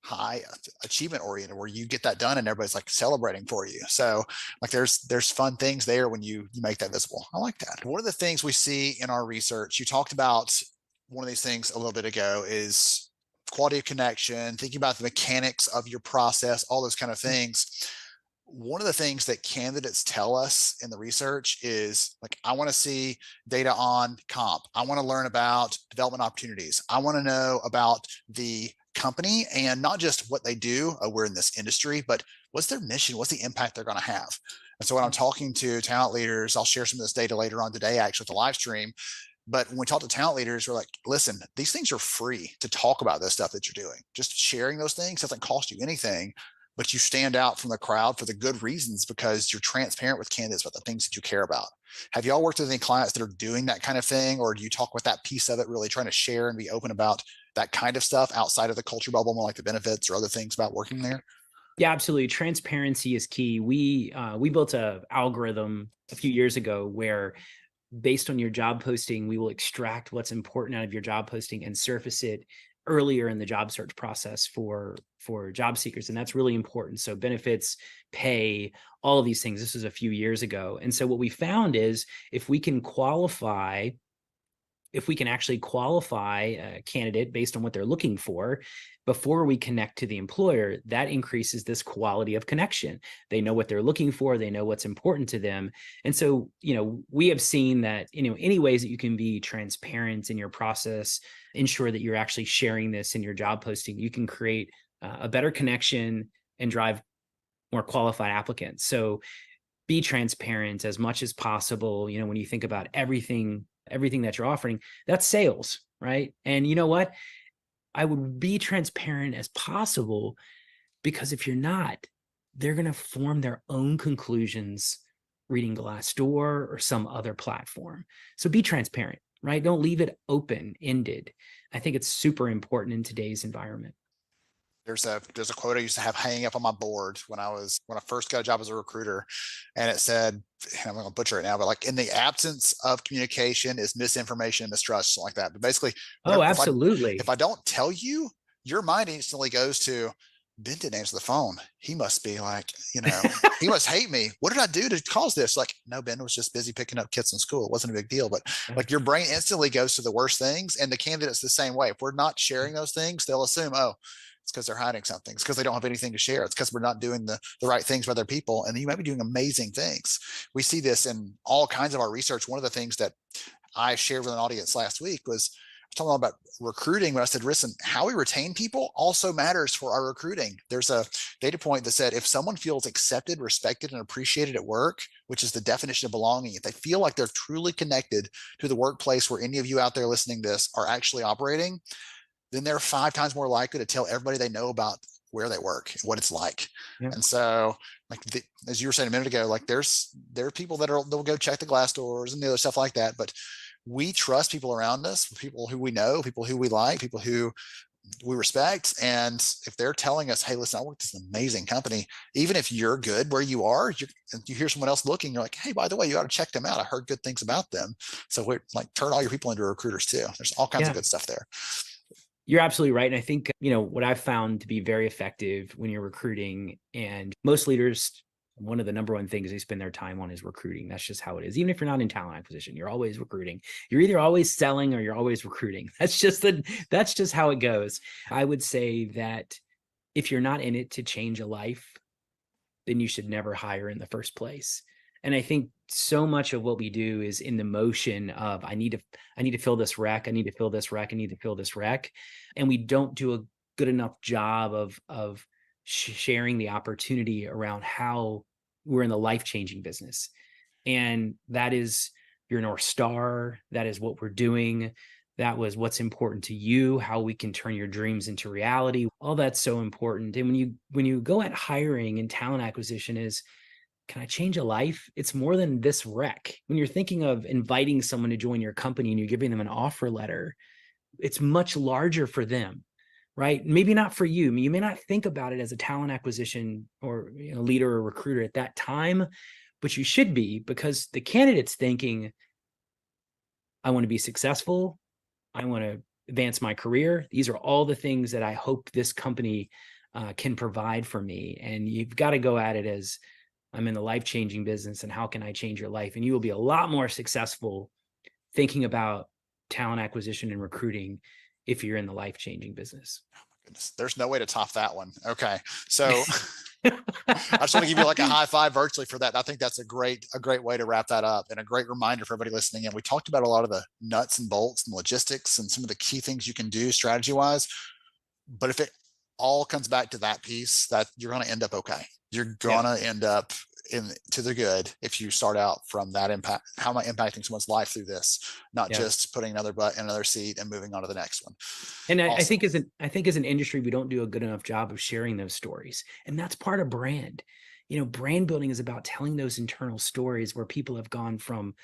Speaker 1: high achievement oriented, where you get that done and everybody's like celebrating for you. So like there's fun things there when you make that visible. I like that. One of the things we see in our research, you talked about one of these things a little bit ago, is quality of connection, thinking about the mechanics of your process, all those kind of things. One of the things that candidates tell us in the research is like, I want to see data on comp. I want to learn about development opportunities. I want to know about the company and not just what they do. We're in this industry, but what's their mission? What's the impact they're going to have? And so when I'm talking to talent leaders, I'll share some of this data later on today, actually, with the live stream. But when we talk to talent leaders, we're like, listen, these things are free to talk about this stuff that you're doing. Just sharing those things doesn't cost you anything, but you stand out from the crowd for the good reasons because you're transparent with candidates about the things that you care about. Have y'all worked with any clients that are doing that kind of thing? Or do you talk with that piece of it, really trying to share and be open about that kind of stuff outside of the culture bubble, more like the benefits or other things about working there?
Speaker 10: Yeah, absolutely. Transparency is key. We built an algorithm a few years ago where, based on your job posting, we will extract what's important out of your job posting and surface it earlier in the job search process for job seekers. And that's really important. So benefits, pay, all of these things. This was a few years ago. And so what we found is if we can actually qualify a candidate based on what they're looking for before we connect to the employer, that increases this quality of connection. They know what they're looking for. They know what's important to them. And so, we have seen that, any ways that you can be transparent in your process, ensure that you're actually sharing this in your job posting, you can create a better connection and drive more qualified applicants. So be transparent as much as possible. When you think about everything that you're offering, that's sales, right? And you know what? I would be transparent as possible, because if you're not, they're going to form their own conclusions reading Glassdoor or some other platform. So be transparent, right? Don't leave it open-ended. I think it's super important in today's environment.
Speaker 1: There's a quote I used to have hanging up on my board when I first got a job as a recruiter, and it said, I'm going to butcher it now, but like, in the absence of communication is misinformation and mistrust, something like that. But basically,
Speaker 10: absolutely.
Speaker 1: If I don't tell you, your mind instantly goes to, Ben didn't answer the phone. He must be like, he must hate me. What did I do to cause this? Like, no, Ben was just busy picking up kids from school. It wasn't a big deal. But like, your brain instantly goes to the worst things, and the candidate's the same way. If we're not sharing those things, they'll assume, oh, it's because they're hiding something. It's because they don't have anything to share. It's because we're not doing the right things for other people. And you might be doing amazing things. We see this in all kinds of our research. One of the things that I shared with an audience last week was talking about recruiting, but I said, listen, how we retain people also matters for our recruiting. There's a data point that said if someone feels accepted, respected, and appreciated at work, which is the definition of belonging, if they feel like they're truly connected to the workplace where any of you out there listening to this are actually operating, then they're 5 times more likely to tell everybody they know about where they work and what it's like.
Speaker 10: Yep.
Speaker 1: And so, like as you were saying a minute ago, like there are people they'll go check the glass doors and the other stuff like that, but we trust people around us, people who we know, people who we like, people who we respect. And if they're telling us, hey, listen, I work at this amazing company, even if you're good where you are, you hear someone else looking, you're like, hey, by the way, you ought to check them out. I heard good things about them. So we're like, turn all your people into recruiters too. There's all kinds of good stuff there.
Speaker 10: You're absolutely right. And I think, what I've found to be very effective when you're recruiting, and most leaders, one of the number one things they spend their time on is recruiting. That's just how it is. Even if you're not in talent acquisition, you're always recruiting. You're either always selling or you're always recruiting. That's just how it goes. I would say that if you're not in it to change a life, then you should never hire in the first place. And I think so much of what we do is in the motion of, I need to fill this rec. I need to fill this rec. I need to fill this rec. And we don't do a good enough job of sharing the opportunity around how we're in the life-changing business. And that is your North Star. That is what we're doing. That was what's important to you, how we can turn your dreams into reality. All that's so important. And when you go at hiring and talent acquisition is, can I change a life? It's more than this rec. When you're thinking of inviting someone to join your company and you're giving them an offer letter, it's much larger for them, right? Maybe not for you. You may not think about it as a talent acquisition or leader or recruiter at that time, but you should be, because the candidate's thinking, I want to be successful. I want to advance my career. These are all the things that I hope this company can provide for me. And you've got to go at it as, I'm in the life-changing business, and how can I change your life? And you will be a lot more successful thinking about talent acquisition and recruiting if you're in the life-changing business.
Speaker 1: Oh my goodness. There's no way to top that one. Okay. So I just want to give you like a high five virtually for that. I think that's a great way to wrap that up, and a great reminder for everybody listening in. We talked about a lot of the nuts and bolts and logistics and some of the key things you can do strategy wise, but if it all comes back to that piece, that you're going to end up okay. You're going to end up to the good if you start out from that impact. How am I impacting someone's life through this? Not just putting another butt in another seat and moving on to the next one.
Speaker 10: And I think as an industry, we don't do a good enough job of sharing those stories. And that's part of brand. Brand building is about telling those internal stories where people have gone from,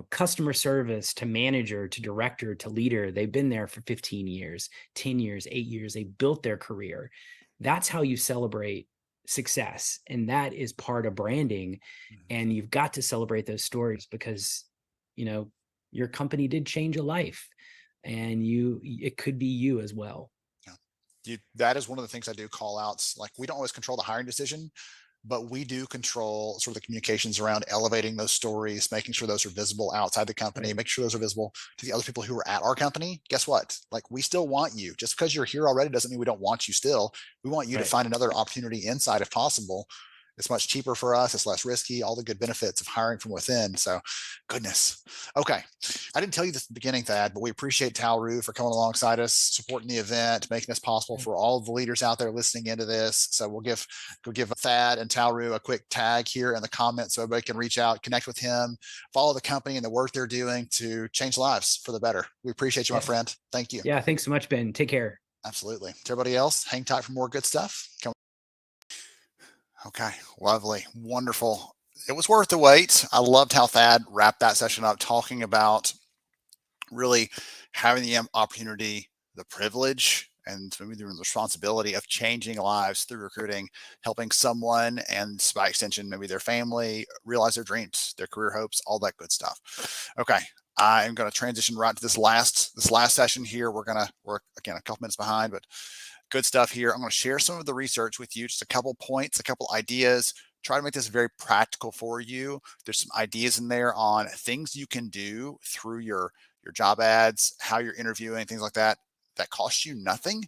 Speaker 10: customer service to manager to director to leader. They've been there for 15 years, 10 years, 8 years. They built their career. That's how you celebrate success. And that is part of branding. And you've got to celebrate those stories because, your company did change a life, and it could be you as well.
Speaker 1: That is one of the things I do call outs. Like, we don't always control the hiring decision, but we do control sort of the communications around elevating those stories, making sure those are visible outside the company, make sure those are visible to the other people who are at our company. Guess what? Like, we still want you. Just because you're here already doesn't mean we don't want you still. We want you to find another opportunity inside if possible. It's much cheaper for us. It's less risky, all the good benefits of hiring from within. So goodness. Okay. I didn't tell you this at the beginning, Thad, but we appreciate Talru for coming alongside us, supporting the event, making this possible for all the leaders out there listening into this. So we'll give Thad and Talru a quick tag here in the comments so everybody can reach out, connect with him, follow the company and the work they're doing to change lives for the better. We appreciate you, my friend. Thank you.
Speaker 10: Yeah. Thanks so much, Ben. Take care.
Speaker 1: Absolutely. To everybody else, hang tight for more good stuff. Okay, lovely, wonderful. It was worth the wait. I loved how Thad wrapped that session up, talking about really having the opportunity, the privilege, and maybe the responsibility of changing lives through recruiting, helping someone, and by extension, maybe their family, realize their dreams, their career hopes, all that good stuff. Okay, I am going to transition right to this last session here. We're again a couple minutes behind, but good stuff here. I'm going to share some of the research with you, just a couple points, a couple ideas, try to make this very practical for you. There's some ideas in there on things you can do through your job ads, how you're interviewing, things like that, that costs you nothing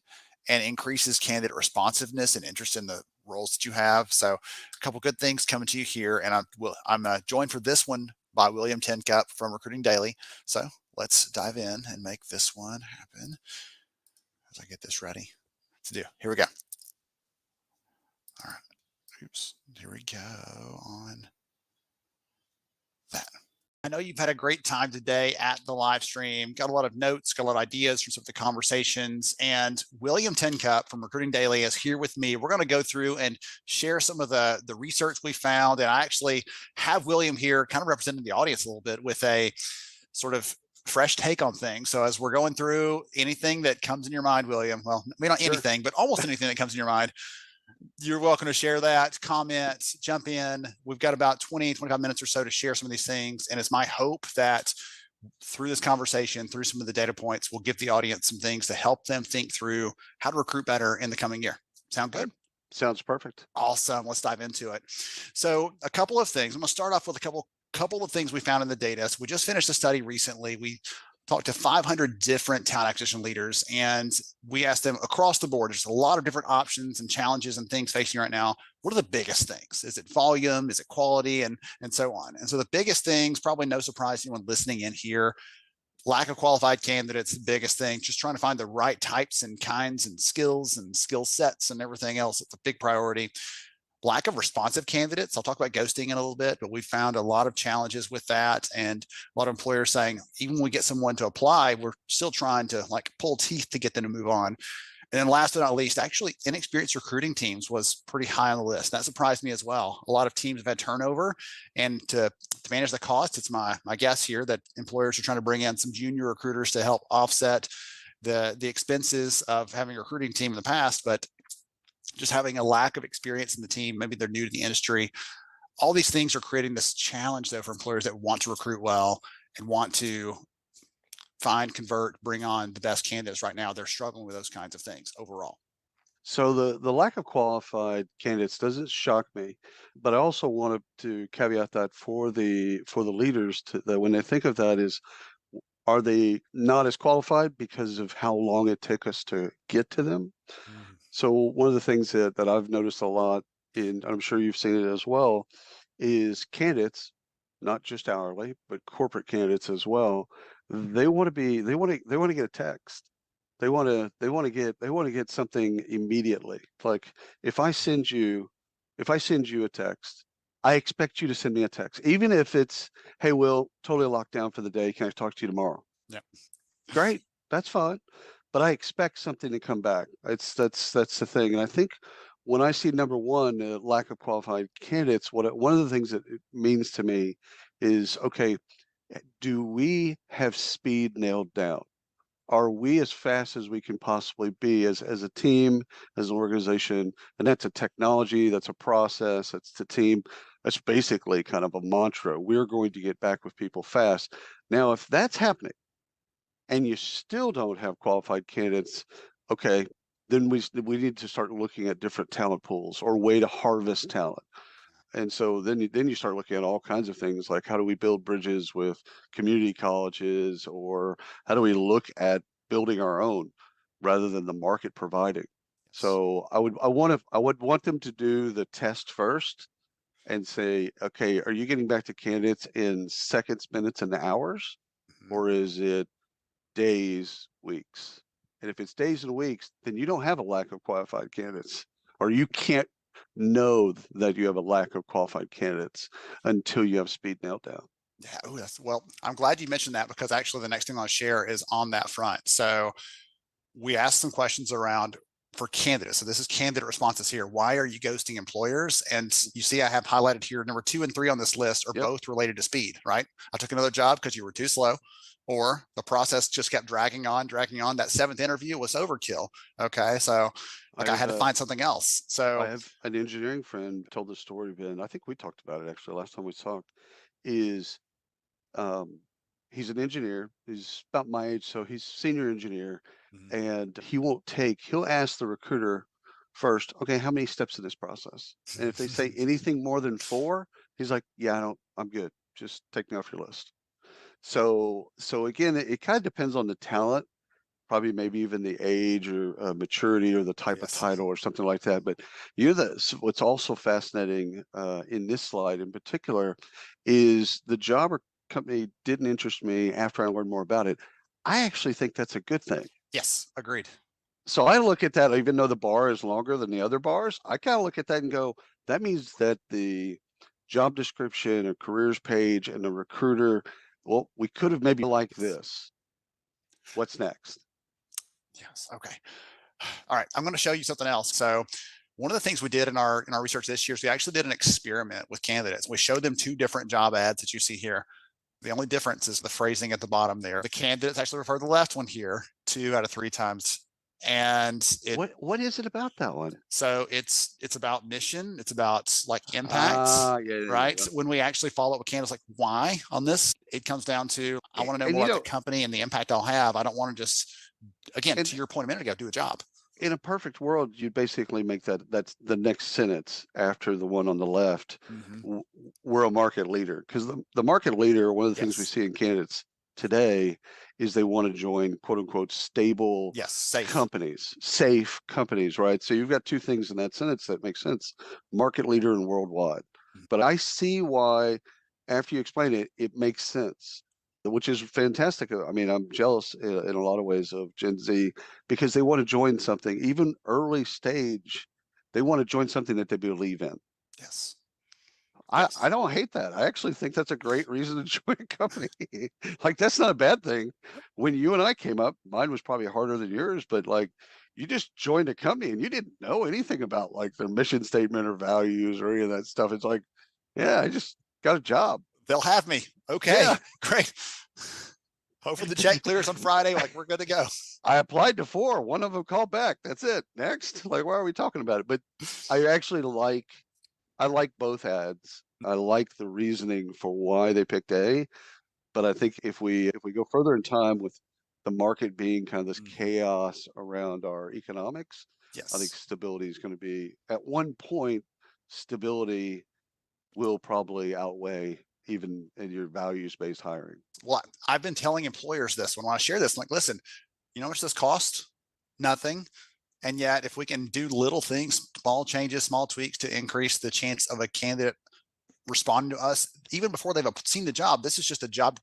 Speaker 1: and increases candidate responsiveness and interest in the roles that you have. So a couple good things coming to you here. And I'm joined for this one by William Tencup from Recruiting Daily. So let's dive in and make this one happen as I get this ready to do. Here we go. All right. Oops. Here we go on that. I know you've had a great time today at the live stream, got a lot of notes, got a lot of ideas from some of the conversations, and William Tencup from Recruiting Daily is here with me. We're going to go through and share some of the research we found. And I actually have William here kind of representing the audience a little bit with a sort of fresh take on things. So as we're going through, anything that comes in your mind, William, well, maybe not anything, but almost anything that comes in your mind, you're welcome to share that, comment, jump in. We've got about 20, 25 minutes or so to share some of these things. And it's my hope that through this conversation, through some of the data points, we'll give the audience some things to help them think through how to recruit better in the coming year. Sound good?
Speaker 11: Sounds perfect.
Speaker 1: Awesome. Let's dive into it. So a couple of things. I'm going to start off with a couple of things we found in the data. So we just finished a study recently. We talked to 500 different talent acquisition leaders, and we asked them across the board. There's a lot of different options and challenges and things facing right now. What are the biggest things? Is it volume? Is it quality? And so on. And so the biggest things, probably no surprise to anyone listening in here, lack of qualified candidates, the biggest thing, just trying to find the right types and kinds and skills and skill sets and everything else. It's a big priority. Lack of responsive candidates. I'll talk about ghosting in a little bit, but we found a lot of challenges with that. And a lot of employers saying, even when we get someone to apply, we're still trying to like pull teeth to get them to move on. And then last but not least, actually inexperienced recruiting teams was pretty high on the list. That surprised me as well. A lot of teams have had turnover, and to manage the cost, it's my guess here that employers are trying to bring in some junior recruiters to help offset the expenses of having a recruiting team in the past. But just having a lack of experience in the team, maybe they're new to the industry. All these things are creating this challenge though for employers that want to recruit well and want to find, convert, bring on the best candidates right now. They're struggling with those kinds of things overall.
Speaker 11: So the lack of qualified candidates doesn't shock me, but I also wanted to caveat that for the leaders that when they think of that is, are they not as qualified because of how long it took us to get to them? Mm-hmm. So one of the things that I've noticed a lot, and I'm sure you've seen it as well, is candidates, not just hourly, but corporate candidates as well. They want to get a text. They want to get something immediately. Like if I send you a text, I expect you to send me a text, even if it's, hey, Will, totally locked down for the day. Can I talk to you tomorrow?
Speaker 1: Yeah.
Speaker 11: Great. That's fine. But I expect something to come back. That's the thing. And I think when I see number one, lack of qualified candidates, one of the things that it means to me is, okay, do we have speed nailed down? Are we as fast as we can possibly be as a team, as an organization? And that's a technology, that's a process, that's the team. That's basically kind of a mantra. We're going to get back with people fast. Now, if that's happening and you still don't have qualified candidates, okay, then we need to start looking at different talent pools or way to harvest talent. And so then you start looking at all kinds of things like how do we build bridges with community colleges, or how do we look at building our own rather than the market providing. So I would want them to do the test first and say, okay, are you getting back to candidates in seconds, minutes, and hours, or is it days, weeks? And if it's days and weeks, then you don't have a lack of qualified candidates, or you can't know that you have a lack of qualified candidates until you have speed nailed down.
Speaker 1: Yeah, well, I'm glad you mentioned that, because actually the next thing I'll share is on that front. So we asked some questions around for candidates. So this is candidate responses here. Why are you ghosting employers? And you see, I have highlighted here, number 2 and 3 on this list are both related to speed, right? I took another job because you were too slow, or the process just kept dragging on. That 7th interview was overkill. Okay. So I had to find something else. So
Speaker 11: I have an engineering friend told the story, Ben. I think we talked about it actually last time we talked, is he's an engineer. He's about my age, so he's senior engineer, and he'll ask the recruiter first, okay, how many steps in this process? And if they say anything more than 4, he's like, yeah, I'm good. Just take me off your list. So again, it kind of depends on the talent, probably maybe even the age or maturity or the type of title or something like that. But what's also fascinating in this slide in particular is the job or company didn't interest me after I learned more about it. I actually think that's a good thing.
Speaker 1: Yes, agreed.
Speaker 11: So I look at that, even though the bar is longer than the other bars, I kind of look at that and go, that means that the job description, a careers page, and a recruiter. Well, we could have maybe like this. What's next?
Speaker 1: Yes. Okay. All right. I'm going to show you something else. So one of the things we did in our research this year is we actually did an experiment with candidates. We showed them 2 different job ads that you see here. The only difference is the phrasing at the bottom there. The candidates actually refer to the left one here 2 out of 3 times. And
Speaker 11: what is it about that one?
Speaker 1: So it's about mission. It's about like impact, right?
Speaker 11: Yeah.
Speaker 1: When we actually follow up with candidates, like why on this, it comes down to, I want to know more about the company and the impact I'll have. I don't want to just, again, to your point a minute ago, do a job.
Speaker 11: In a perfect world, you'd basically make that's the next sentence after the one on the left. We're a market leader, because the market leader, one of the things we see in candidates today is they want to join quote unquote stable
Speaker 1: safe
Speaker 11: companies, right? So you've got 2 things in that sentence that make sense: market leader and worldwide. But I see why, after you explain it, it makes sense, which is fantastic. I mean, I'm jealous in a lot of ways of Gen Z, because they want to join something, even early stage. They want to join something that they believe in.
Speaker 1: Yes.
Speaker 11: I don't hate that. I actually think that's a great reason to join a company. Like, that's not a bad thing. When you and I came up, mine was probably harder than yours, but like, you just joined a company and you didn't know anything about like their mission statement or values or any of that stuff. It's like, yeah, I just got a job.
Speaker 1: They'll have me. Okay, great. Hopefully the check clears on Friday. Like, we're good to go.
Speaker 11: I applied to 4. One of them called back. That's it. Next. Like, why are we talking about it? But I actually I like both ads. I like the reasoning for why they picked A, but I think if we go further in time with the market being kind of this chaos around our economics, I think stability is going to be, at one point, stability will probably outweigh even in your values-based hiring.
Speaker 1: Well, I've been telling employers this when I share this, I'm like, listen, you know how much this costs? Nothing. And yet, if we can do little things, small changes, small tweaks to increase the chance of a candidate responding to us, even before they've seen the job, this is just a job,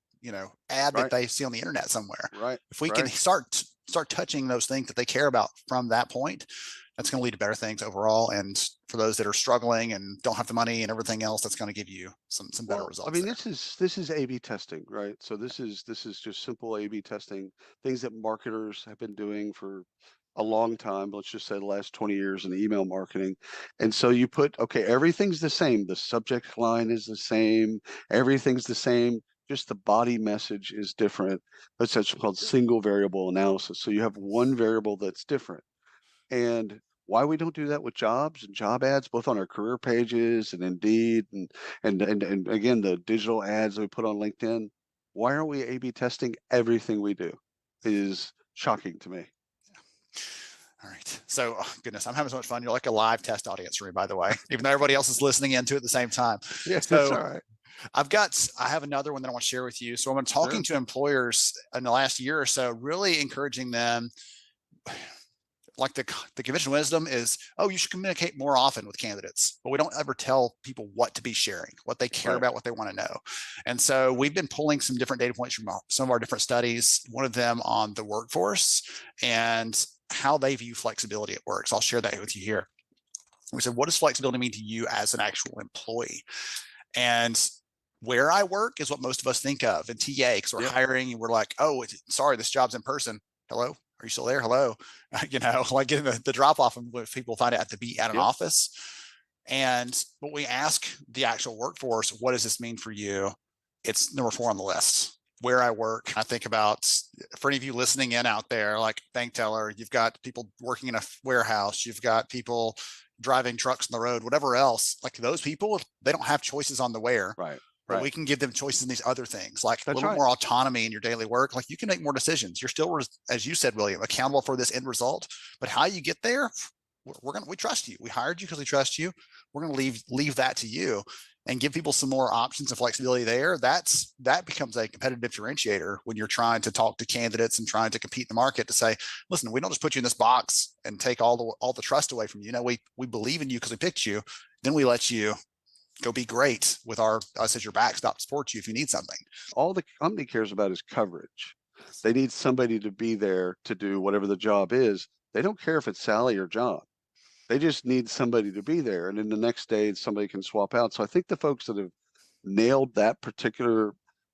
Speaker 1: ad that they see on the internet somewhere.
Speaker 11: Right.
Speaker 1: If we can start touching those things that they care about from that point, that's going to lead to better things overall. And for those that are struggling and don't have the money and everything else, that's going to give you some better results.
Speaker 11: I mean, this is A/B testing, right? So this is just simple A/B testing, things that marketers have been doing for a long time, let's just say the last 20 years in email marketing. And so you put, okay, everything's the same. The subject line is the same. Everything's the same. Just the body message is different. That's what's called single variable analysis. So you have one variable that's different. And why we don't do that with jobs and job ads, both on our career pages and Indeed and again, the digital ads that we put on LinkedIn, why aren't we A/B testing everything we do? Is shocking to me.
Speaker 1: All right. So, goodness, I'm having so much fun. You're like a live test audience for me, by the way, even though everybody else is listening into it at the same time.
Speaker 11: Yeah,
Speaker 1: so
Speaker 11: that's all right.
Speaker 1: I have another one that I want to share with you. So I've been talking to employers in the last year or so, really encouraging them. Like the conventional wisdom is, oh, you should communicate more often with candidates, but we don't ever tell people what to be sharing, what they care about, what they want to know. And so we've been pulling some different data points from some of our different studies, one of them on the workforce and how they view flexibility at work. So I'll share that with you here. We said, what does flexibility mean to you as an actual employee? And where I work is what most of us think of in TA, because we're hiring and we're like, oh, sorry, this job's in person. Hello? Are you still there? Hello. Like getting the drop off and if people find it at an office. And but we ask the actual workforce, what does this mean for you? It's number 4 on the list. Where I work, I think about, for any of you listening in out there, like bank teller, you've got people working in a warehouse, you've got people driving trucks on the road, whatever else. Like those people, they don't have choices on the where.
Speaker 11: Right.
Speaker 1: But we can give them choices in these other things, like
Speaker 11: That's
Speaker 1: a little more autonomy in your daily work. Like you can make more decisions. You're still, as you said, William, accountable for this end result. But how you get there, we trust you. We hired you because we trust you. We're going to leave that to you and give people some more options and flexibility there. That becomes a competitive differentiator when you're trying to talk to candidates and trying to compete in the market to say, listen, we don't just put you in this box and take all the trust away from you. No, we believe in you because we picked you. Then we let you go be great with us as your backstop, support you if you need something.
Speaker 11: All the company cares about is coverage. They need somebody to be there to do whatever the job is. They don't care if it's Sally or John. They just need somebody to be there. And then the next day somebody can swap out. So I think the folks that have nailed that particular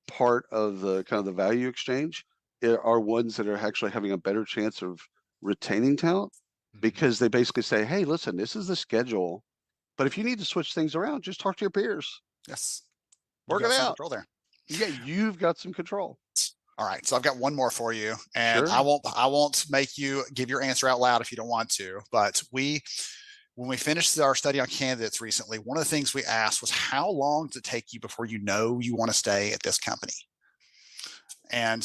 Speaker 11: part of the kind of the value exchange are ones that are actually having a better chance of retaining talent, because they basically say, hey, listen, this is the schedule, but if you need to switch things around, just talk to your peers.
Speaker 1: Yes.
Speaker 11: Work it out.
Speaker 1: Control there.
Speaker 11: Yeah, you've got some control.
Speaker 1: All right, so I've got one more for you, and
Speaker 11: Sure.
Speaker 1: I won't make you give your answer out loud if you don't want to. But when we finished our study on candidates recently, one of the things we asked was, how long does it take you before you know you want to stay at this company? And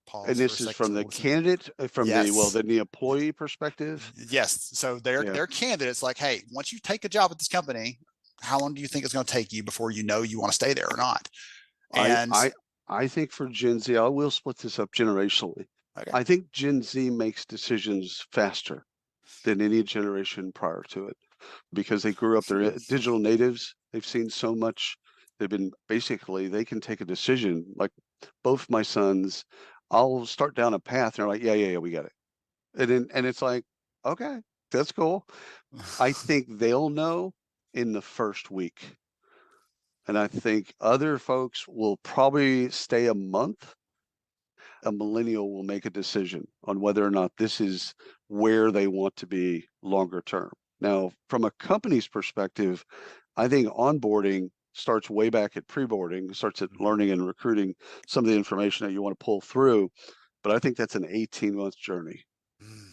Speaker 1: pause.
Speaker 11: And this is from the candidate, from the employee perspective.
Speaker 1: Yes. So they're candidates like, hey, once you take a job at this company, how long do you think it's going to take you before you know you want to stay there or not? And
Speaker 11: I think for Gen Z, I will split this up generationally.
Speaker 1: Okay.
Speaker 11: I think Gen Z makes decisions faster than any generation prior to it, because they grew up, they're digital natives. They've seen so much. They can take a decision. Like both my sons, I'll start down a path and they're like, yeah, we got it. And it's like, okay, that's cool. I think they'll know in the first week. And I think other folks will probably stay a month. A millennial will make a decision on whether or not this is where they want to be longer term. Now, from a company's perspective, I think onboarding starts way back at pre-boarding, starts at learning and recruiting some of the information that you want to pull through. But I think that's an 18-month journey.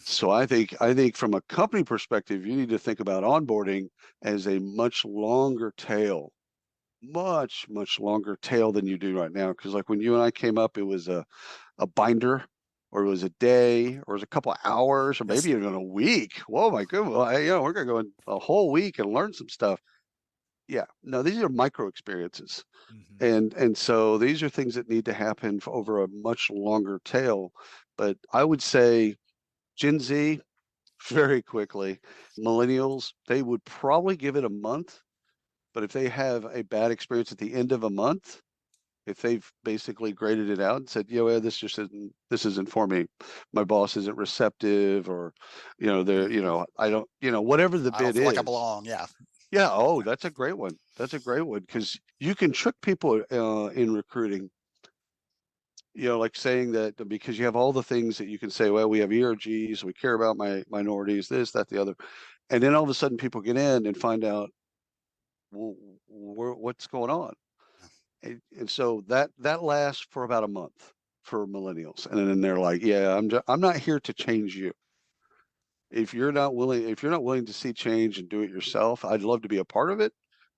Speaker 11: So I think from a company perspective, you need to think about onboarding as a much longer tail. Much longer tail than you do right now, because like when you and I came up, it was a binder, or it was a day, or it was a couple of hours, or maybe even a week. Whoa, my goodness! Well, we're gonna go in a whole week and learn some stuff. Yeah, no, these are micro experiences, and so these are things that need to happen over a much longer tail. But I would say Gen Z, very quickly. Millennials, they would probably give it a month. But if they have a bad experience at the end of a month, if they've basically graded it out and said, this isn't for me, my boss isn't receptive, or, I don't, whatever the bid
Speaker 1: I don't feel
Speaker 11: is.
Speaker 1: like I belong. Yeah.
Speaker 11: Yeah. Oh, that's a great one. That's a great one, because you can trick people in recruiting. Like saying that because you have all the things that you can say, well, we have ERGs, we care about minorities, this, that, the other. And then all of a sudden people get in and find out, well, what's going on? And so that lasts for about a month for millennials, and then they're like, yeah, I'm not here to change you. If you're not willing to see change and do it yourself, I'd love to be a part of it,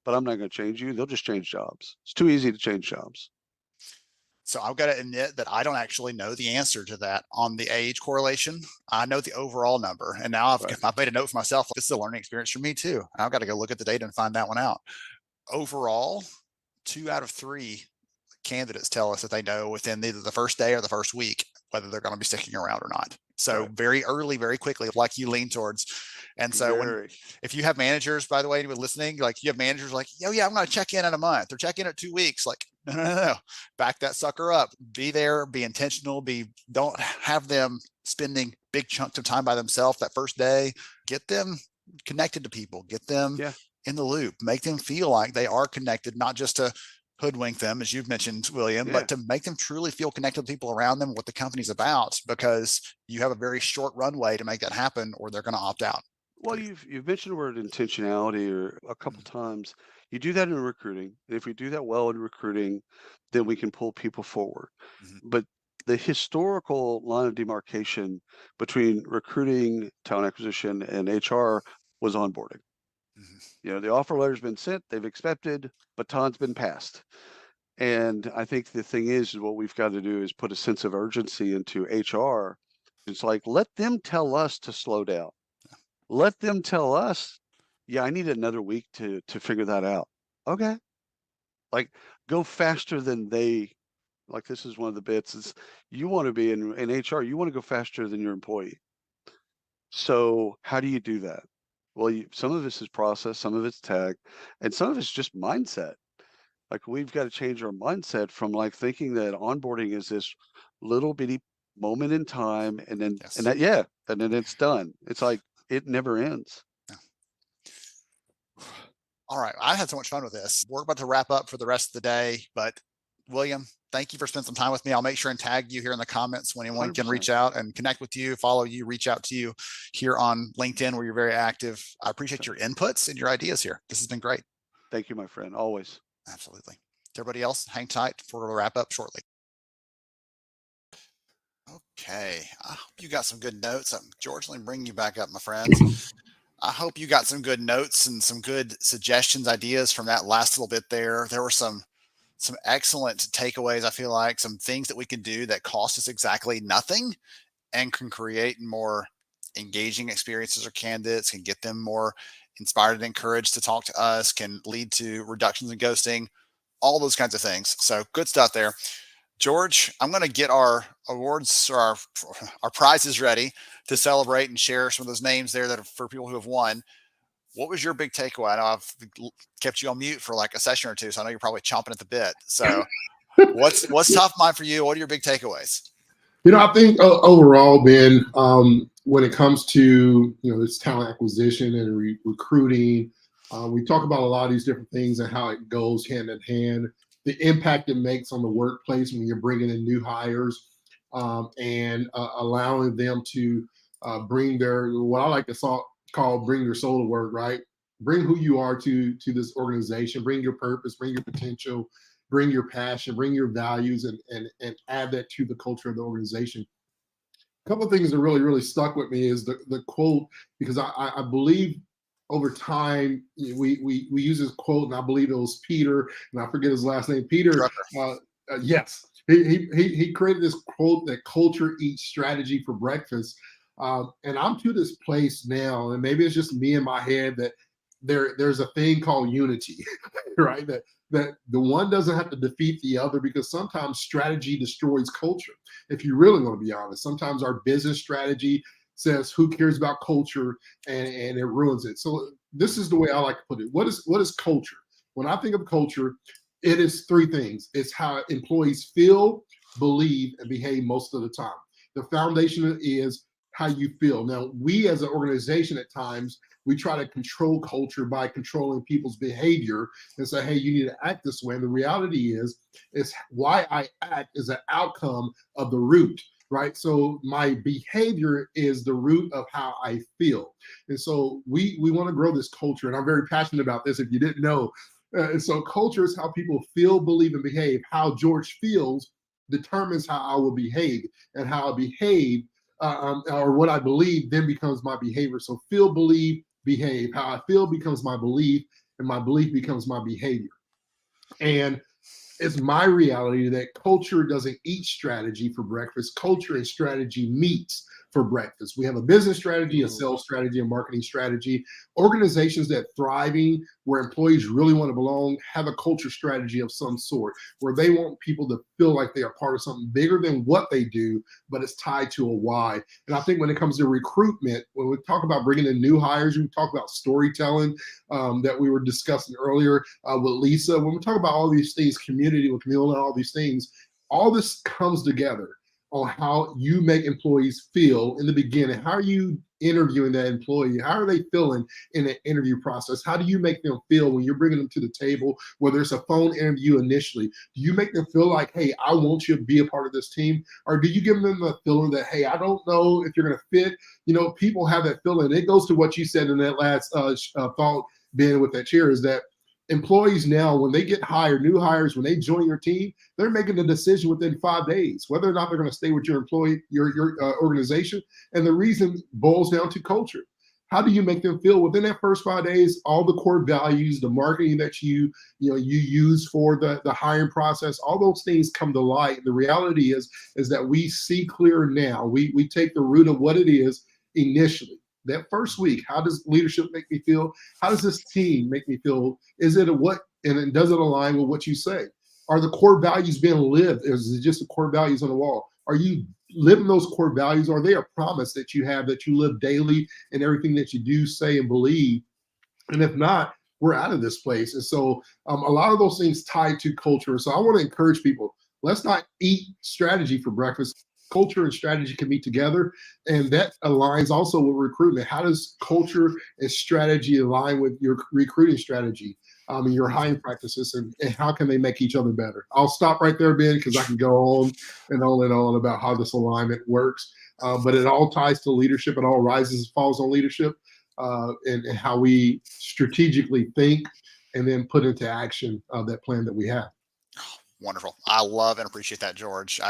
Speaker 11: but I'm not going to change you. They'll just change jobs. It's too easy to change jobs.
Speaker 1: So I've got to admit that I don't actually know the answer to that on the age correlation. I know the overall number, and now I've made a note for myself. This is a learning experience for me too. I've got to go look at the data and find that one out. Overall, 2 out of 3 candidates tell us that they know within either the first day or the first week whether they're going to be sticking around or not. So very early, very quickly, like you lean towards. And so if you have managers, by the way, anyone listening, like you have managers like, I'm going to check in a month or check in at 2 weeks. Like, no. Back that sucker up. Be there, be intentional, don't have them spending big chunks of time by themselves that first day. Get them connected to people, get them in the loop, make them feel like they are connected, not just to hoodwink them, as you've mentioned, William, but to make them truly feel connected to people around them, what the company's about, because you have a very short runway to make that happen, or they're going to opt out.
Speaker 11: Well, you've mentioned the word intentionality or a couple times. You do that in recruiting. And if we do that well in recruiting, then we can pull people forward. But the historical line of demarcation between recruiting, talent acquisition, and HR was onboarding. The offer letter's been sent, they've accepted, baton's been passed. And I think the thing is what we've got to do is put a sense of urgency into HR. It's like, let them tell us to slow down. Let them tell us, I need another week to figure that out. Okay. Like, go faster than they. Like, this is one of the bits is you want to be in HR, you want to go faster than your employee. So how do you do that? Well, some of this is process, some of it's tech, and some of it's just mindset. Like, we've got to change our mindset from like thinking that onboarding is this little bitty moment in time, and then and then it's done. It's like, it never ends.
Speaker 1: All right. I had so much fun with this. We're about to wrap up for the rest of the day, but William, thank you for spending some time with me. I'll make sure and tag you here in the comments when anyone can
Speaker 11: 100%.
Speaker 1: reach out and connect with you, follow you, reach out to you here on LinkedIn where you're very active. I appreciate your inputs and your ideas here. This has been great.
Speaker 11: Thank you, my friend. Always.
Speaker 1: Absolutely. To everybody else, hang tight for a wrap up shortly. Okay. I hope you got some good notes. George, let me bring you back up, my friends. I hope you got some good notes and some good suggestions, ideas from that last little bit there. There were some excellent takeaways. I feel like some things that we can do that cost us exactly nothing and can create more engaging experiences for candidates, can get them more inspired and encouraged to talk to us, can lead to reductions in ghosting, all those kinds of things. So good stuff there. George, I'm going to get our awards or our prizes ready to celebrate and share some of those names there that are for people who have won. What was your big takeaway? I know I've kept you on mute for like a session or two, so I know you're probably chomping at the bit. So what's top of mind for you? What are your big takeaways?
Speaker 2: I think overall, Ben, when it comes to, this talent acquisition and recruiting, we talk about a lot of these different things and how it goes hand in hand, the impact it makes on the workplace when you're bringing in new hires and allowing them to bring what I like to call bring your soul to work, right? Bring who you are to this organization, bring your purpose, bring your potential, bring your passion, bring your values, and add that to the culture of the organization. A couple of things that really, really stuck with me is the quote, because I believe over time we use this quote, and I believe it was Peter, and I forget his last name, Peter. Yes, he created this quote that culture eats strategy for breakfast. And I'm to this place now, and maybe it's just me in my head that there's a thing called unity, right? That the one doesn't have to defeat the other, because sometimes strategy destroys culture. If you really want to be honest, sometimes our business strategy says who cares about culture, and it ruins it. So this is the way I like to put it. What is culture? When I think of culture, it is three things. It's how employees feel, believe, and behave most of the time. The foundation is how you feel. Now, we as an organization at times, we try to control culture by controlling people's behavior and say, hey, you need to act this way. And the reality is why I act is an outcome of the root, right? So my behavior is the root of how I feel. And so we want to grow this culture. And I'm very passionate about this, if you didn't know. And so culture is how people feel, believe, and behave. How George feels determines how I will behave, and how I behave or what I believe then becomes my behavior. So feel, believe, behave. How I feel becomes my belief, and my belief becomes my behavior. And it's my reality that culture doesn't eat strategy for breakfast. Culture and strategy meets for breakfast. We have a business strategy, a sales strategy, a marketing strategy. Organizations that thriving, where employees really want to belong, have a culture strategy of some sort, where they want people to feel like they are part of something bigger than what they do, but it's tied to a why. And I think when it comes to recruitment, when we talk about bringing in new hires, we talk about storytelling that we were discussing earlier with Lisa. When we talk about all these things, community with Camille and all these things, all this comes together on how you make employees feel in the beginning. How are you interviewing that employee? How are they feeling in the interview process? How do you make them feel when you're bringing them to the table, whether it's a phone interview initially? Do you make them feel like, hey, I want you to be a part of this team? Or do you give them the feeling that, hey, I don't know if you're going to fit? People have that feeling. It goes to what you said in that last thought, Ben, with that chair, is that employees now, when they get hired, new hires, when they join your team, they're making a decision within 5 days whether or not they're going to stay with your employee, your organization. And the reason boils down to culture. How do you make them feel within that first 5 days? All the core values, the marketing that you use for the hiring process, all those things come to light. The reality is that we see clear now. We take the root of what it is initially. That first week, how does leadership make me feel? How does this team make me feel? Is it and does it align with what you say? Are the core values being lived? Is it just the core values on the wall? Are you living those core values? Are they a promise that you have, that you live daily in everything that you do, say, and believe? And if not, we're out of this place. And so a lot of those things tied to culture. So I want to encourage people, let's not eat strategy for breakfast. culture and strategy can meet together. And that aligns also with recruitment. How does culture and strategy align with your recruiting strategy, and your hiring practices, and how can they make each other better? I'll stop right there, Ben, because I can go on and on and on about how this alignment works. But it all ties to leadership. It all rises and falls on leadership, and how we strategically think and then put into action that plan that we have.
Speaker 1: Wonderful. I love and appreciate that, George.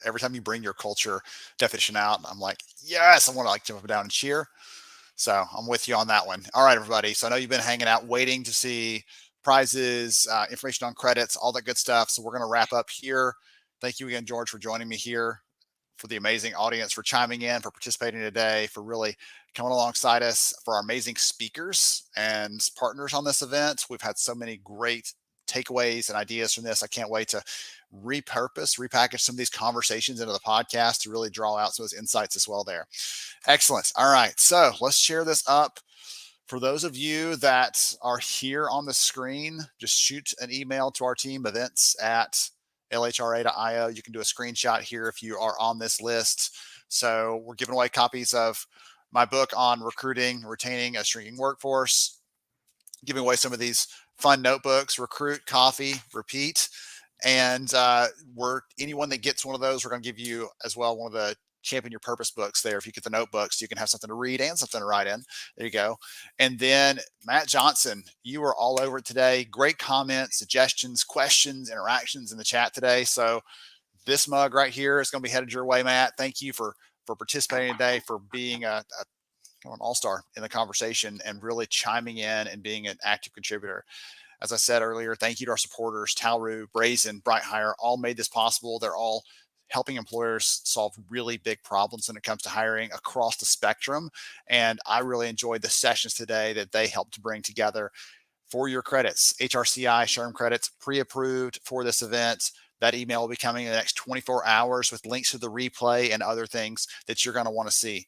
Speaker 1: Every time you bring your culture definition out, I'm like, yes, I want to like jump up and down and cheer. So I'm with you on that one. All right, everybody. So I know you've been hanging out, waiting to see prizes, information on credits, all that good stuff. So we're going to wrap up here. Thank you again, George, for joining me here, for the amazing audience, for chiming in, for participating today, for really coming alongside us, for our amazing speakers and partners on this event. We've had so many great takeaways and ideas from this. I can't wait to repackage some of these conversations into the podcast to really draw out some of those insights as well there. Excellent. All right. So let's share this up. For those of you that are here on the screen, just shoot an email to our team, events@lhra.io. You can do a screenshot here if you are on this list. So we're giving away copies of my book on recruiting, retaining a shrinking workforce, giving away some of these fun notebooks, Recruit, Coffee, Repeat. And anyone that gets one of those, we're going to give you as well one of the Champion Your Purpose books there. If you get the notebooks, you can have something to read and something to write in. There you go. And then Matt Johnson, you were all over it today. Great comments, suggestions, questions, interactions in the chat today. So this mug right here is going to be headed your way, Matt. Thank you for participating today, for being an all-star in the conversation and really chiming in and being an active contributor. As I said earlier, thank you to our supporters, Talroo, Brazen, BrightHire, all made this possible. They're all helping employers solve really big problems when it comes to hiring across the spectrum. And I really enjoyed the sessions today that they helped to bring together for your credits. HRCI, SHRM credits, pre-approved for this event. That email will be coming in the next 24 hours with links to the replay and other things that you're going to want to see.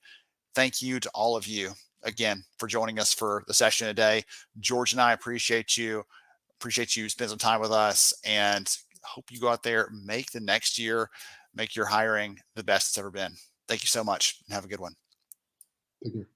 Speaker 1: Thank you to all of you again for joining us for the session today. George and I appreciate you spend some time with us, and hope you go out there, make the next year, make your hiring the best it's ever been. Thank you so much and have a good one.
Speaker 2: Take care.